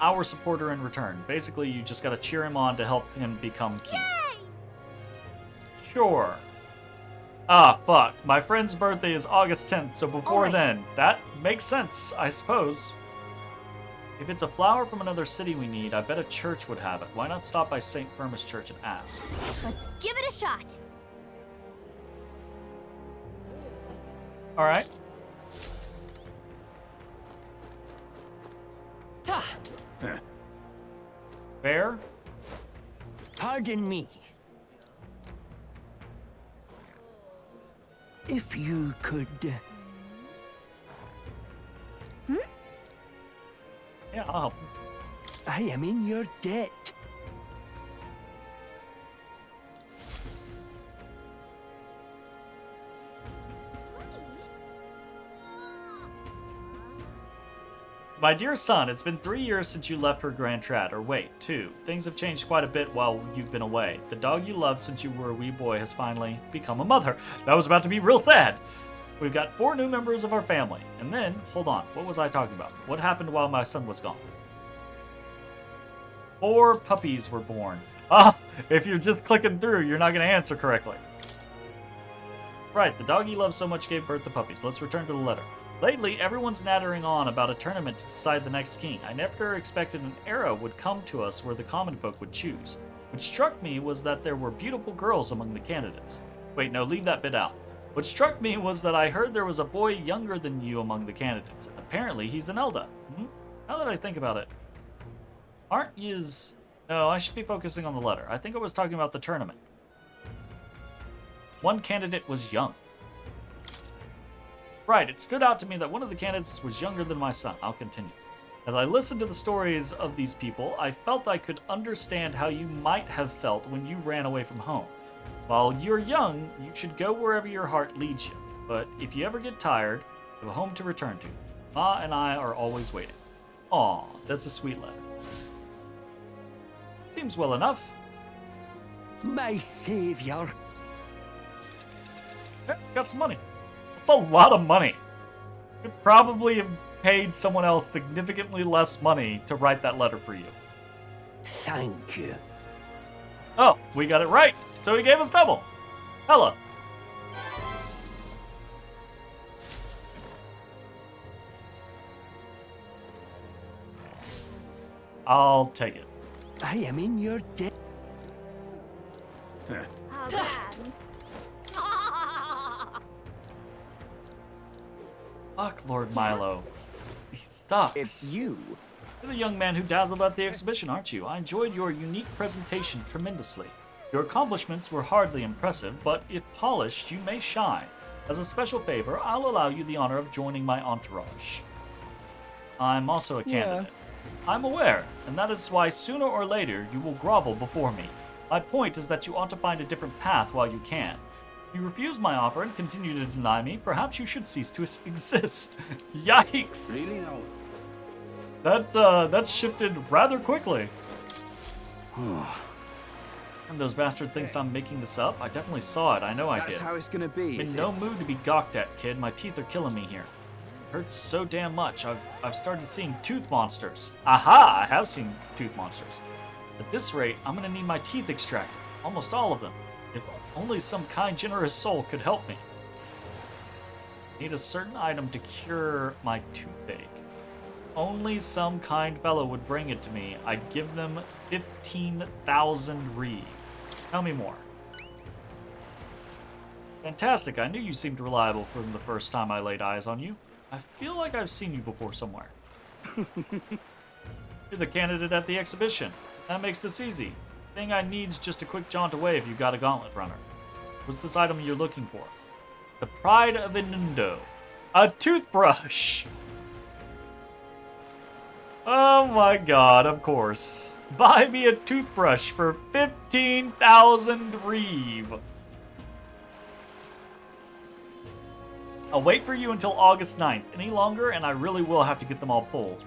our supporter in return. Basically, you just gotta cheer him on to help him become king. Yay! Sure. Ah, fuck. My friend's birthday is August 10th, so before then. That makes sense, I suppose. If it's a flower from another city we need, I bet a church would have it. Why not stop by St. Firmus Church and ask? Let's give it a shot. Alright. Fair? Pardon me. If you could... Yeah, I'll help. I am in your debt. My dear son, it's been 3 years since you left for Grand Trad, or wait, 2. Things have changed quite a bit while you've been away. The dog you loved since you were a wee boy has finally become a mother. That was about to be real sad. We've got 4 new members of our family. And then, hold on, what was I talking about? What happened while my son was gone? 4 puppies were born. Ah, if you're just clicking through, you're not going to answer correctly. Right, the dog you loved so much gave birth to puppies. Let's return to the letter. Lately, everyone's nattering on about a tournament to decide the next king. I never expected an era would come to us where the common folk would choose. What struck me was that there were beautiful girls among the candidates. Wait, no, leave that bit out. What struck me was that I heard there was a boy younger than you among the candidates. Apparently, he's an Elda. Now that I think about it, aren't yous... No, I should be focusing on the letter. I think I was talking about the tournament. One candidate was young. Right, it stood out to me that one of the candidates was younger than my son. I'll continue. As I listened to the stories of these people, I felt I could understand how you might have felt when you ran away from home. While you're young, you should go wherever your heart leads you. But if you ever get tired, you have a home to return to. Ma and I are always waiting. Aw, that's a sweet letter. Seems well enough. My savior. Got some money. That's a lot of money. Could probably have paid someone else significantly less money to write that letter for you. Thank you. Oh, we got it right. So he gave us double. Hella. I'll take it. I am in your debt. Fuck Lord Milo. He sucks. It's you. You're the young man who dazzled at the exhibition, aren't you? I enjoyed your unique presentation tremendously. Your accomplishments were hardly impressive, but if polished, you may shine. As a special favor, I'll allow you the honor of joining my entourage. I'm also a candidate. I'm aware, and that is why sooner or later you will grovel before me. My point is that you ought to find a different path while you can. If you refuse my offer and continue to deny me, perhaps you should cease to exist. Yikes! Really now? That shifted rather quickly. And those bastard thinks I'm making this up. I definitely saw it. I know I did. That's how it's gonna be. I'm in no mood to be gawked at, kid. My teeth are killing me here. It hurts so damn much. I've started seeing tooth monsters. Aha! I have seen tooth monsters. At this rate, I'm gonna need my teeth extracted. Almost all of them. If only some kind, generous soul could help me. I need a certain item to cure my toothache. Only some kind fellow would bring it to me. I'd give them 15,000 Re. Tell me more. Fantastic. I knew you seemed reliable from the first time I laid eyes on you. I feel like I've seen you before somewhere. You're the candidate at the exhibition. That makes this easy. Thing I need's just a quick jaunt away if you got a gauntlet runner. What's this item you're looking for? It's the pride of Inundo. A toothbrush! Oh my god, of course. Buy me a toothbrush for 15,000 Reeve. I'll wait for you until August 9th. Any longer, and I really will have to get them all pulled.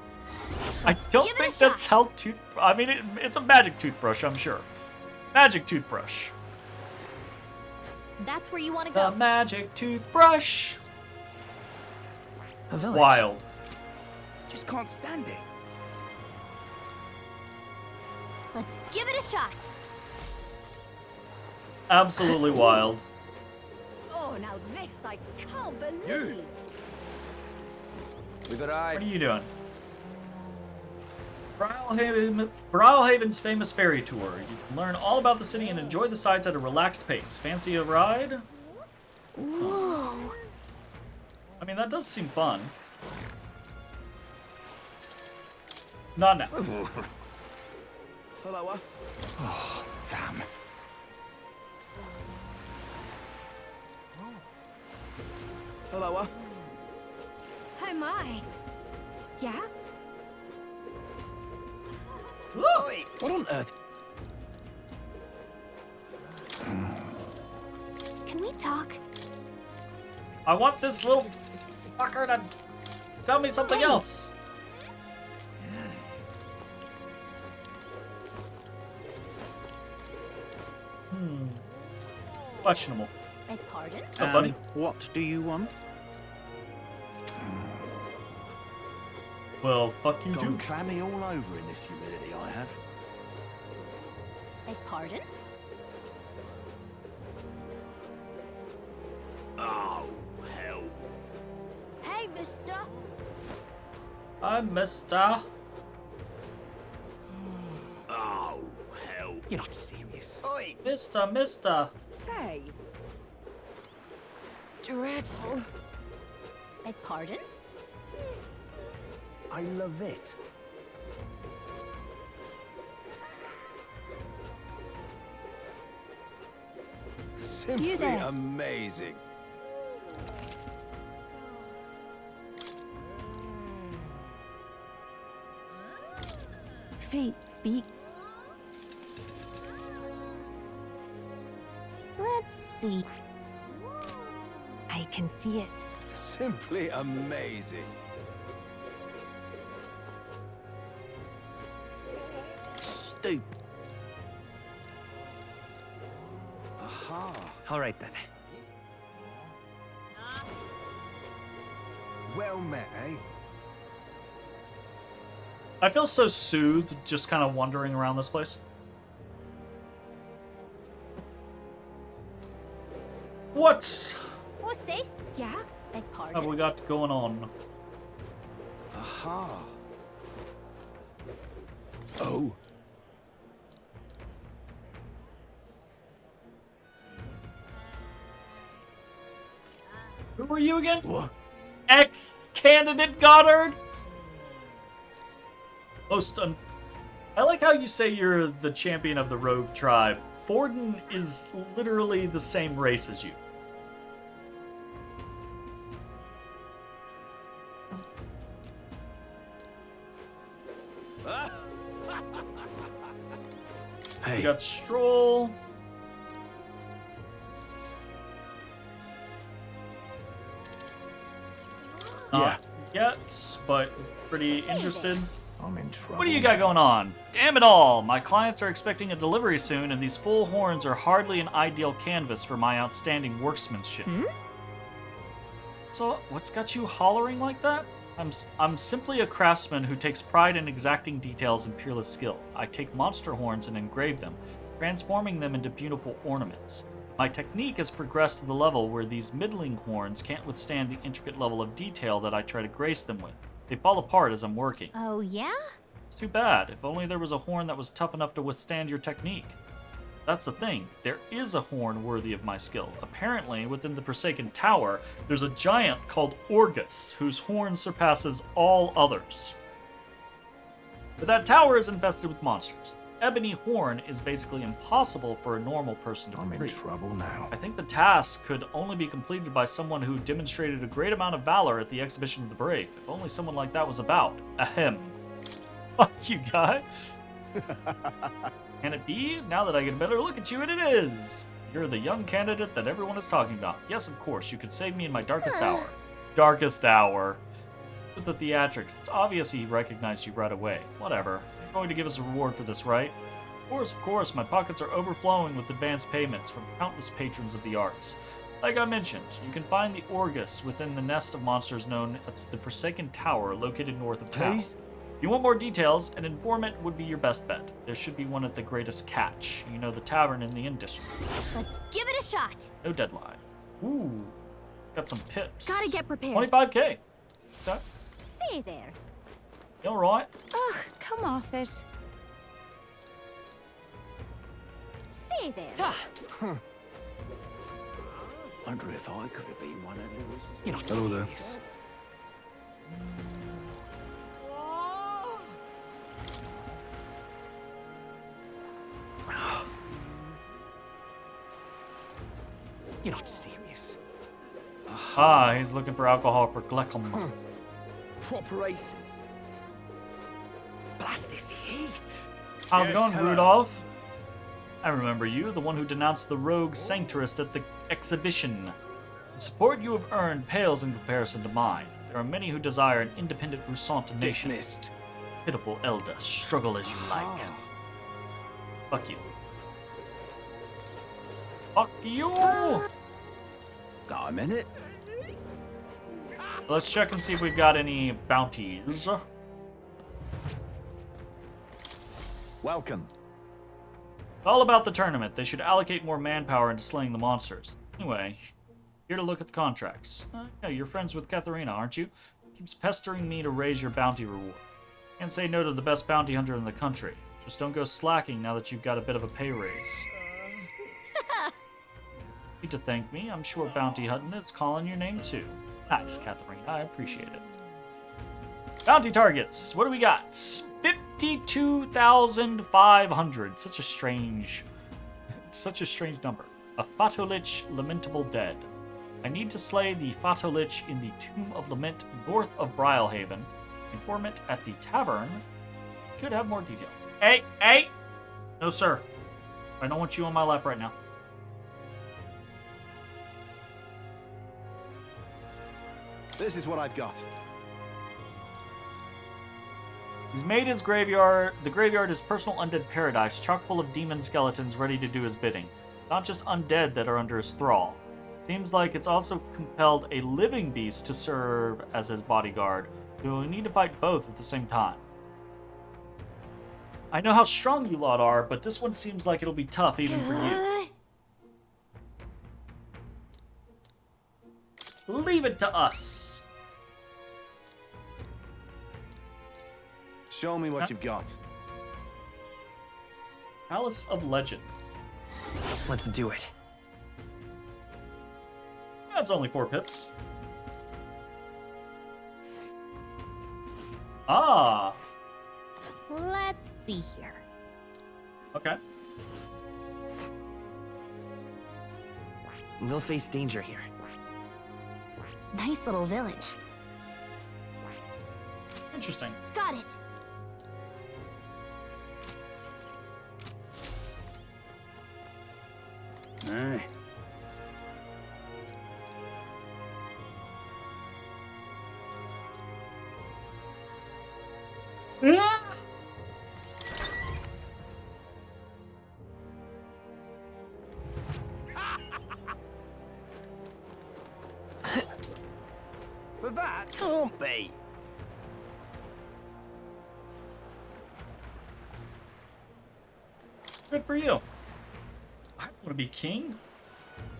I don't think that's how I mean, it's a magic toothbrush, I'm sure. Magic toothbrush. That's where you want to go. The magic toothbrush. A village. Wild. Just can't stand it. Let's give it a shot. Absolutely wild. Oh, now this I can't believe. We've arrived. What are you doing? Brawlhaven's famous ferry tour. You can learn all about the city and enjoy the sights at a relaxed pace. Fancy a ride? Whoa. I mean, that does seem fun. Not now. Hello. Oh, damn. Hello. Oh my. Yeah? Oi, what on earth? Can we talk? I want this little fucker to sell me something else. Questionable. Beg pardon? Oh, buddy. What do you want? Well, fuck you Gone too. clammy all over in this humidity I have. Beg pardon? Oh, hell. Hey, mister. I'm Mister. Oh, hell. You're not serious. Oi! Mister. Say. Dreadful. Beg pardon? I love it. Simply there. amazing. Fate speak. Let's see. I can see it. Simply amazing. Stoop. Aha. All right then. Well met, eh? I feel so soothed just kind of wandering around this place. What? What's this? Yeah, beg pardon. Have we got going on? Aha. Oh. Who were you again? What? Ex-candidate Goddard? I like how you say you're the champion of the rogue tribe. Forden is literally the same race as you. Hey. We got Stroll. Not yet, but pretty interested. I'm in trouble. What do you got going on? Damn it all! My clients are expecting a delivery soon, and these full horns are hardly an ideal canvas for my outstanding workmanship. So, what's got you hollering like that? I'm simply a craftsman who takes pride in exacting details and peerless skill. I take monster horns and engrave them, transforming them into beautiful ornaments. My technique has progressed to the level where these middling horns can't withstand the intricate level of detail that I try to grace them with. They fall apart as I'm working. Oh, yeah? It's too bad. If only there was a horn that was tough enough to withstand your technique. That's the thing. There is a horn worthy of my skill. Apparently, within the Forsaken Tower, there's a giant called Orgus, whose horn surpasses all others. But that tower is infested with monsters. The ebony horn is basically impossible for a normal person to complete. I'm in trouble now. I think the task could only be completed by someone who demonstrated a great amount of valor at the Exhibition of the Brave. If only someone like that was about. Ahem. Fuck you, guy. Can it be? Now that I get a better look at you, and it is! You're the young candidate that everyone is talking about. Yes, of course, you could save me in my darkest hour. Darkest hour. With the theatrics, it's obvious he recognized you right away. Whatever. You're going to give us a reward for this, right? Of course, my pockets are overflowing with advance payments from countless patrons of the arts. Like I mentioned, you can find the Orgus within the nest of monsters known as the Forsaken Tower, located north of town. If you want more details, an informant would be your best bet. There should be one at the Greatest Catch. You know, the tavern in the Inn District. Let's give it a shot. No deadline. Ooh. Got some pips. Gotta get prepared. 25k. Okay. Say there. You alright? Ugh, come off it. Say there. Wonder if I could have been one of those. You're not hello there. You're not serious. Ah, he's looking for alcohol for Gleckham. Proper aces. Blast this heat. How's it going, Rudolph? I remember you, the one who denounced the rogue sanctuarist at the exhibition. The support you have earned pales in comparison to mine. There are many who desire an independent Rusant nation. Dismissed. Pitiful elder, struggle as you like. Fuck you. Fuck you! Got a minute? Let's check and see if we've got any bounties. Welcome. All about the tournament. They should allocate more manpower into slaying the monsters. Anyway, here to look at the contracts. Yeah, you're friends with Katharina, aren't you? Keeps pestering me to raise your bounty reward. Can't say no to the best bounty hunter in the country. Just don't go slacking now that you've got a bit of a pay raise. Need to thank me. I'm sure Bounty Hutton is calling your name too. Nice, Katharina. I appreciate it. Bounty targets. What do we got? 52,500. Such a strange number. A Fatolich Lamentable Dead. I need to slay the Fatolich in the Tomb of Lament north of Brylehaven. Informant at the tavern should have more detail. Hey! No, sir. I don't want you on my lap right now. This is what I've got. He's made his graveyard, the graveyard his personal undead paradise, chock full of demon skeletons ready to do his bidding. Not just undead that are under his thrall. Seems like it's also compelled a living beast to serve as his bodyguard, so we need to fight both at the same time. I know how strong you lot are, but this one seems like it'll be tough even for you. Leave it to us. Show me what you've got. Chalice of Legends. Let's do it. That's only 4 pips. Ah. Let's see here. Okay. They'll face danger here. Nice little village. Interesting. Got it. Aye. But that can't be. Good for you. I want to be king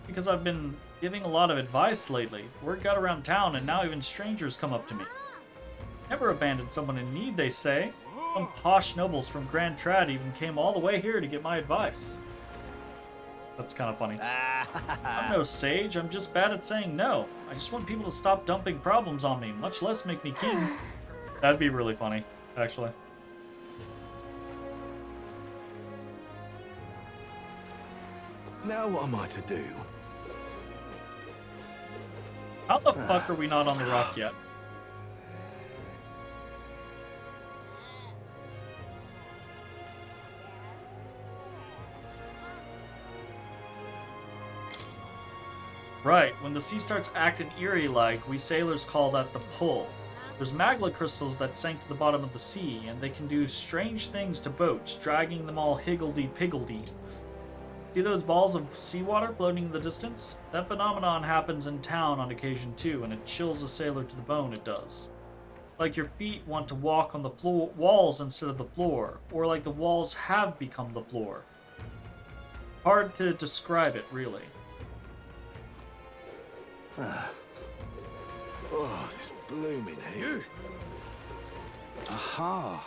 because I've been giving a lot of advice lately. Word got around town and now even strangers come up to me. Never abandoned someone in need, they say. Some posh nobles from Grand Trad even came all the way here to get my advice. That's kind of funny. I'm no sage, I'm just bad at saying no. I just want people to stop dumping problems on me, much less make me king. That'd be really funny, actually. Now what am I to do? How the fuck are we not on the rock yet? Right, when the sea starts acting eerie-like, we sailors call that the pull. There's magma crystals that sank to the bottom of the sea, and they can do strange things to boats, dragging them all higgledy-piggledy. See those balls of seawater floating in the distance? That phenomenon happens in town on occasion too, and it chills a sailor to the bone, it does. Like your feet want to walk on the walls instead of the floor, or like the walls have become the floor. Hard to describe it, really. Oh, this blooming heat. Aha.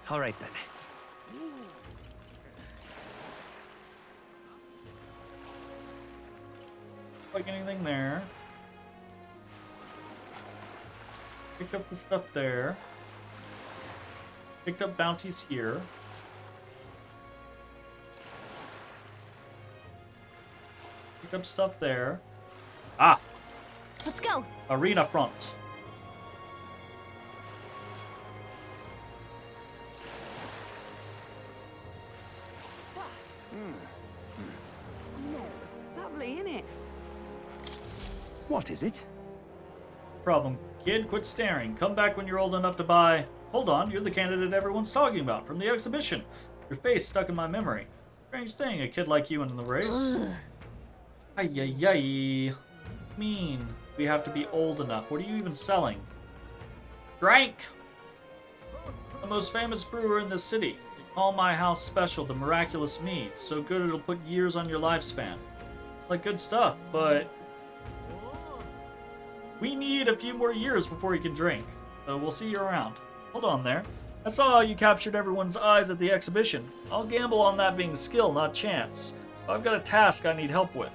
All right then. Like anything there. Picked up the stuff there. Picked up bounties here. Picked up stuff there. Ah! Let's go. Arena front. Lovely, innit? What is it? Problem, kid, quit staring. Come back when you're old enough to buy... Hold on, you're the candidate everyone's talking about from the exhibition. Your face stuck in my memory. Strange thing, a kid like you in the race. Ay-yi-yi. Mean. We have to be old enough. What are you even selling? Drank! The most famous brewer in the city. They call my house special, the miraculous mead. So good it'll put years on your lifespan. Like good stuff, but... we need a few more years before you can drink. So we'll see you around. Hold on there. I saw you captured everyone's eyes at the exhibition. I'll gamble on that being skill, not chance. So I've got a task I need help with.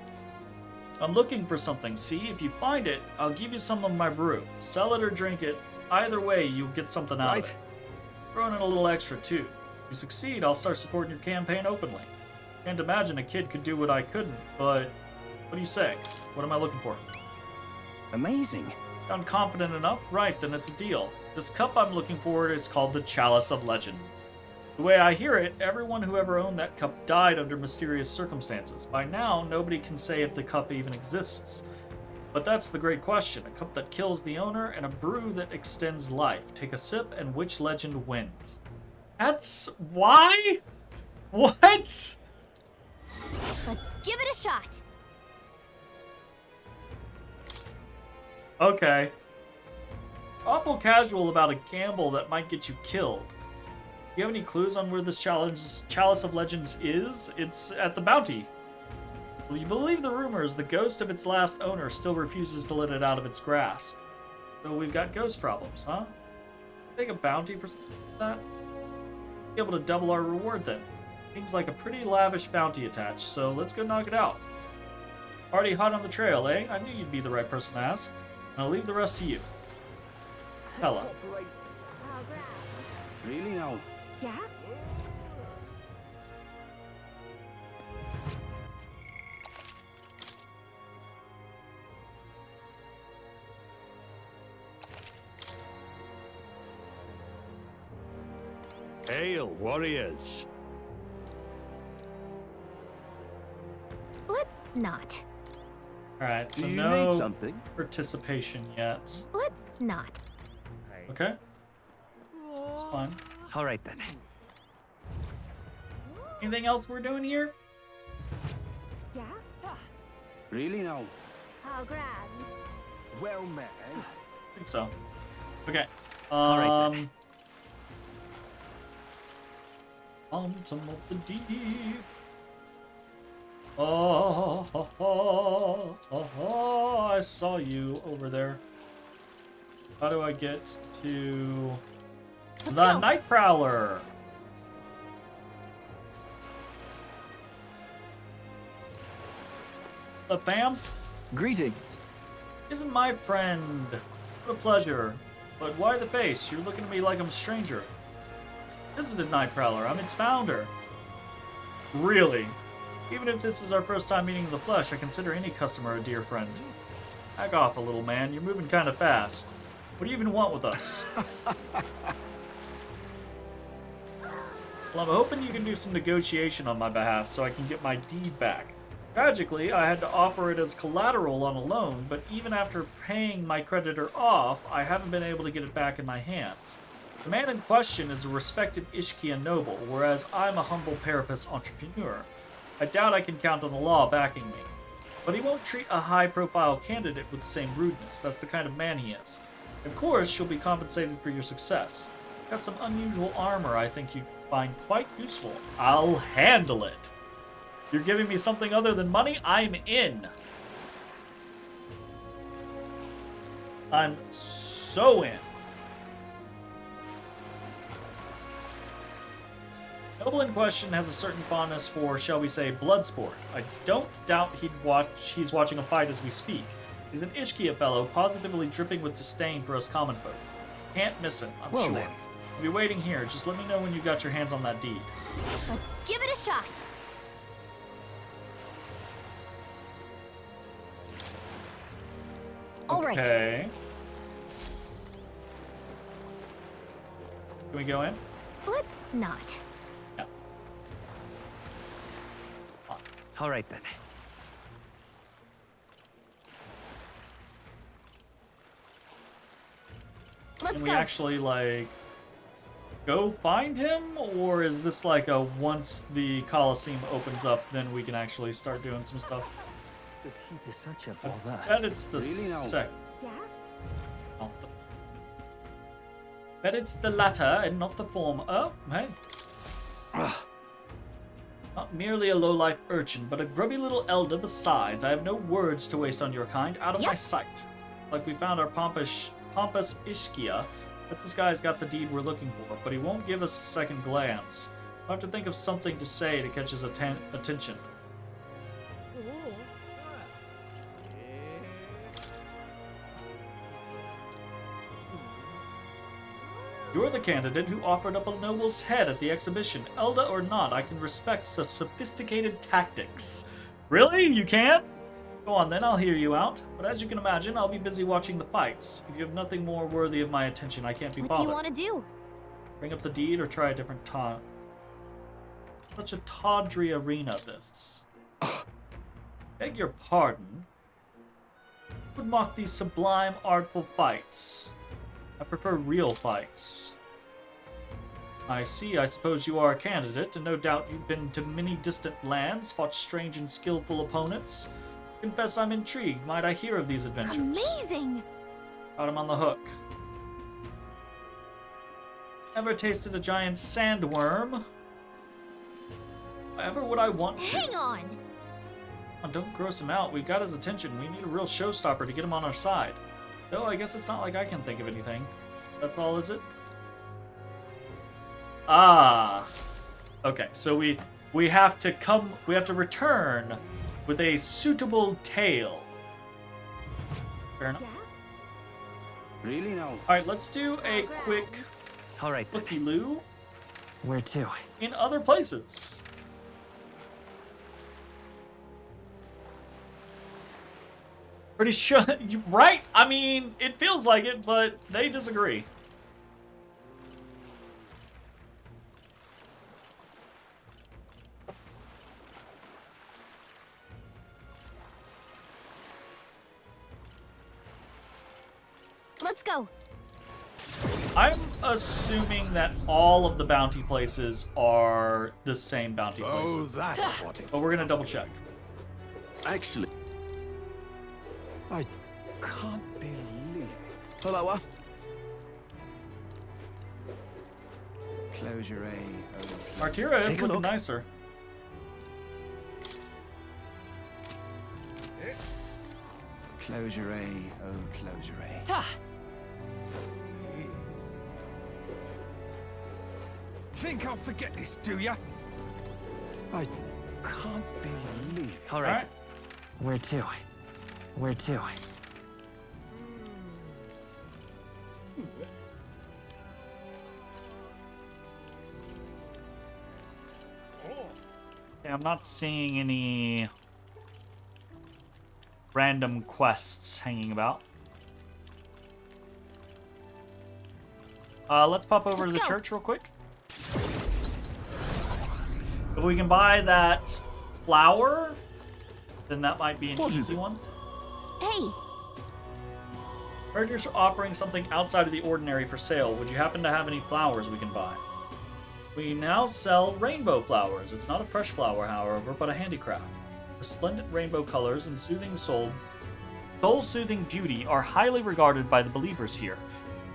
I'm looking for something. See, if you find it, I'll give you some of my brew. Sell it or drink it. Either way, you'll get something out of it. Throw in a little extra, too. If you succeed, I'll start supporting your campaign openly. Can't imagine a kid could do what I couldn't, but what do you say? What am I looking for? Amazing. Sound confident enough? Right, then it's a deal. This cup I'm looking for is called the Chalice of Legends. The way I hear it, everyone who ever owned that cup died under mysterious circumstances. By now, nobody can say if the cup even exists. But that's the great question. A cup that kills the owner and a brew that extends life. Take a sip and which legend wins? That's... why? What? Let's give it a shot. Okay. Awful casual about a gamble that might get you killed. Do you have any clues on where this Chalice of Legends is? It's at the Bounty. Will you believe the rumors? The ghost of its last owner still refuses to let it out of its grasp. So we've got ghost problems, huh? Take a bounty for something like that? Be able to double our reward then. Seems like a pretty lavish bounty attached, so let's go knock it out. Already hot on the trail, eh? I knew you'd be the right person to ask. I'll leave the rest to you. Hella. Really now? Yeah? Hail, warriors! Let's not. Alright, so Do you no need something? participation yet. Let's not. Okay. It's fine. Alright then. Anything else we're doing here? Yeah? Really now? How grand. Well met. I think so. Okay. Alright then. Quantum of the Deep. Oh, oh, oh, oh, oh, I saw you over there. How do I get to the Night Prowler? The fam? Greetings. Isn't my friend. What a pleasure. But why the face? You're looking at me like I'm a stranger. Visited Night Prowler. I'm its founder. Really? Even if this is our first time meeting in the flesh, I consider any customer a dear friend. Back off a little, man. You're moving kind of fast. What do you even want with us? Well, I'm hoping you can do some negotiation on my behalf so I can get my deed back. Tragically, I had to offer it as collateral on a loan, but even after paying my creditor off, I haven't been able to get it back in my hands. The man in question is a respected Ishkian noble, whereas I'm a humble Parapus entrepreneur. I doubt I can count on the law backing me. But he won't treat a high-profile candidate with the same rudeness. That's the kind of man he is. Of course, you'll be compensated for your success. Got some unusual armor I think you'd find quite useful. I'll handle it. You're giving me something other than money? I'm in. I'm so in. Noble in question has a certain fondness for, shall we say, blood sport. I don't doubt he's watching a fight as we speak. He's an Ishkia fellow, positively dripping with disdain for us common folk. Can't miss him, I'm sure. Then. I'll be waiting here. Just let me know when you got your hands on that deed. Let's give it a shot. All right. Okay. Can we go in? Let's not. No. All right then. Let's Can go. we actually, like, go find him? Or is this like a once the Colosseum opens up, then we can actually start doing some stuff? The heat is such a I bother. bet it's the Really now? sec. Yeah? Not the... Bet it's the latter and not the former. Oh, hey. Not merely a low-life urchin, but a grubby little elder besides. I have no words to waste on your kind. Out of my sight. Like we found our pompous Ishkia, but this guy's got the deed we're looking for, but he won't give us a second glance. I'll have to think of something to say to catch his attention. You're the candidate who offered up a noble's head at the exhibition. Elda or not, I can respect such sophisticated tactics. Really? You can't? Go on then, I'll hear you out. But as you can imagine, I'll be busy watching the fights. If you have nothing more worthy of my attention, I can't be bothered. What do you want to do? Bring up the deed or try a different time? Such a tawdry arena, this. Beg your pardon. Would mock these sublime, artful fights. I prefer real fights. I see, I suppose you are a candidate, and no doubt you've been to many distant lands, fought strange and skillful opponents. Confess I'm intrigued. Might I hear of these adventures? Amazing! Got him on the hook. Ever tasted a giant sandworm? Ever would I want to? Hang on! Oh, don't gross him out. We've got his attention. We need a real showstopper to get him on our side. Though I guess it's not like I can think of anything. That's all, is it? Ah. Okay, so we have to return with a suitable tale. Fair enough. Really now? Alright, let's do a quick looky-loo. Where to? In other places. Pretty sure, right? I mean, it feels like it, but they disagree. Let's go. I'm assuming that all of the bounty places are the same bounty places. That's what it But we're gonna double check. Actually, I can't believe it. Hello, Close your A. Artira is Take a looking look. nicer. Close your A. Oh, close your A. Think I'll forget this, do ya? I can't believe it. All right. Where to? Where to? Okay, I'm not seeing any random quests hanging about. Let's pop over to the church real quick. If we can buy that flower, then that might be an easy one. Hey! Heard you're offering something outside of the ordinary for sale. Would you happen to have any flowers we can buy? We now sell rainbow flowers. It's not a fresh flower, however, but a handicraft. Resplendent rainbow colors and soothing soul-soothing beauty are highly regarded by the believers here.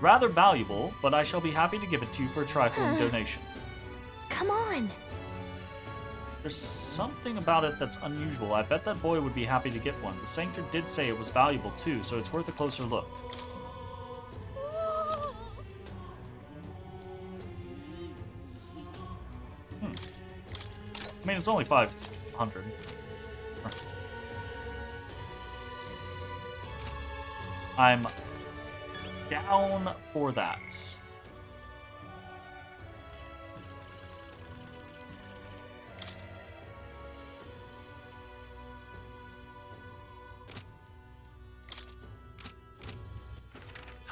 Rather valuable, but I shall be happy to give it to you for a trifling donation. Come on! There's something about it that's unusual. I bet that boy would be happy to get one. The Sanctor did say it was valuable too, so it's worth a closer look. I mean, it's only 500. I'm down for that.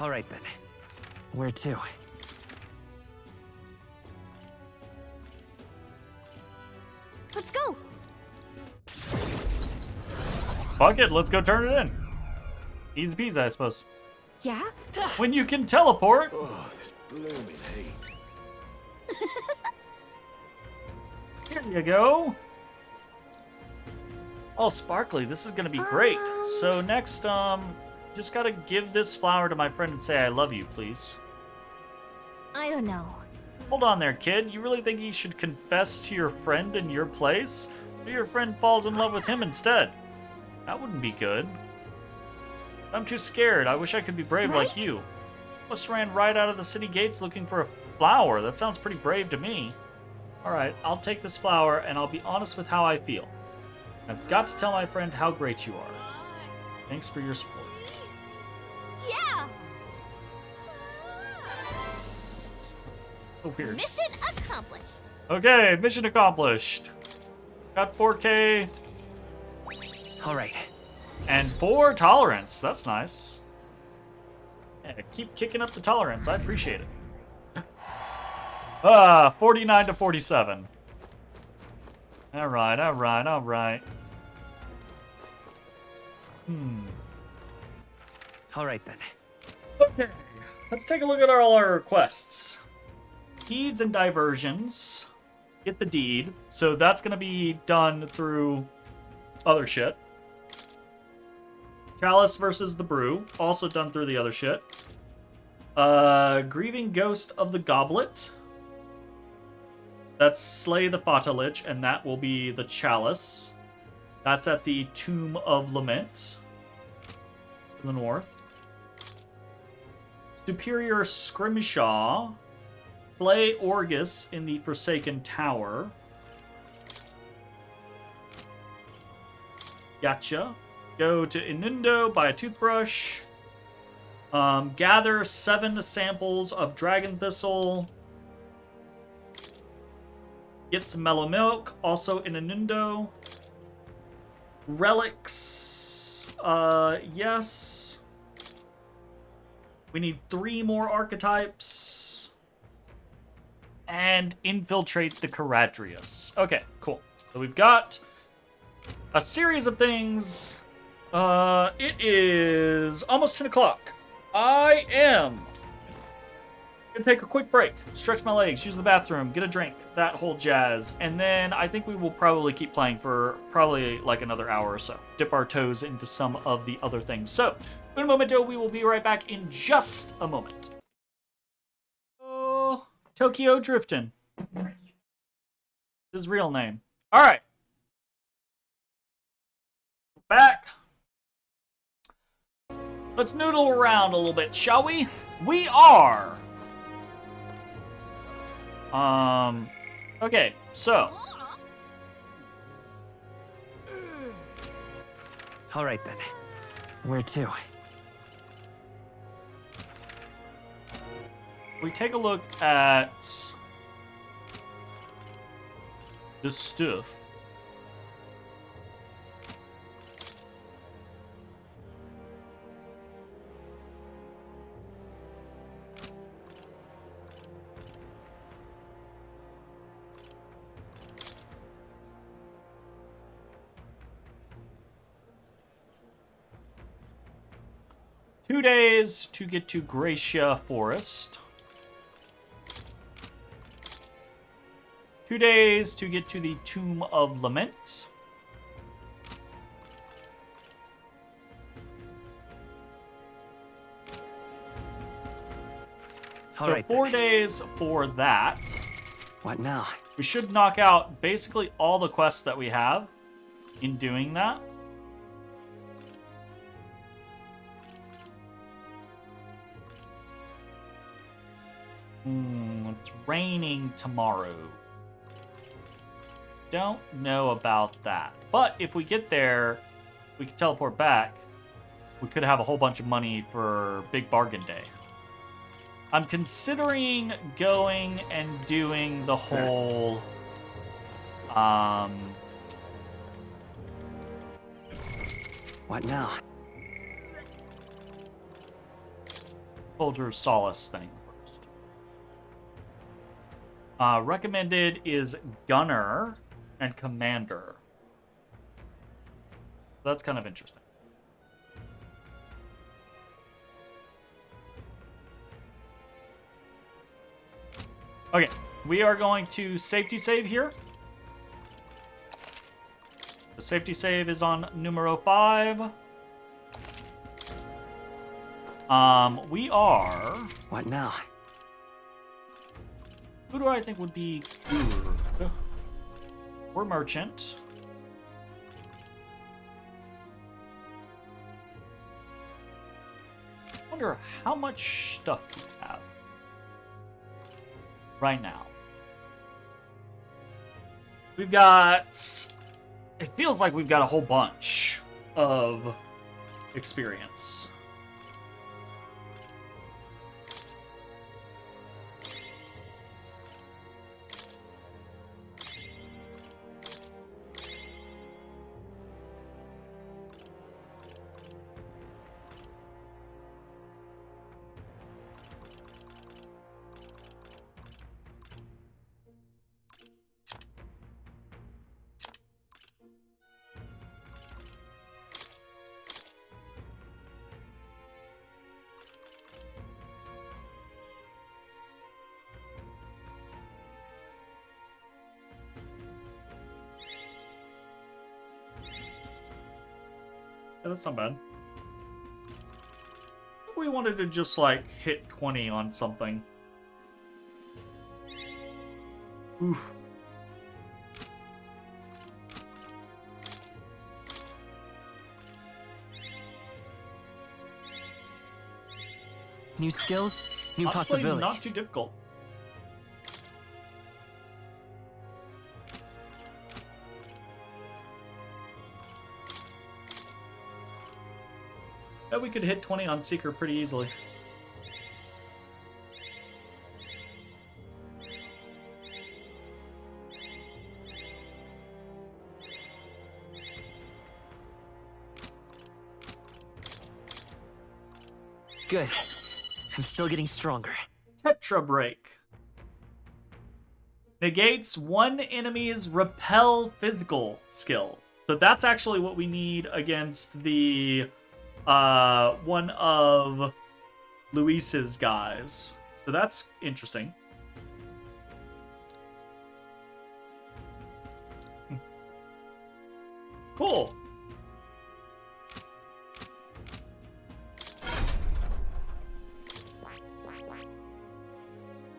All right then. Where to? Let's go! Fuck it, let's go turn it in. Easy peasy, I suppose. Yeah? When you can teleport. Oh, this blooming heat. Here you go. Oh, sparkly. This is gonna be great. So next, just gotta give this flower to my friend and say I love you, please. I don't know. Hold on there, kid. You really think he should confess to your friend in your place? Or your friend falls in love with him instead? That wouldn't be good. I'm too scared. I wish I could be brave like you. Just ran right out of the city gates looking for a flower. That sounds pretty brave to me. Alright, I'll take this flower and I'll be honest with how I feel. I've got to tell my friend how great you are. Thanks for your support. Yeah! So weird. Mission accomplished. Okay, mission accomplished. Got 4K. All right. And 4 tolerance. That's nice. Yeah, keep kicking up the tolerance. I appreciate it. 49 to 47. Alright, alright, alright. Alright then. Okay, let's take a look at all our quests. Deeds and diversions. Get the deed. So that's going to be done through other shit. Chalice versus the Brew. Also done through the other shit. Grieving Ghost of the Goblet. That's Slay the Fatalich, and that will be the Chalice. That's at the Tomb of Lament. To the north. Superior Scrimshaw. Slay Orgus in the Forsaken Tower. Gotcha. Go to Inundo, buy a toothbrush. Gather 7 samples of Dragon Thistle. Get some mellow milk, also in Inundo. Relics. Yes. We need 3 more archetypes. And infiltrate the Caradrius. Okay, cool. So we've got a series of things. It is almost 10 o'clock. I am gonna take a quick break, stretch my legs, use the bathroom, get a drink, that whole jazz. And then I think we will probably keep playing for probably like another hour or so. Dip our toes into some of the other things. So, un momento, we will be right back in just a moment. Oh, Tokyo Driftin'. His real name. Alright. Back. Let's noodle around a little bit, shall we? We are. Okay, so. Alright then. Where to? We take a look at this stuff. Two days to get to Gracia Forest. 2 days to get to the Tomb of Lament. All right, 4 days for that. What now? We should knock out basically all the quests that we have in doing that. It's raining tomorrow. Don't know about that. But if we get there, we can teleport back. We could have a whole bunch of money for Big Bargain Day. I'm considering going and doing the whole... What now? Soldier's Solace thing first. Recommended is Gunner and Commander. That's kind of interesting. Okay, we are going to safety save here. The safety save is on numero 5. We are... What now? Who do I think would be good? We're merchant. I wonder how much stuff we have right now. We've got... It feels like we've got a whole bunch of experience. that's not bad. If we wanted to just, like, hit 20 on something. Oof. New skills, new Honestly, possibilities. not too difficult. Bet we could hit 20 on Seeker pretty easily. Good. I'm still getting stronger. Tetra Break. Negates one enemy's repel physical skill. So that's actually what we need against the one of Luis's guys. So that's interesting. Cool.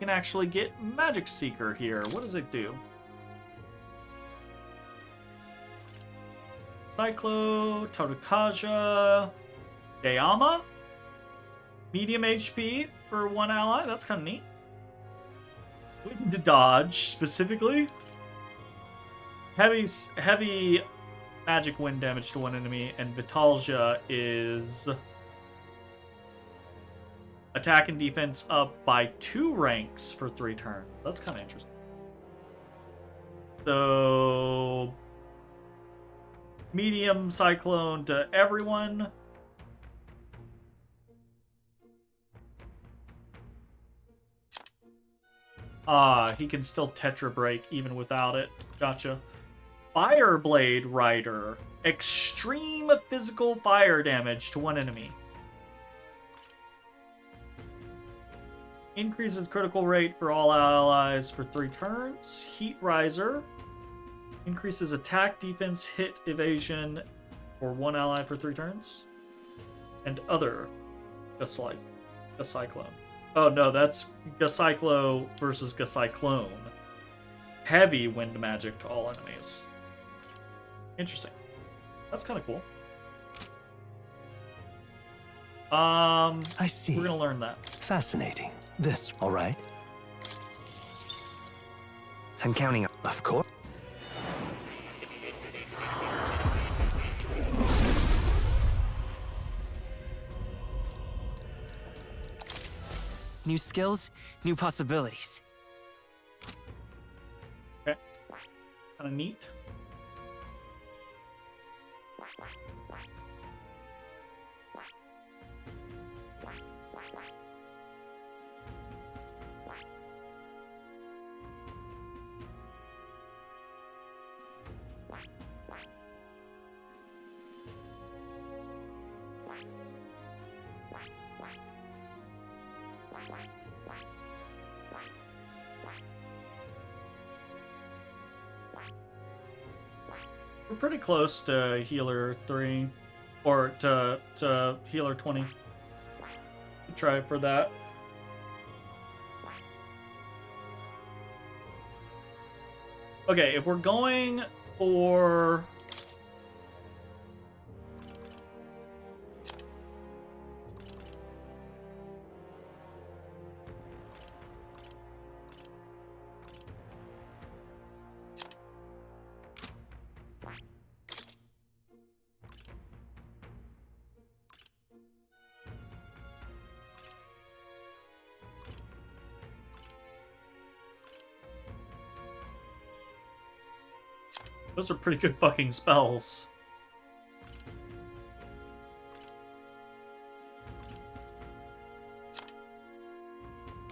Can actually get Magic Seeker here. What does it do? Cyclo, Totakaja, Dayama, medium HP for one ally. That's kind of neat. Wind dodge specifically. Heavy magic wind damage to one enemy, and Vitalja is attack and defense up by 2 ranks for 3 turns. That's kind of interesting. So, medium cyclone to everyone. He can still Tetra Break even without it. Gotcha. Fireblade Rider. Extreme physical fire damage to one enemy. Increases critical rate for all allies for 3 turns. Heat Riser. Increases attack, defense, hit, evasion for one ally for 3 turns. And other Gacyclone. Oh no, that's Gacyclo versus Gacyclone. Heavy wind magic to all enemies. Interesting. That's kind of cool. I see. We're gonna learn that. Fascinating. This, all right? I'm counting on. Of course. New skills, new possibilities. Okay. Kind of neat. We're pretty close to healer 3, or to healer 20. Try for that. Okay, if we're going for those are pretty good fucking spells.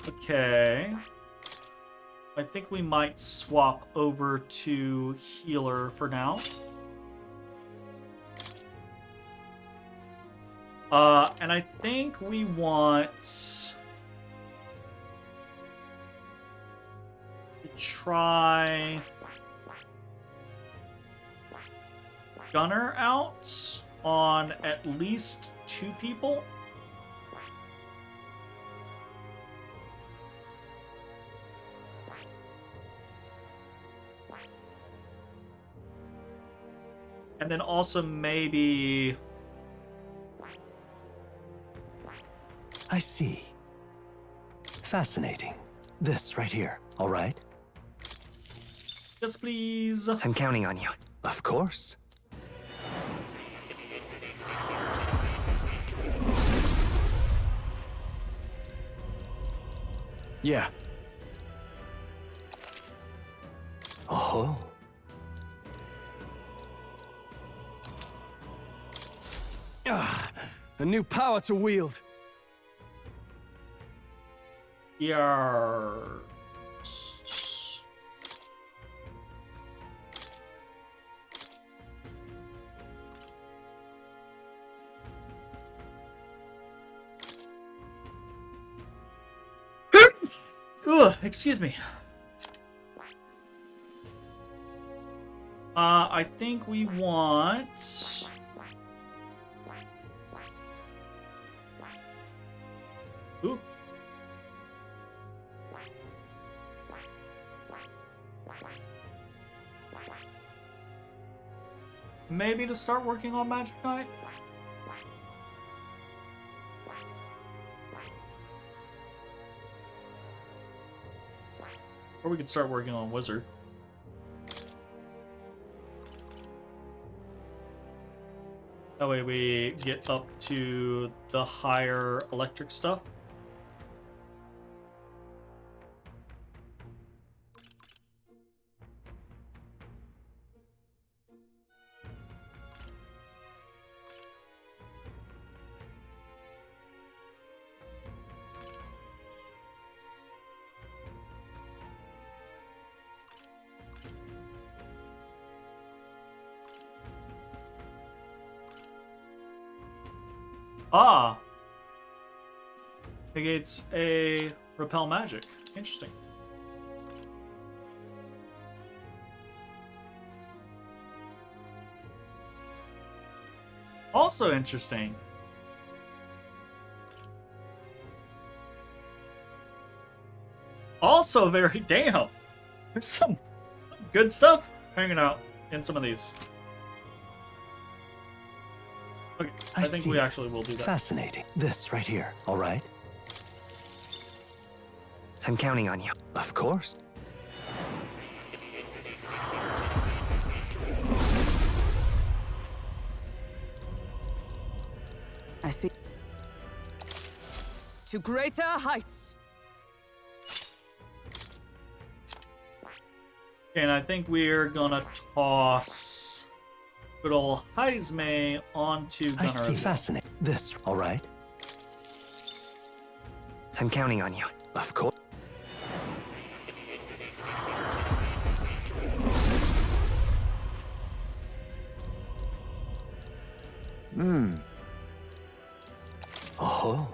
Okay. I think we might swap over to healer for now. And I think we want to try Gunner out on at least 2 people. And then also maybe... I see. Fascinating. This right here, all right? Yes, please. I'm counting on you. Of course. Yeah. Oh. Ah, a new power to wield. Yarr. Ugh, excuse me. I think we want... Ooh. Maybe to start working on Magic Knight? Or we could start working on Wizard. That way we get up to the higher electric stuff. Ah! Negates a repel magic. Interesting. Also interesting. Also very damn. There's some good stuff hanging out in some of these. Okay, I think we actually will do that. Fascinating. This right here, all right? I'm counting on you. Of course. I see. To greater heights. Okay, and I think we're gonna toss good old Heisme onto Gunnar. I see. Fascinating. This, all right? I'm counting on you. Of course. Oh.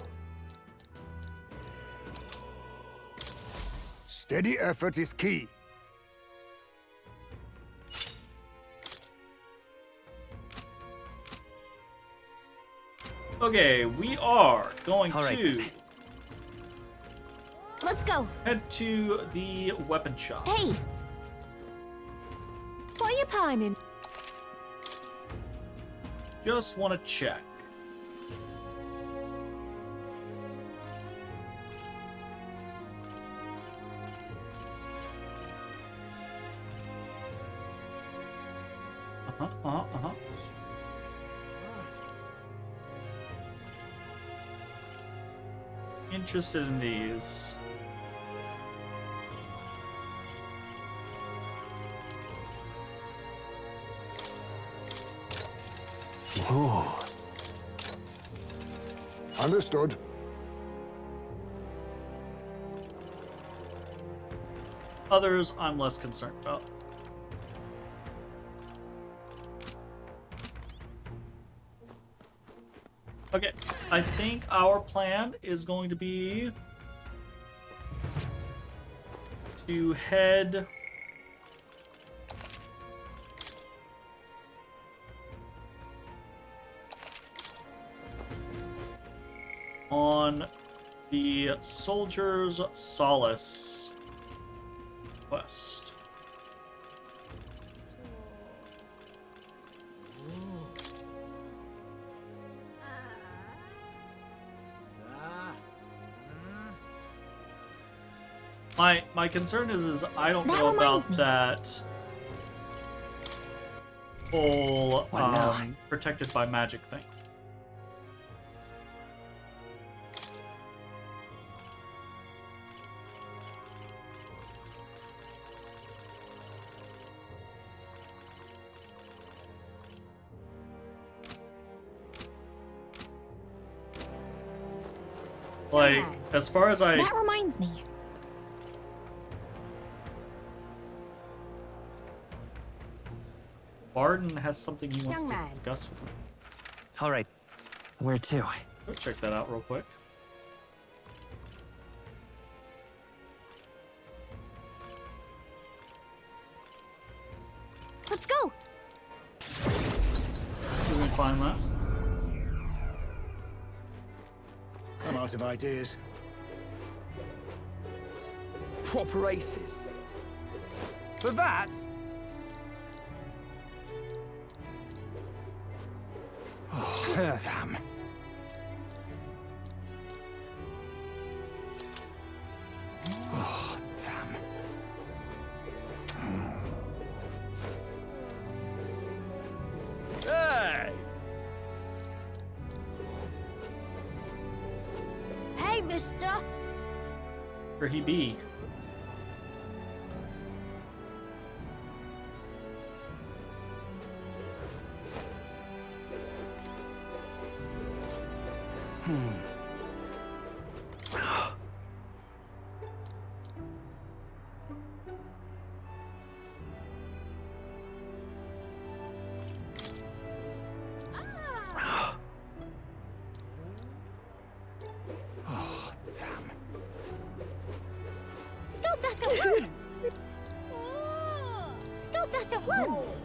Steady effort is key. Okay, we are going right. to Let's go. head to the weapon shop. Hey! Why are you pining? Just want to check. Interested in these. Ooh. Understood. Others I'm less concerned about. Okay, I think our plan is going to be to head on the Soldier's Solace quest. My concern is I don't know about that whole protected by magic thing. Like, as far as I... That reminds me. Barden has something he wants to discuss with me. All right. Where to? Go check that out real quick. Let's go. See if we can find that. I'm out of ideas. Proper aces. But that... Oh, damn. Oh, damn. Hey! Hey, mister. Where he be? Oh, damn. Stop that at once. Stop that at once.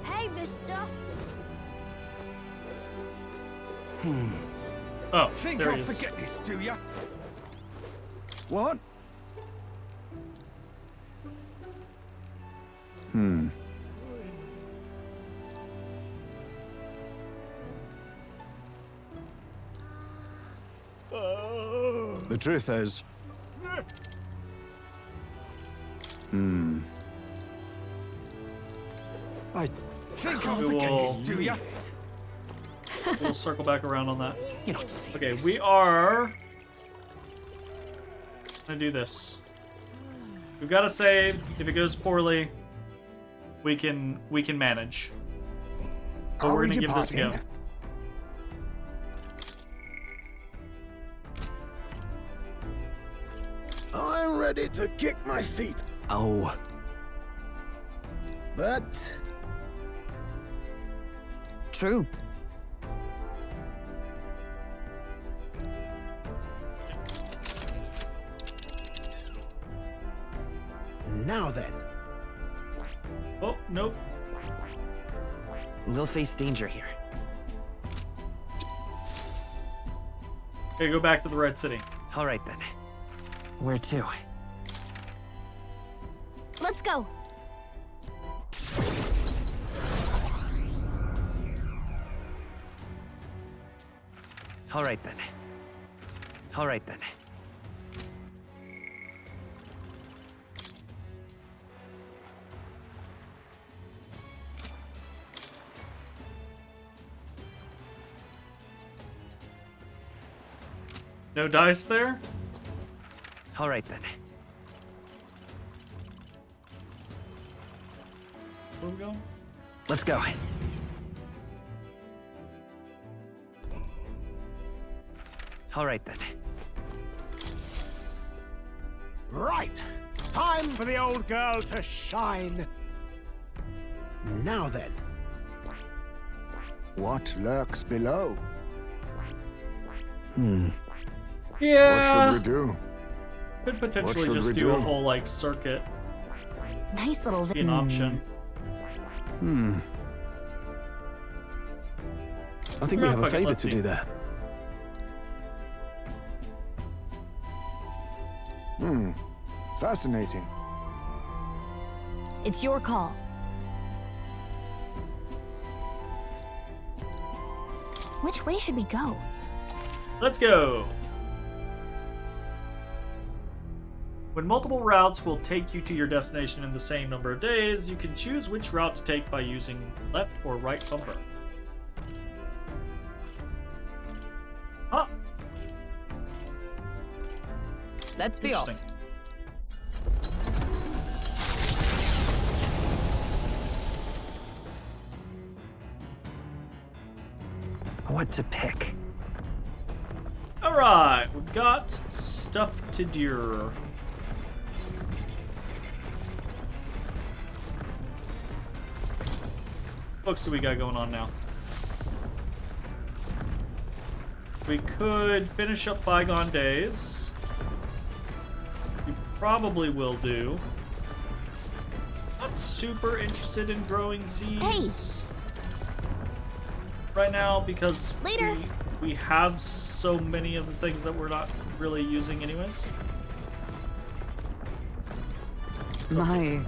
Hey, mister. Oh, Think there I'll he is. forget this, do ya? What? The truth is... I think I'll We forget will- this, do ya? We'll circle back around on that. You're not serious. Okay, we are gonna do this. We've got to save. If it goes poorly, we can manage. But Are we're we gonna give this a go. departing? I'm ready to kick my feet. Oh. But True. now then. Oh, nope. We'll face danger here. Okay, go back to the Red City. All right then. Where to? Let's go. All right then. All right then. No dice there? All right then. Where we going? Let's go. All right then. Right. Time for the old girl to shine. Now then. what lurks below. Yeah. What should we do? Could potentially just do a whole like circuit. Nice little. Be an option. I think we have a favor to do there. Fascinating. It's your call. Which way should we go? Let's go. When multiple routes will take you to your destination in the same number of days, you can choose which route to take by using left or right bumper. Huh. Let's be off. What to pick? Alright, we've got stuff to do. What books do we got going on now? We could finish up Bygone Days. We probably will do. Not super interested in growing seeds right now because we have so many of the things that we're not really using anyways. My.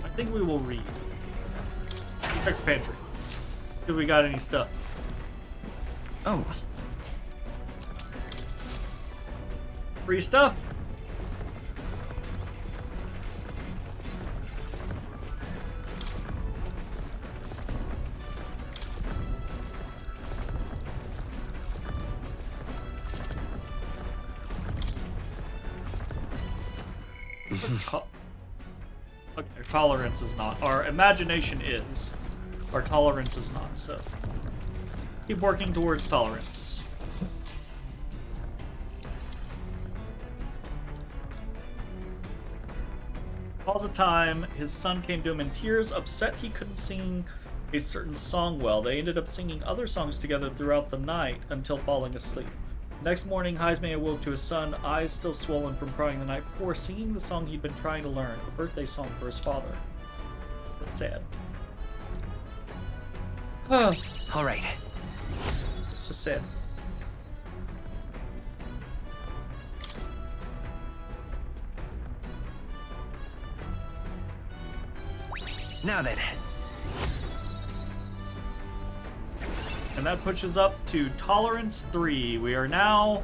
I think we will read. Check the pantry. See if we got any stuff. Oh. Free stuff. Okay, our tolerance is not. Our imagination is. Our tolerance is not, so. Keep working towards tolerance. Pause a time, his son came to him in tears, upset he couldn't sing a certain song well. They ended up singing other songs together throughout the night until falling asleep. Next morning, Heisme awoke to his son, eyes still swollen from crying the night before, singing the song he'd been trying to learn, a birthday song for his father. It's sad. All right. It's so sad. Now then. And that pushes up to Tolerance 3. We are now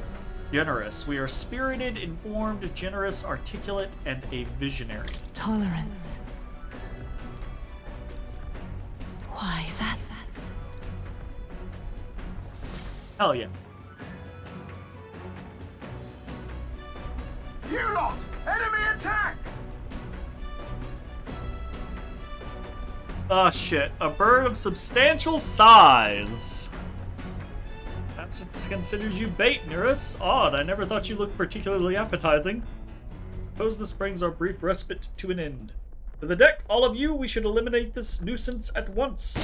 generous. We are spirited, informed, generous, articulate, and a visionary. Tolerance. Why, that's... Hell yeah. You lot! Enemy attack! Oh shit, a bird of substantial size. That considers you bait, Nerus. Odd, I never thought you looked particularly appetizing. Suppose this brings our brief respite to an end. To the deck, all of you, we should eliminate this nuisance at once.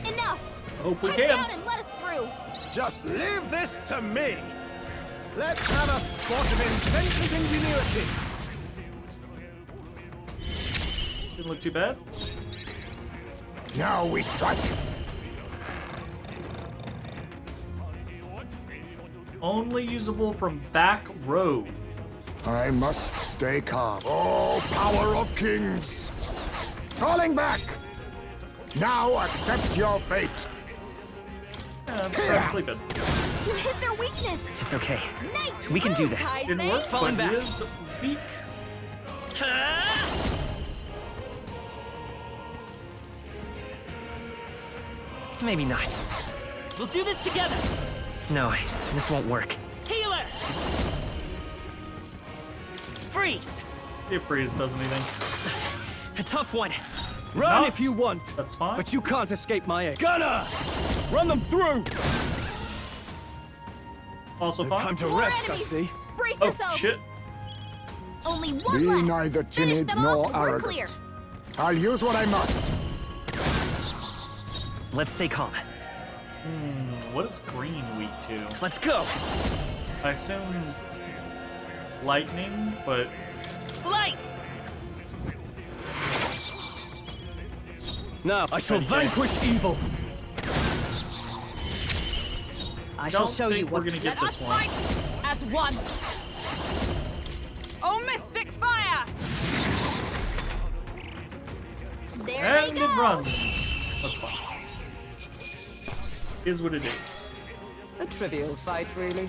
Enough! I hope we Head can. down and let us through! Just leave this to me. Let's have a spot of inventive ingenuity. Didn't look too bad. Now we strike. Only usable from back row. I must stay calm. Oh, power of kings! Falling back! Now accept your fate. Yeah, I'm sleeping. You hit their weakness! It's okay. Nice We can do move, this. It Heisme. worked, Falling but back. he is weak. Maybe not. We'll do this together! No, this won't work. Healer! Freeze! If freeze does anything. A tough one. Run Not. if you want, That's fine. but you can't escape my aim. Gunner! Run them through! Also No fine. time to More rest, I enemies. see. Brace Oh yourself! shit. Only one Be left. neither Finish timid them nor off and we're arrogant. clear. I'll use what I must. Let's stay calm. What is green weak to? Let's go! I assume lightning, but Light! Now I shall vanquish evil. I shall show you what. we're gonna get Let this us one. fight as one. Oh, mystic fire! There And they go. it runs. That's fine. Is what it is. A trivial fight, really.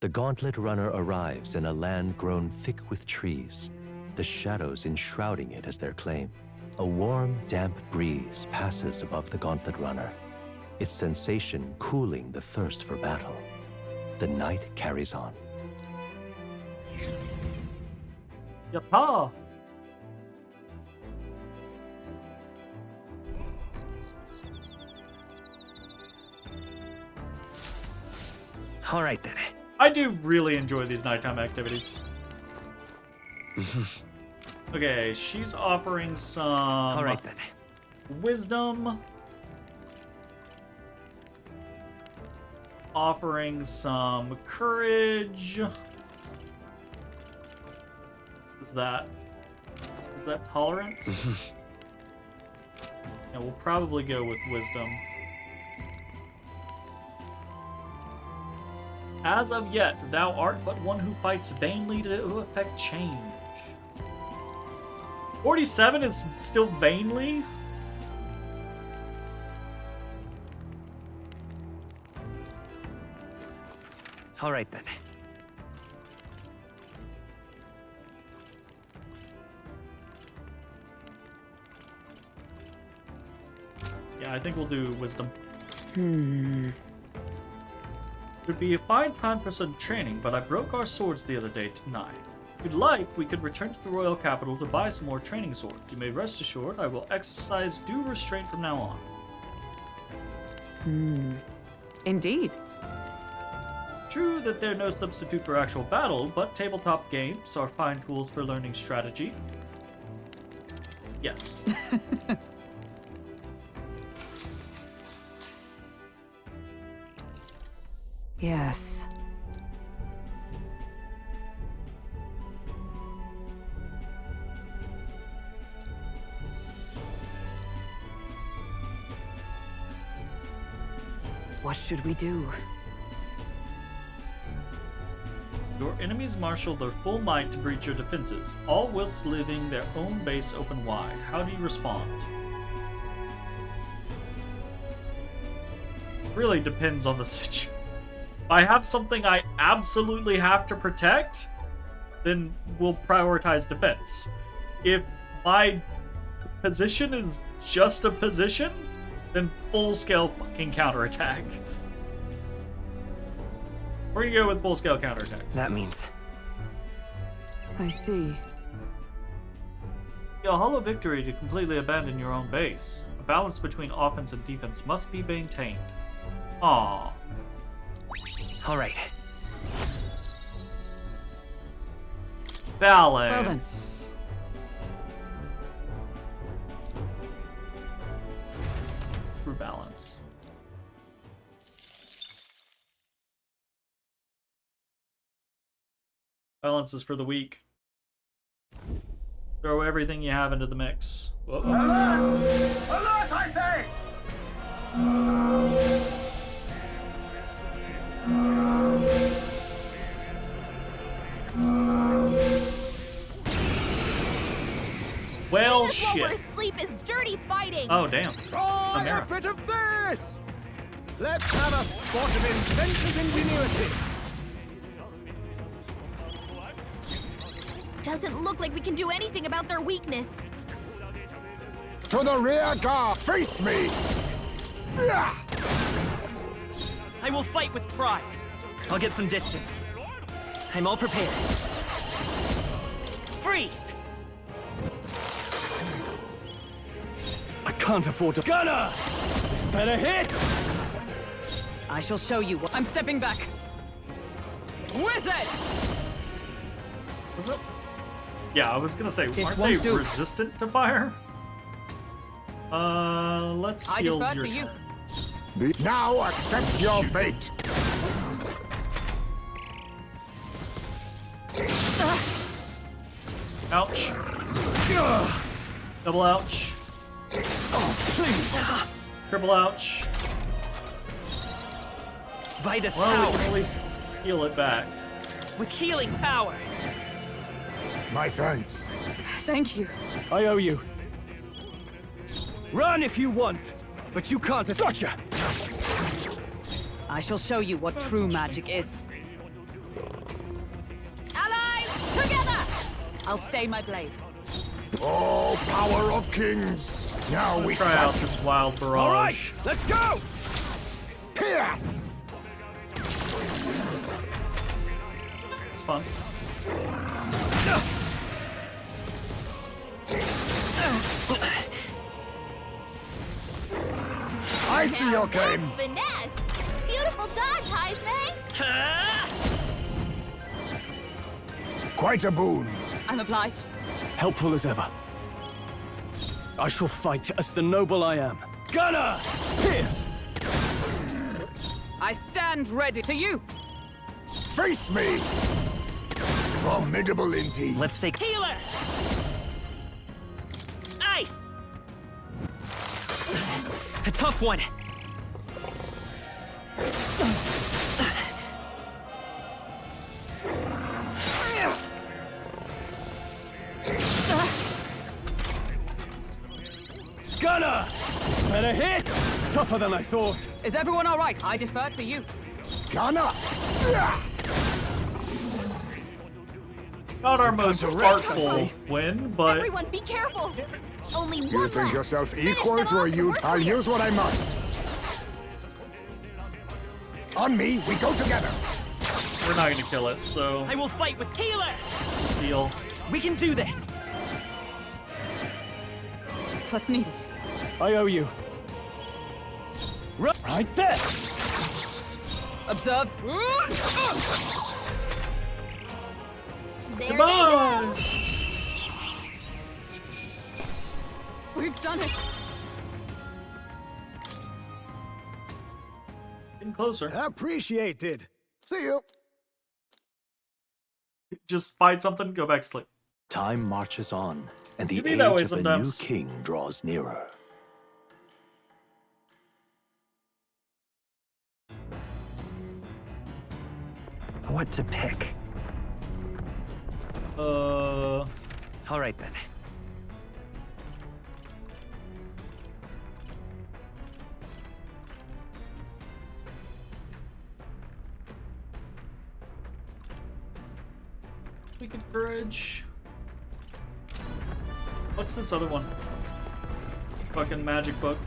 The Gauntlet Runner arrives in a land grown thick with trees, the shadows enshrouding it as their claim. A warm, damp breeze passes above the Gauntlet Runner, its sensation cooling the thirst for battle. The night carries on. Yapa! All right then. I do really enjoy these nighttime activities. Okay, she's offering some All right then. wisdom. Offering some courage. What's that? Is that tolerance? Yeah, we'll probably go with wisdom. As of yet, thou art but one who fights vainly to effect change. 47 is still vainly? All right then. Yeah, I think we'll do wisdom. Would be a fine time for some training, but I broke our swords the other day tonight. If you'd like, we could return to the royal capital to buy some more training swords. You may rest assured I will exercise due restraint from now on. Indeed. True that they're no substitute for actual battle, but tabletop games are fine tools for learning strategy. Yes. Yes. What should we do? Your enemies marshal their full might to breach your defenses, all whilst leaving their own base open wide. How do you respond? Really depends on the situation. If I have something I absolutely have to protect, then we'll prioritize defense. If my position is just a position, then full-scale fucking counterattack. We're gonna go with full-scale counterattack. That means. I see. A hollow victory to completely abandon your own base. A balance between offense and defense must be maintained. Aww. All right. Balance. Screw balance. Balance is for the weak. Throw everything you have into the mix. Whoa. Alert! Alert, I say! Well, This while shit. we're asleep is dirty fighting. Oh, damn. Try a America. bit of this! Let's have a spot of inventive ingenuity. Doesn't look like we can do anything about their weakness. To the rear guard! Face me! Zah! I will fight with pride. I'll get some distance. I'm all prepared. Freeze! I can't afford to. Gunner! This better hit! I shall show you what. I'm stepping back. Wizard! Was it? Yeah, I was gonna say, This aren't won't they do. resistant to fire? Let's I field defer your to you. Now accept your fate. Ouch. Double ouch. Oh, please. Triple ouch. By this Well, we power. can at least heal it back. With healing power. My thanks. Thank you. I owe you. Run if you want, but you can't. Gotcha! I shall show you what true magic is. Allies, together! I'll stay my blade. Oh, power of kings! Now we Let's try out this wild barrage. All right, let's go! Pierce! It's fun. I see your game. Finesse! Beautiful dodge, Heisman! Quite a boon. I'm obliged. Helpful as ever. I shall fight as the noble I am. Gunner! Pierce! I stand ready to you. Face me! Formidable indeed. Let's take healer! Ice! A tough one. Gunner! Better hit! Tougher than I thought. Is everyone all right? I defer to you. Gunner! Not our most artful win, but Everyone, be careful! Only one You think left. yourself Finish equal them to a off, youth? work I'll for you. use what I must. On me, we go together. we're not gonna kill it, so I will fight with healer! just heal. We can do this! Twas needed. I owe you. Right there! Observe. There Come they on! go! We've done it. Getting closer. Appreciated. See you. Just fight something, go back to sleep. Time marches on, and the You be age that way of the new sometimes. king draws nearer. What to pick? Uh, All right then. Wicked Courage. What's this other one? Fucking magic book.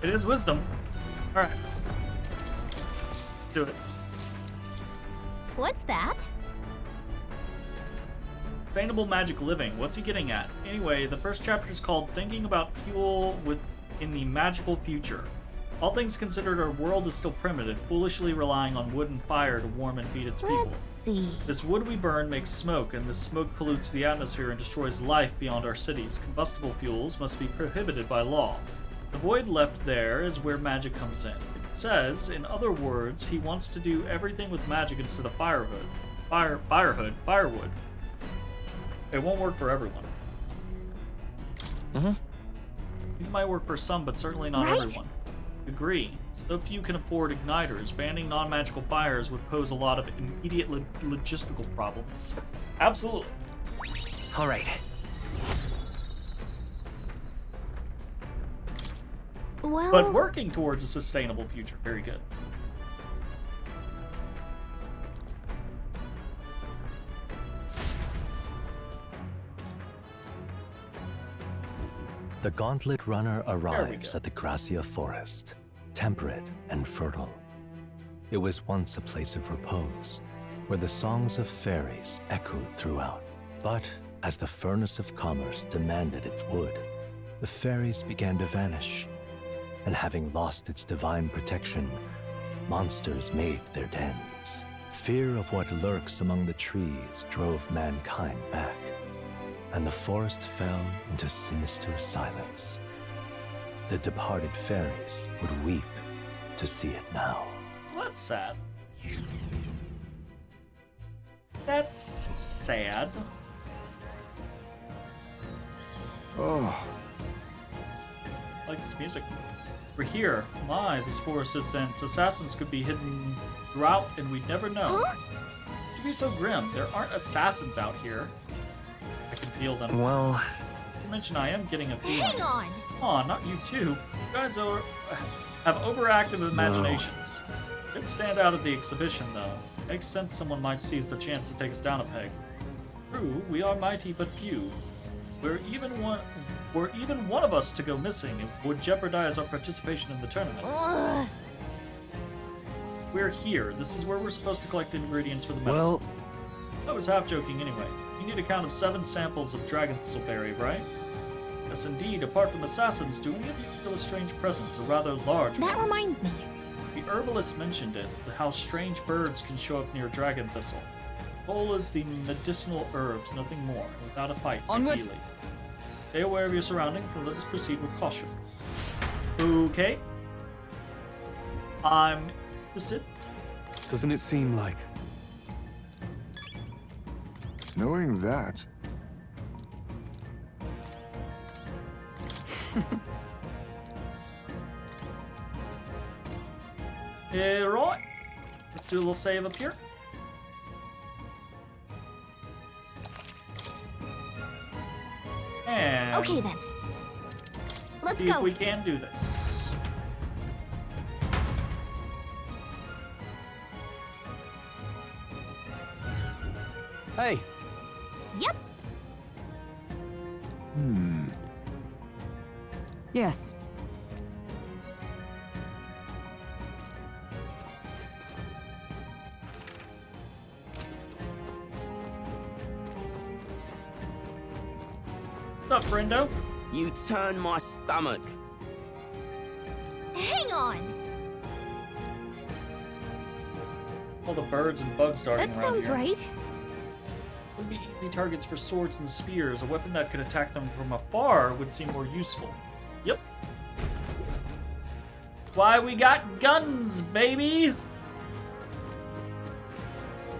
It is wisdom. Alright. Do it. What's that? Sustainable magic living. What's he getting at? Anyway, the first chapter is called Thinking About Fuel in the Magical Future. All things considered, our world is still primitive, foolishly relying on wood and fire to warm and feed its people. Let's see. This wood we burn makes smoke, and this smoke pollutes the atmosphere and destroys life beyond our cities. Combustible fuels must be prohibited by law. The void left there is where magic comes in. It says, in other words, he wants to do everything with magic instead of firewood. It won't work for everyone. It might work for some, but certainly not Right? everyone. Agree. So few can afford igniters. Banning non-magical fires would pose a lot of immediate logistical problems. Absolutely. All right. Well, But working towards a sustainable future. Very good. The Gauntlet Runner arrives at the Gracia Forest, temperate and fertile. It was once a place of repose, where the songs of fairies echoed throughout. But as the furnace of commerce demanded its wood, the fairies began to vanish. And having lost its divine protection, monsters made their dens. Fear of what lurks among the trees drove mankind back, and the forest fell into sinister silence. The departed fairies would weep to see it now. Well, that's sad. That's sad. Oh. I like this music. We're here. My, this forest is dense. Assassins could be hidden throughout, and we'd never know. Huh? To be so grim, there aren't assassins out here. I can feel them. Well, Not to mention, I am getting a feeling. Hang on! Aw, not you too. You guys have overactive imaginations. Didn't stand out at the exhibition, though. Makes sense someone might seize the chance to take us down a peg. True, we are mighty but few. Were even one of us to go missing, it would jeopardize our participation in the tournament. Ugh. We're here. This is where we're supposed to collect ingredients for the medicine. Well, I was half joking anyway. You need a count of 7 samples of dragon thistleberry, right? Yes, indeed. Apart from assassins, do any of you feel a strange presence, a rather large one? That reminds me. The herbalist mentioned it, how strange birds can show up near dragon thistle. Whole is the medicinal herbs, nothing more, without a fight, Onward. ideally. Stay aware of your surroundings and let us proceed with caution. Okay. I'm interested. Doesn't it seem like? Knowing that, Right. Let's do a little save up here. And Okay then. Let's see if go. we can do this. Hey, Yep. Yes. What's up, Brendo? You turn my stomach. Hang on! All the birds and bugs darting That around sounds here. right. Would be easy targets for swords and spears. A weapon that could attack them from afar would seem more useful. Yep. Why we got guns, baby?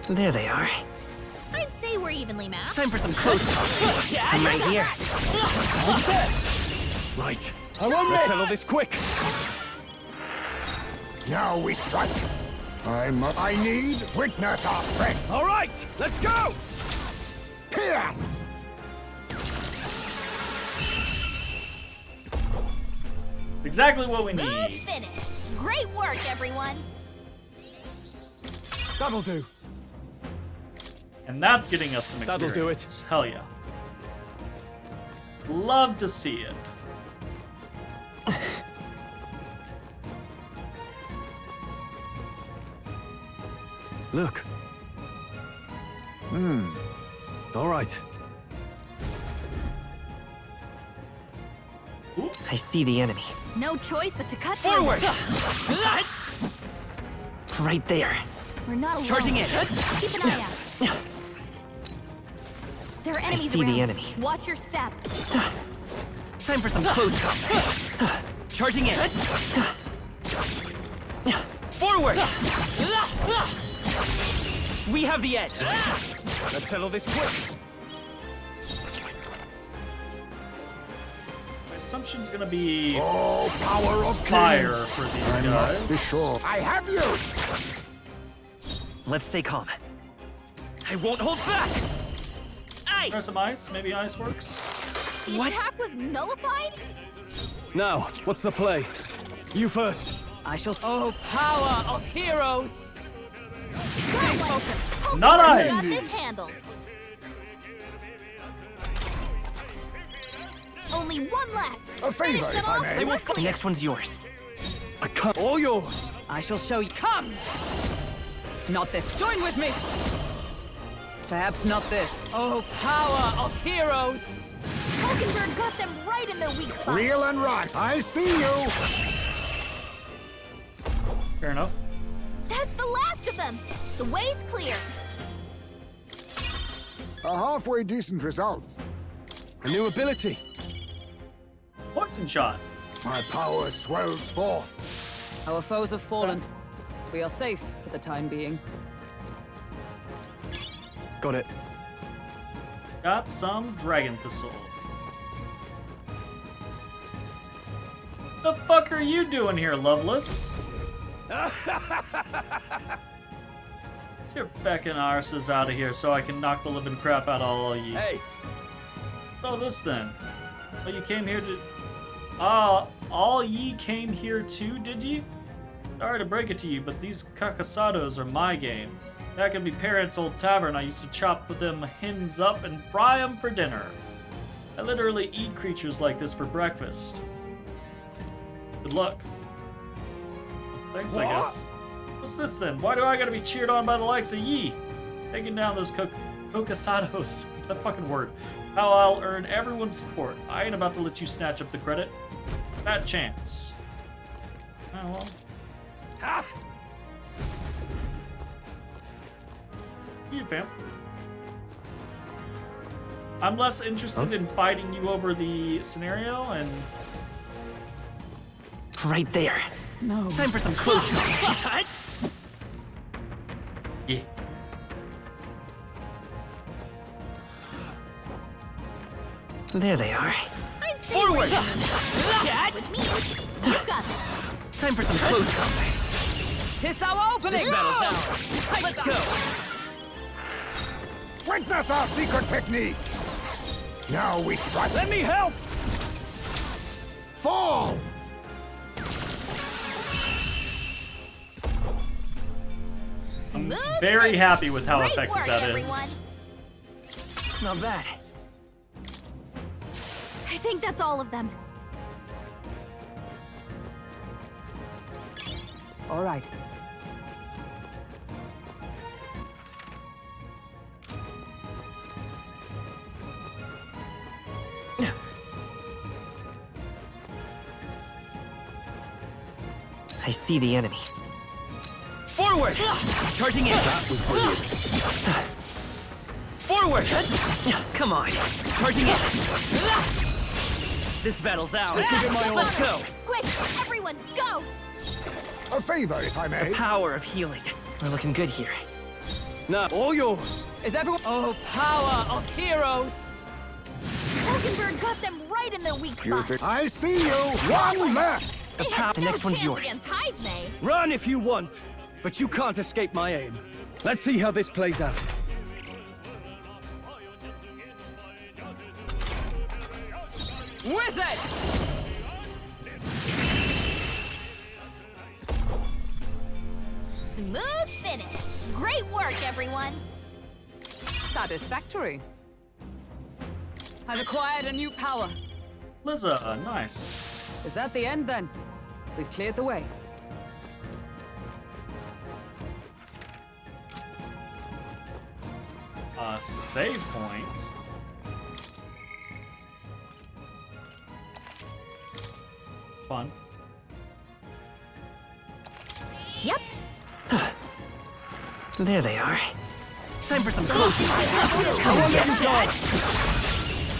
there they are. I'd say we're evenly matched. Time for some close talk. I'm right here. right. Let's settle this quick. now we strike. I need witness our strength. All right, let's go! Pierce! Exactly what we Good need. finish. Great work, everyone. That'll do. And that's getting us some That'll experience. do it. Hell yeah. Love to see it. Look. All right. I see the enemy. No choice but to cut Forward! through. Right there. We're not alone. Charging in. Keep an eye out. There are enemies see around. the enemy. Watch your step. Time for some close combat. Charging in. Forward! We have the edge. Let's settle this quick. My assumption's gonna be Oh, power of fire kings. for these I guys. must be sure. I have you! Let's stay calm. I won't hold back! Try Ice! some ice. Maybe ice works. The attack was nullified? Now, what's the play? You first. I shall... Oh, power of heroes! Stay focused. Hope Not you ice. got this handled. Only one left. A favor, Finish them if I off may. and They will we're The clear. next one's yours. I can't. All yours. I shall show you. Come! Not this. Join with me! Perhaps not this. Oh, power of heroes! Hulkenberg got them right in their weak spot. Real and right. I see you. Fair enough. That's the last of them. The way's clear. A halfway decent result. A new ability. Poison shot. My power swells forth. Our foes have fallen. We are safe for the time being. Got it. Got some dragon thistle. The fuck are you doing here, Loveless? Get your beckin' arses out of here so I can knock the living crap out of all of you. Hey! So this then. Well, you came here to... Ah, all ye came here too, did ye? Sorry to break it to you, but these cacasados are my game. Back in me parents' old tavern, I used to chop with them hens up and fry them for dinner. I literally eat creatures like this for breakfast. Good luck. Thanks, I guess. What's this then? Why do I gotta be cheered on by the likes of ye? Taking down those cocasados. That fucking word. How I'll earn everyone's support. I ain't about to let you snatch up the credit. Bad chance. Oh well. Ha! You fam. I'm less interested in fighting you over the scenario and... Right there. No. Time for some close combat. Yeah. There they are. I'd say Forward! which means you've got this. Time for some close combat. 'Tis our opening! This battle's ours. Let's go! Witness our secret technique. Now we strike. Let me help! Fall! I'm very happy with how Great effective work, that everyone. is. Not bad. I think that's all of them. All right. I see the enemy. Forward! Charging in. That was brilliant. Forward! Come on. Charging in. This battle's ours. Let's go. Quick, everyone, go! A favor, if I may. The power of healing. We're looking good here. Now, all yours. Is everyone... Oh, power of heroes! Hulkenberg got them right in their weak spot. I see you. One left. They had The no next one's chance yours. against Heisme. Run if you want, but you can't escape my aim. Let's see how this plays out. Wizard! Smooth finish. Great work, everyone. Satisfactory. I've acquired a new power. Liza, nice. Is that the end then? We've cleared the way. Save point. Fun. Yep. There they are. Time for some close combat. Come on, get done.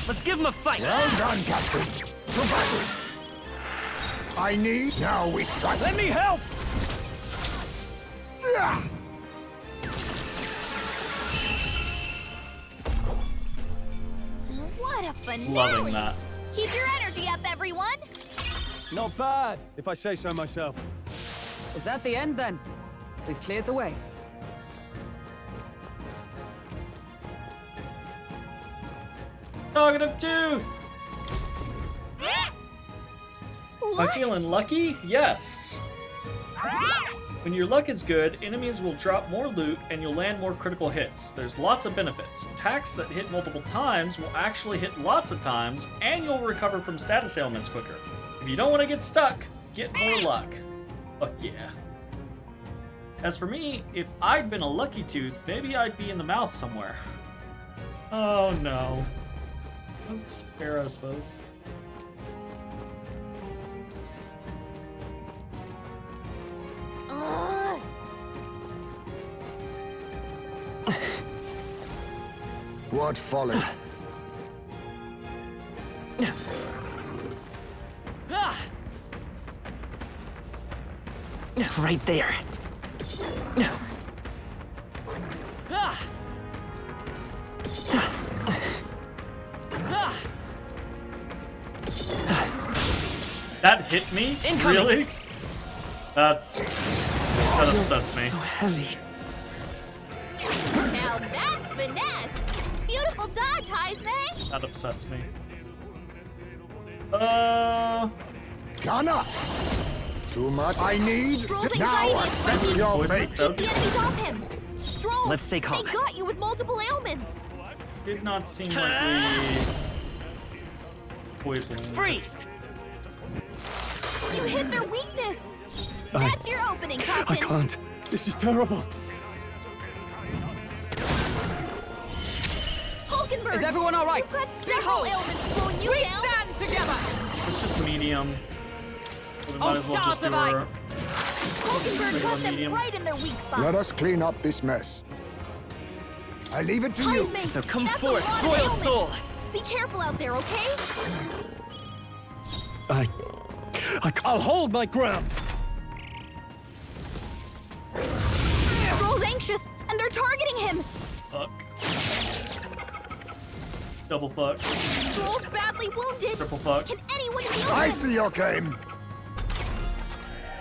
Let's give them a fight. Well done, Captain. To battle. I need. Now we strike. Let me help! Sia! What a finale! Loving that. Keep your energy up, everyone. Not bad, if I say so myself. Is that the end then? We've cleared the way. Talkative tooth! Am I feeling lucky? Yes. When your luck is good, enemies will drop more loot and you'll land more critical hits. There's lots of benefits. Attacks that hit multiple times will actually hit lots of times, and you'll recover from status ailments quicker. If you don't want to get stuck, get more luck. Fuck yeah. As for me, if I'd been a lucky tooth, maybe I'd be in the mouth somewhere. Oh no. That's fair, I suppose. What folly? Right there. That hit me? Incoming. Really? That upsets me. So heavy. Now that's finesse! Beautiful dodge, Heisman! That upsets me. Gunner! Too much. I need Stroll's to now anxiety is accept breaking. your fate. Keep the enemies off him! Stroll! Let's stay calm. They got you with multiple ailments! Did not seem like we poisoned. Freeze! You hit their weakness! That's your opening, Captain! I can't. This is terrible. Hulkenberg! Is everyone all right? You've got several ailments slowing you We down! stand together! It's just medium. We might Oh, as well just shards do of our ice! Hulkenberg got them medium. right in their weak spot! Let us clean up this mess. I leave it to you. Heisman, So come that's a forth, lot of Royal ailments. Soul! Be careful out there, okay? I'll hold my ground. Stroll's anxious, and they're targeting him! Fuck. Double fuck. Stroll's badly wounded! Triple fuck. Can anyone heal I him? see your game.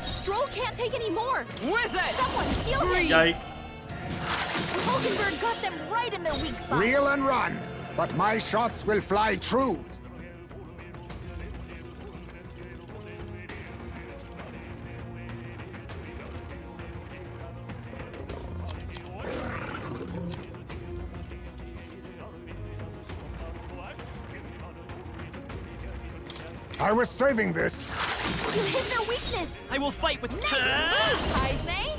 Stroll can't take any more! Wizard! Someone heal him! Yikes. Hulkenberg got them right in their weak spot! Reel and run, but my shots will fly true. I was saving this. You hit their weakness! I will fight with... Nice move, Heisman!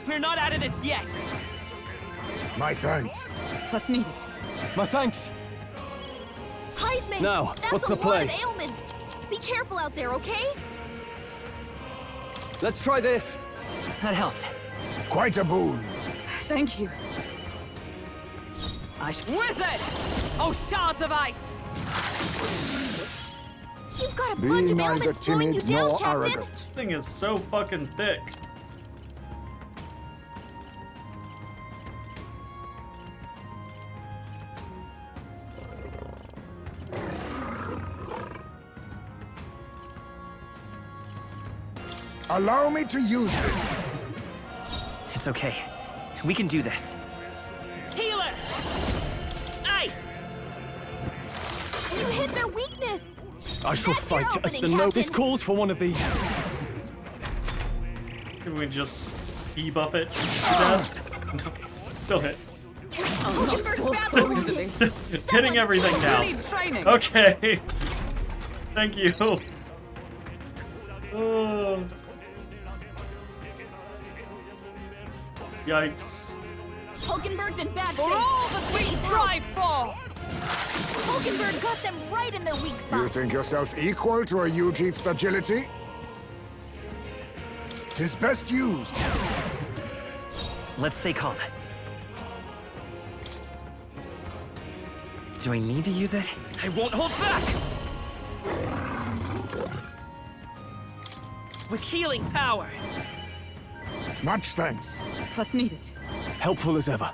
We're not out of this yet! My thanks. Plus needed. My thanks. Heisman! Now, that's what's a the lot play? of ailments! Be careful out there, okay? Let's try this. That helped. Quite a boon. Thank you. Wizard! Oh, shards of ice! You've got a Be bunch of neither ailments slowing you timid down, nor Captain! arrogant. This thing is so fucking thick. Allow me to use this. It's okay. We can do this. Healer! Ice! You hit their weakness! I shall That's your fight as opening, the notice Captain. calls for one of these. Can we just debuff it to death? No. Still hit. Hulkenberg's badly wounded! Hitting everything You now. need training! Okay. Thank you. Oh. Yikes. Hulkenberg's in bad shape! For all that we strive for! Hulkenberg got them right in their weak spot! You think yourself equal to a Ujief's agility? 'Tis best used. Let's stay calm. Do I need to use it? I won't hold back! With healing power! Much thanks. Plus needed. Helpful as ever.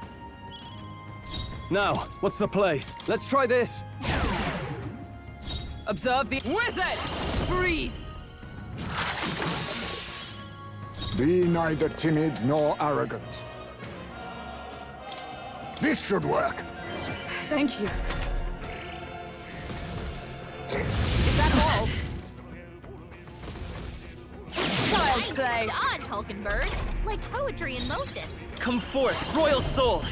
Now, what's the play? Let's try this. Observe the wizard! Freeze! Be neither timid nor arrogant. This should work. Thank you. Is that all? Child's play! Dodge, Hulkenberg! Like poetry in motion! Come forth, Royal Soul!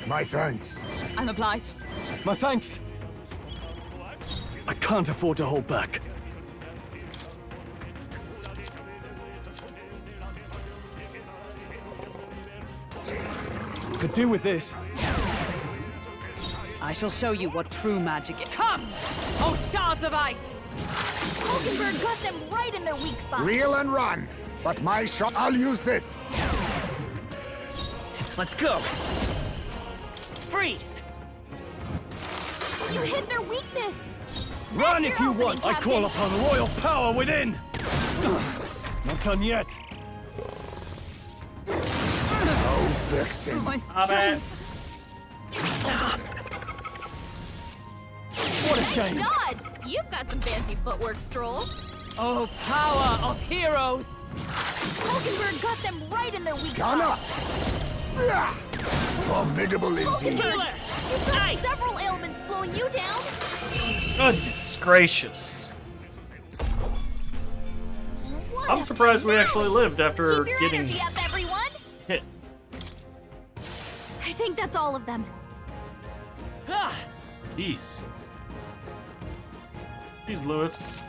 My thanks. I'm obliged. My thanks. I can't afford to hold back. The do with this. I shall show you what true magic is. Come! Oh, shards of ice! Hulkenberg got them right in their weak spot. Reel and run. But my shot, I'll use this. Let's go. Freeze! You hit their weakness. Run That's if your you opening, want. I Captain. call upon royal power within. Not done yet. Oh, vexing. My strength. What a shame. Dodge! You've got some fancy footwork, Stroll. Oh, power of heroes! Hulkenberg got them right in their weak Gunner! spot. Formidable indeed. Hulkenberg, you've got several ailments slowing you down. Goodness gracious. What I'm a surprised we finale. actually lived after Keep your getting energy up, everyone. hit. I think that's all of them. Jeez. Jeez, Lewis.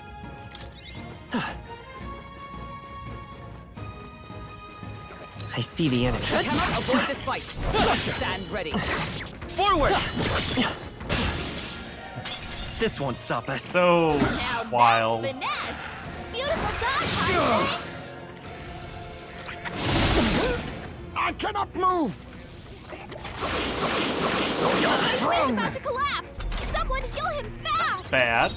I see the enemy. You cannot avoid this fight. Stand ready. Forward! This won't stop us. So Now wild. that's finesse. Beautiful dodge, Harley. I cannot move. So you're Man's strong. about to collapse. Someone heal him fast. Bad.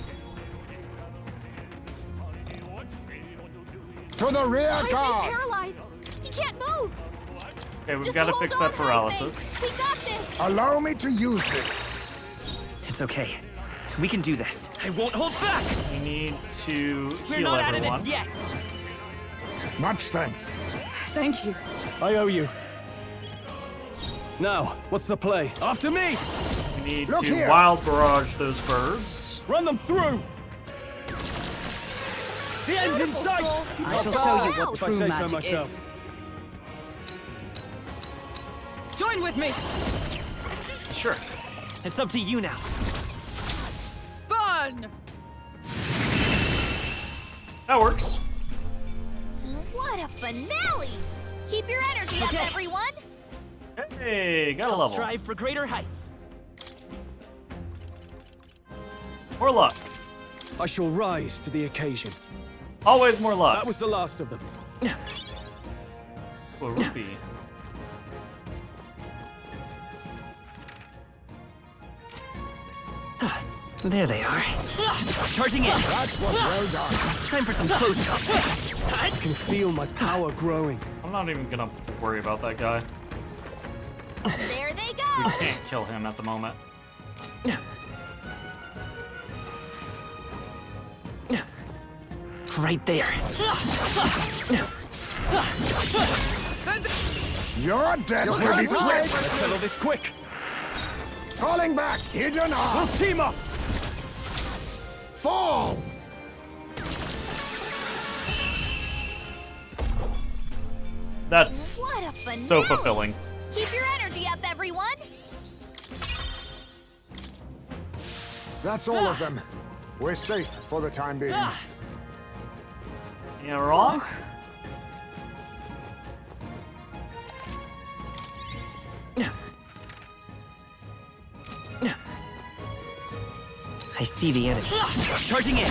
To the rear Iceman's guard. paralyzed. He can't move. Okay, we've Just got to hold fix on, that paralysis. Iceman. We got this. Allow me to use this. It's okay. We can do this. I won't hold back. We need to We're heal not everyone. out of this yet. Much thanks. Thank you. I owe you. Now, what's the play? After me! We need Look to here. wild barrage those birds. Run them through! The end's in sight. I shall show you what If I true say so magic myself. is. Join with me. Sure. It's up to you now. Burn! That works. What a finale. Keep your energy Okay. up, everyone. Hey, got a I'll level. strive for greater heights. More luck. I shall rise to the occasion. Always more luck. That was the last of them. Well, Rupee. There they are. Charging in. That was well done. Time for some close-up. I can feel my power growing. I'm not even gonna worry about that guy. There they We go. can't kill him at the moment. Right there. Your death will be swift. Let's settle this quick. Falling back. Hidden We'll arm. team up! Fall. That's What a finale. so fulfilling. Keep your energy up, everyone. That's all of them. We're safe for the time being. Yeah, wrong? I see the enemy. Charging in.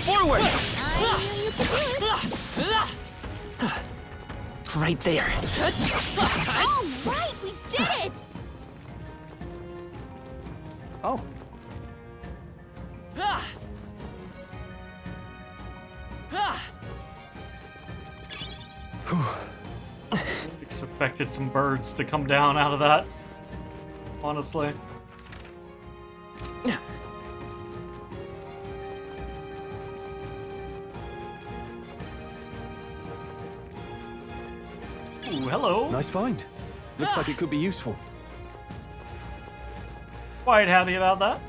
Forward. I knew you could do it. Right there. All right, we did it. Oh, Expected some birds to come down out of that. Honestly. Ooh, hello. nice find. Looks like it could be useful. Quite happy about that.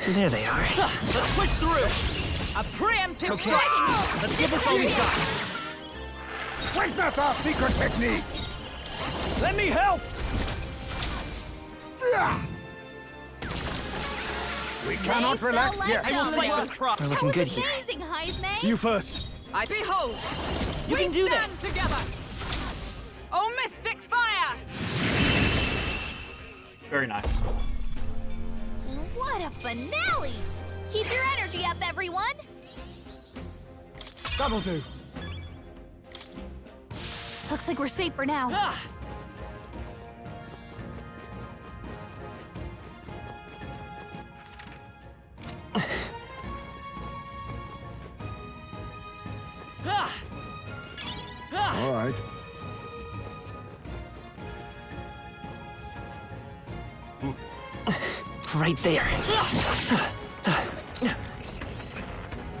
There they are. Let's push through. A preemptive Okay. strike. Let's give this all we got. Witness our secret technique! Let me help! We cannot relax yet. We're looking good here. Amazing, Heisman. You first. I behold. You can do this. Stand together. Oh, mystic fire! Very nice. What a finale! Keep your energy up, everyone. That'll do. Looks like we're safe for now. All right. Right there.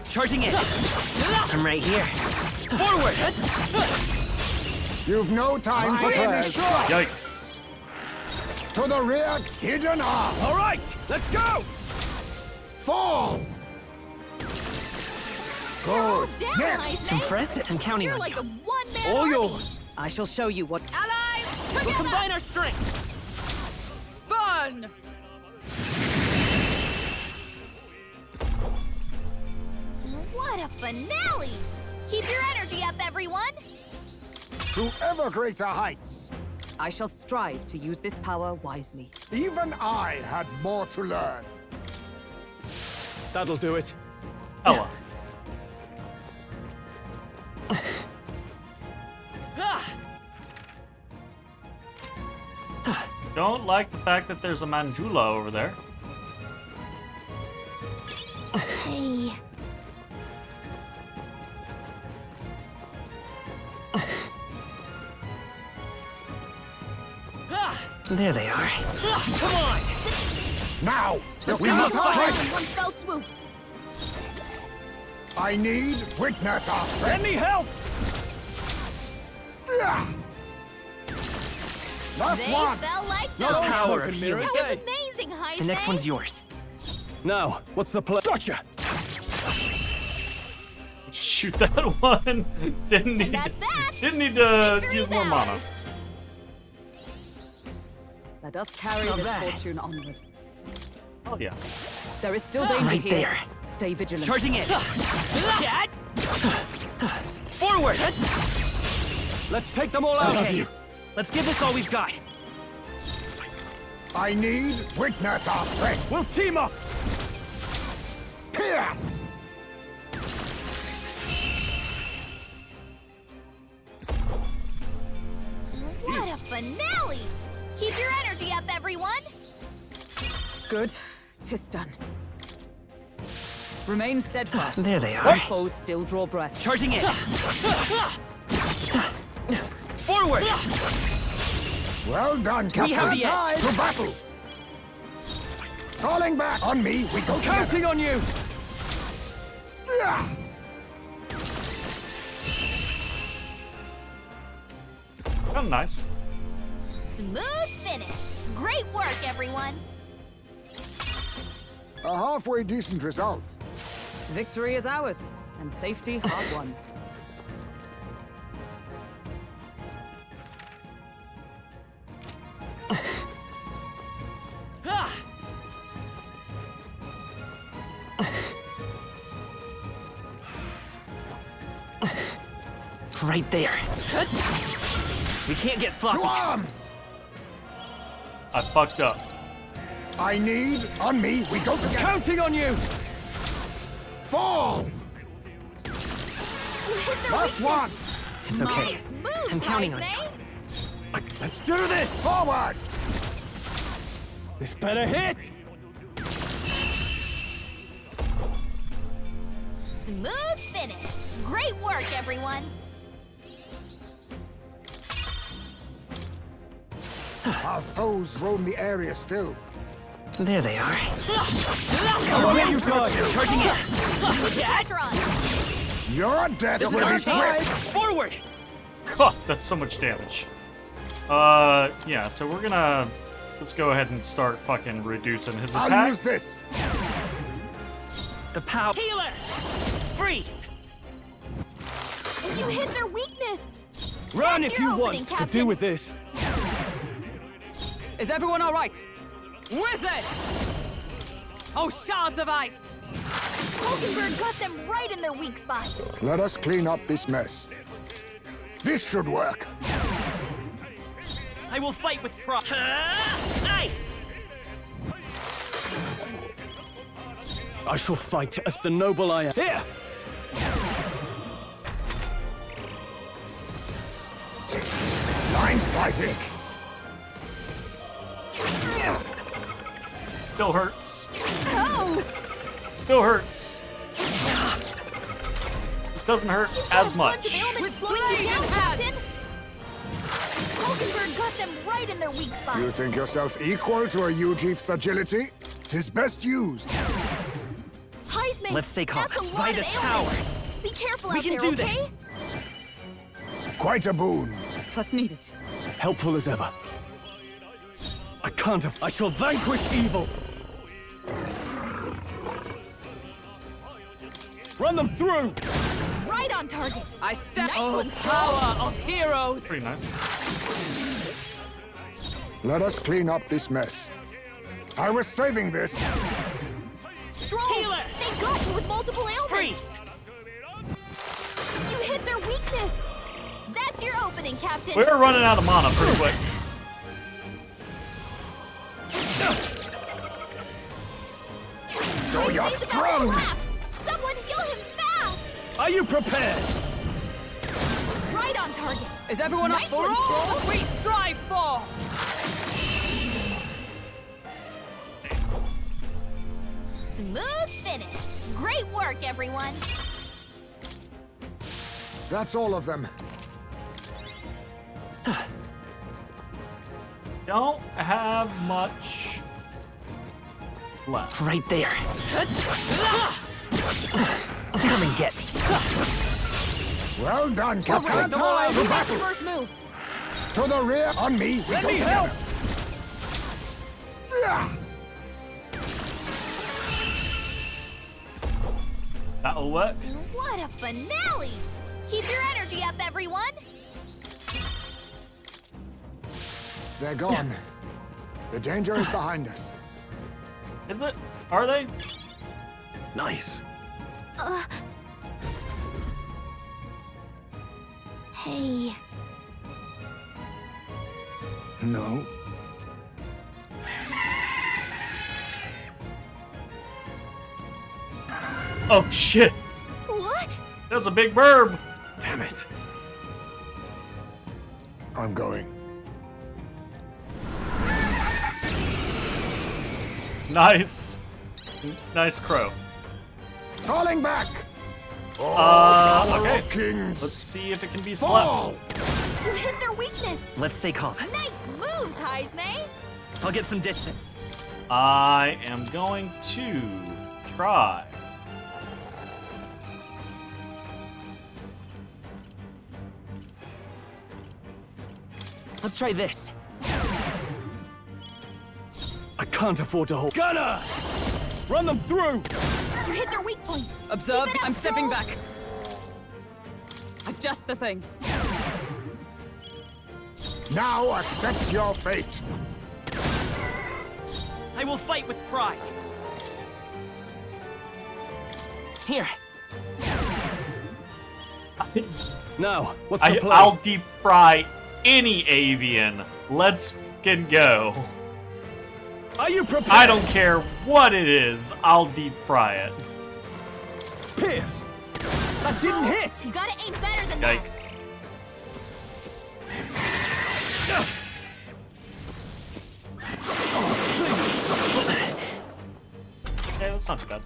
Charging in. I'm right here. Forward! You've no time for prayers. Yikes. To the rear, hidden arm. All right, let's go! Fall! Good. Down, Next. Heisman. Impressive. I'm counting You're on like you. a one-man All army. yours. I shall show you what allies together. We'll combine our strength. Burn! What a finale! Keep your energy up, everyone. To ever greater heights. I shall strive to use this power wisely. Even I had more to learn. That'll do it. Ella. Don't like the fact that there's a Manjula over there. Hey. There they are. Come on! Now, Let's we go must strike. in one fell swoop. I need witness our strength. Let me help! Last They one. fell like No dogs. power That of mirrors, was eh? amazing, Heisman. The next one's yours. Now, what's the plan? Gotcha! Shoot that one. Didn't need to use more mana. Let us carry Not this bad. fortune onward. Oh yeah. There is still danger Right here. there. Stay vigilant. Charging in. Forward! Let's take them all out of you! Let's give this all we've got. I need witness our strength. We'll team up! Pierce! What a finale! Keep your energy up, everyone. Good. 'Tis done. Remain steadfast. There they Some are. foes still draw breath. Charging in. Forward! Well done, Captain. We have the edge. To battle. Falling back on me, we go Counting on you! together. Oh, nice. Smooth finish. Great work, everyone. A halfway decent result. Victory is ours, and safety hard won. Right there. We can't get sloppy. To arms! I fucked up. I need on me, we go together. Counting on you! Fall! You hit their Last weakness. one! It's okay. Nice moves, I'm counting on you. Heisman. Let's do this! Forward! This better hit! Smooth finish. Great work, everyone. Our foes roam the area still. There they are. Come on, you dog! Charging in! Put your pressure on. Your death This is will our be swift! time! Forward! God, that's so much damage. Yeah, so we're gonna... Let's go ahead and start fucking reducing his attack. I'll use this! The power. Healer! Freeze! You hit their weakness. Run That's if your you opening, want. Captain. Could do with this. Is everyone all right? Wizard! Oh, shards of ice! Hulkenberg got them right in their weak spot. Let us clean up this mess. This should work. I will fight with pride. Nice! I shall fight as the noble I am. Here! Blindsided. Still hurts. Oh! Still hurts. This doesn't hurt as much. With slowing you down, Captain. Hulkenberg got them right in their weak spot. You think yourself equal to a Ujief's agility? Tis best used. Heisman, Let's stay calm. That's a lot By of this ailments. power. Be careful We out can there, do okay? Quite a boon. Twas needed. Helpful as ever. I can't have. I shall vanquish evil. Run them through! Right on target. I step Nice on one, the Stroll. power of heroes! Pretty nice. Let us clean up this mess. I was saving this. Stroll, Healer. they got you with multiple ailments. Freeze! You hit their weakness. That's your opening, Captain. We're running out of mana pretty quick. So you're Heisman's about to strong. collapse. Someone heal him fast. Are you prepared? Right on target. Is everyone Nice up for one, all Stroll. we strive for? Smooth finish. Great work, everyone. That's all of them. Don't have much left. Right there. Come and get me. Well done, Time Captain. to battle! First move. To the rear, on me. We Let go me together. help! Sia! That'll work. What a finale! Keep your energy up, everyone. They're gone. The danger is behind us. Is it? Are they? Nice. Hey. No. Oh shit! What? That's a big burb. Damn it. I'm going. Nice. Nice crow. Falling back. Power Okay. of kings. Let's see if it can be Fall. slept. You hit their weakness. Let's stay calm. Nice moves, Heisman. I'll get some distance. I am going to try. Let's try this. I can't afford to hold. Gunner! Run them through! You hit their weak point. Observe, Keep it up, I'm stepping Stroll. back. Adjust the thing. Now accept your fate. I will fight with pride. Here. Now, what's the plan? I'll deep fry any avian. Let's fucking go. Are you prepared? I don't care what it is. I'll deep fry it. Pierce! That didn't hit! You gotta aim better than that. Yikes. Okay, that's not too bad.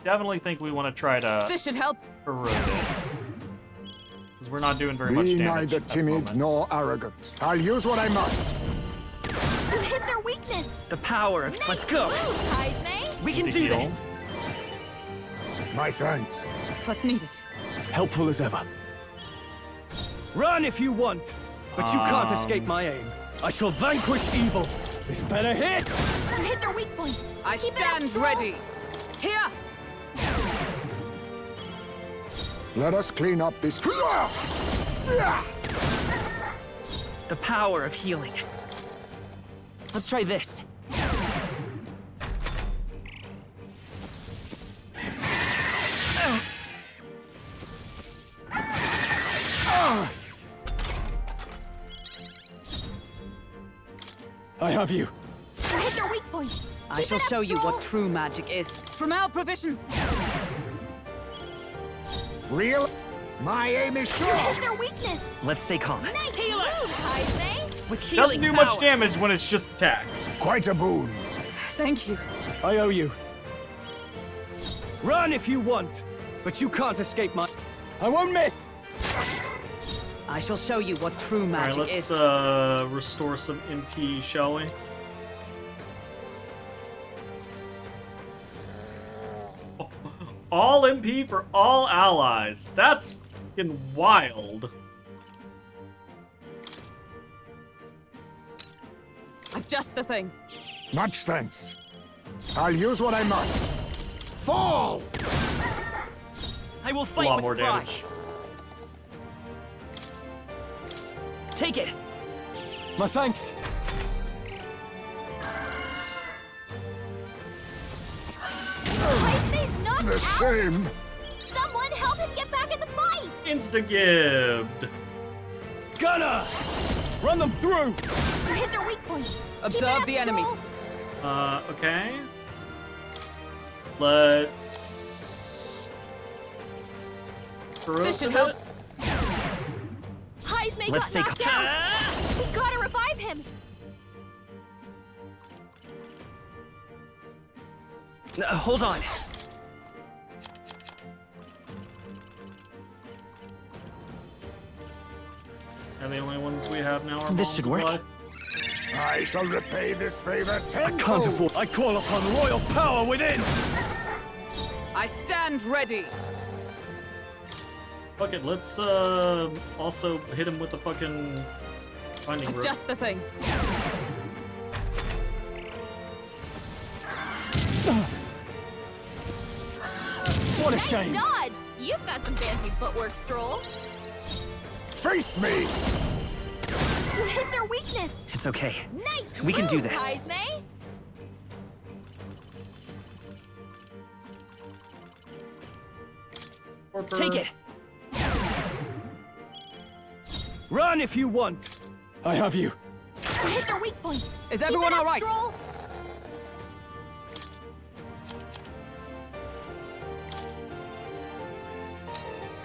Definitely think we want to try to This should help. corrode it. Because we're not doing very much Be damage. neither at the timid moment. nor arrogant. I'll use what I must. You hit their weakness. The power of. Let's go. Nice moves, Heisman. We can Big do deal. this. My thanks. Twas needed. Helpful as ever. Run if you want, but you can't escape my aim. I shall vanquish evil. This better hit! You hit their weak point. I Keep it up, stand Stroll. ready. Here! Let us clean up this. The power of healing. Let's try this. I have you. You hit their weak point. I shall show you what true magic is. From our provisions. Real? My aim is You sure. hit their weakness. Let's stay calm. Nice move, Heisei. With healing Doesn't do much powers. damage when it's just attacks. Quite a boon. Thank you. I owe you. Run if you want, but you can't escape my... I won't miss. I shall show you what true magic Alright, let's is. restore some MP, shall we? All MP for all allies. That's fucking wild. Just the thing. Much thanks. I'll use what I must. Fall! I will A fight lot with more pride. damage. Take it. My thanks. Heisei's knocked The out. shame. Someone help him get back in the fight. Insta-gibbed. Gunner! Run them through! You hit their weak point. Observe the enemy. Okay. Let's... This should help. Heisei Let's got take knocked out. We gotta revive him. Hold on. And the only ones we have now are This bomb should work. supply. I shall repay this favor tenfold. Can't afford. I call upon royal power within. I stand ready. Fuck it, let's also hit him with the fucking binding rope. Just the thing. What a Nice shame. dodge. You've got some fancy footwork, Stroll. Face me! You hit their weakness. It's okay. Nice We can do moves, this. Heisei. Take it. Run if you want. I have you. You hit their weak point. Is Keep everyone it up, all right? Stroll.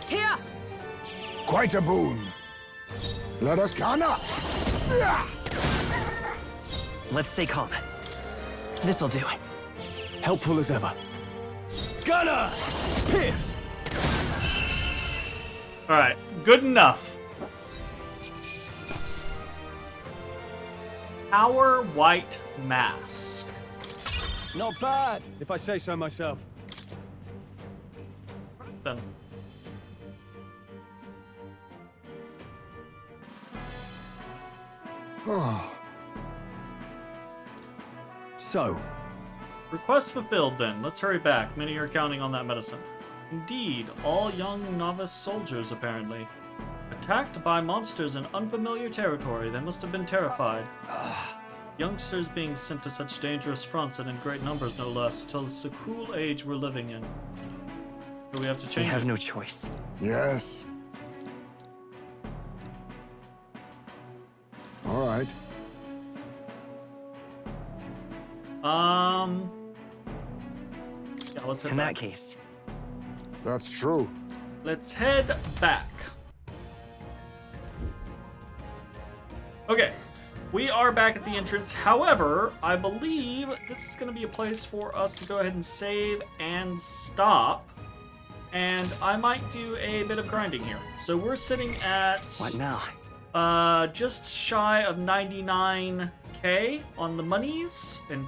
Here. Quite a boon. Let us Gunner. Let's stay calm. This'll do. Helpful as ever. Gunner! Pierce. Alright, good enough. Our white mask. Not bad, if I say so myself. Then. So, Request fulfilled then. Let's hurry back. Many are counting on that medicine. Indeed, all young novice soldiers apparently. Attacked by monsters in unfamiliar territory, they must have been terrified. Youngsters being sent to such dangerous fronts and in great numbers no less, tells the cruel age we're living in. So we have to We change have it. no choice. Yes. All right. Yeah, let's head In back. that case. That's true. Let's head back. Okay, we are back at the entrance. However, I believe this is going to be a place for us to go ahead and save and stop. And I might do a bit of grinding here. So we're sitting at... What now? Just shy of 99k on the monies and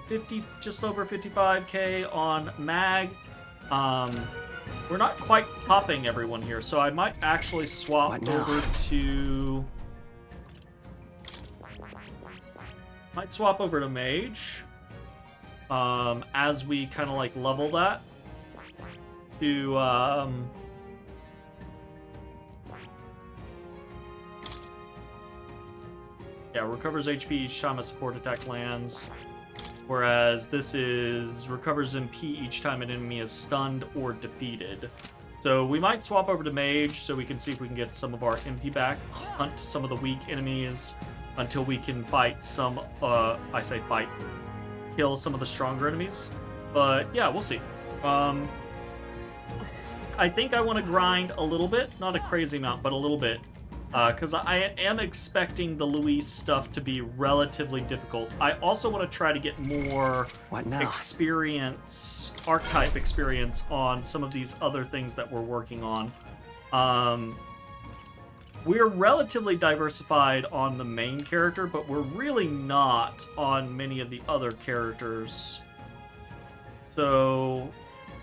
just over 55k on mag. We're not quite popping everyone here, so I might actually swap over to... Might swap over to mage. As we kind of like level that to Yeah, recovers HP each time a support attack lands. Whereas this is recovers MP each time an enemy is stunned or defeated. So we might swap over to Mage so we can see if we can get some of our MP back, hunt some of the weak enemies until we can fight some, I say fight, kill some of the stronger enemies. But yeah, we'll see. I think I want to grind a little bit, not a crazy amount, but a little bit. Because I am expecting the Luis stuff to be relatively difficult. I also want to try to get more experience, archetype experience on some of these other things that we're working on. We're relatively diversified on the main character, but we're really not on many of the other characters. So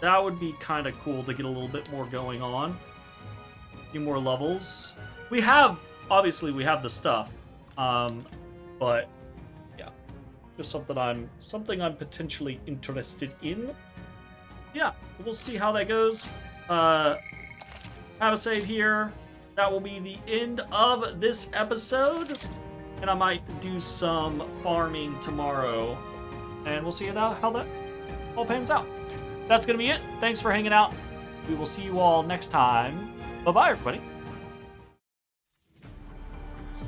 that would be kind of cool to get a little bit more going on. A few more levels. We have, obviously, we have the stuff, but yeah, just something I'm potentially interested in. Yeah, we'll see how that goes. Have a save here. That will be the end of this episode, and I might do some farming tomorrow, and we'll see how that all pans out. That's gonna be it. Thanks for hanging out. We will see you all next time. Bye-bye, everybody.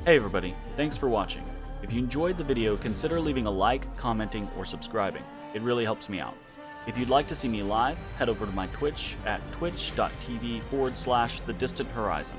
Hey everybody, thanks for watching. If you enjoyed the video, consider leaving a like, commenting, or subscribing. It really helps me out. If you'd like to see me live, head over to my Twitch at twitch.tv/thedistanthorizon.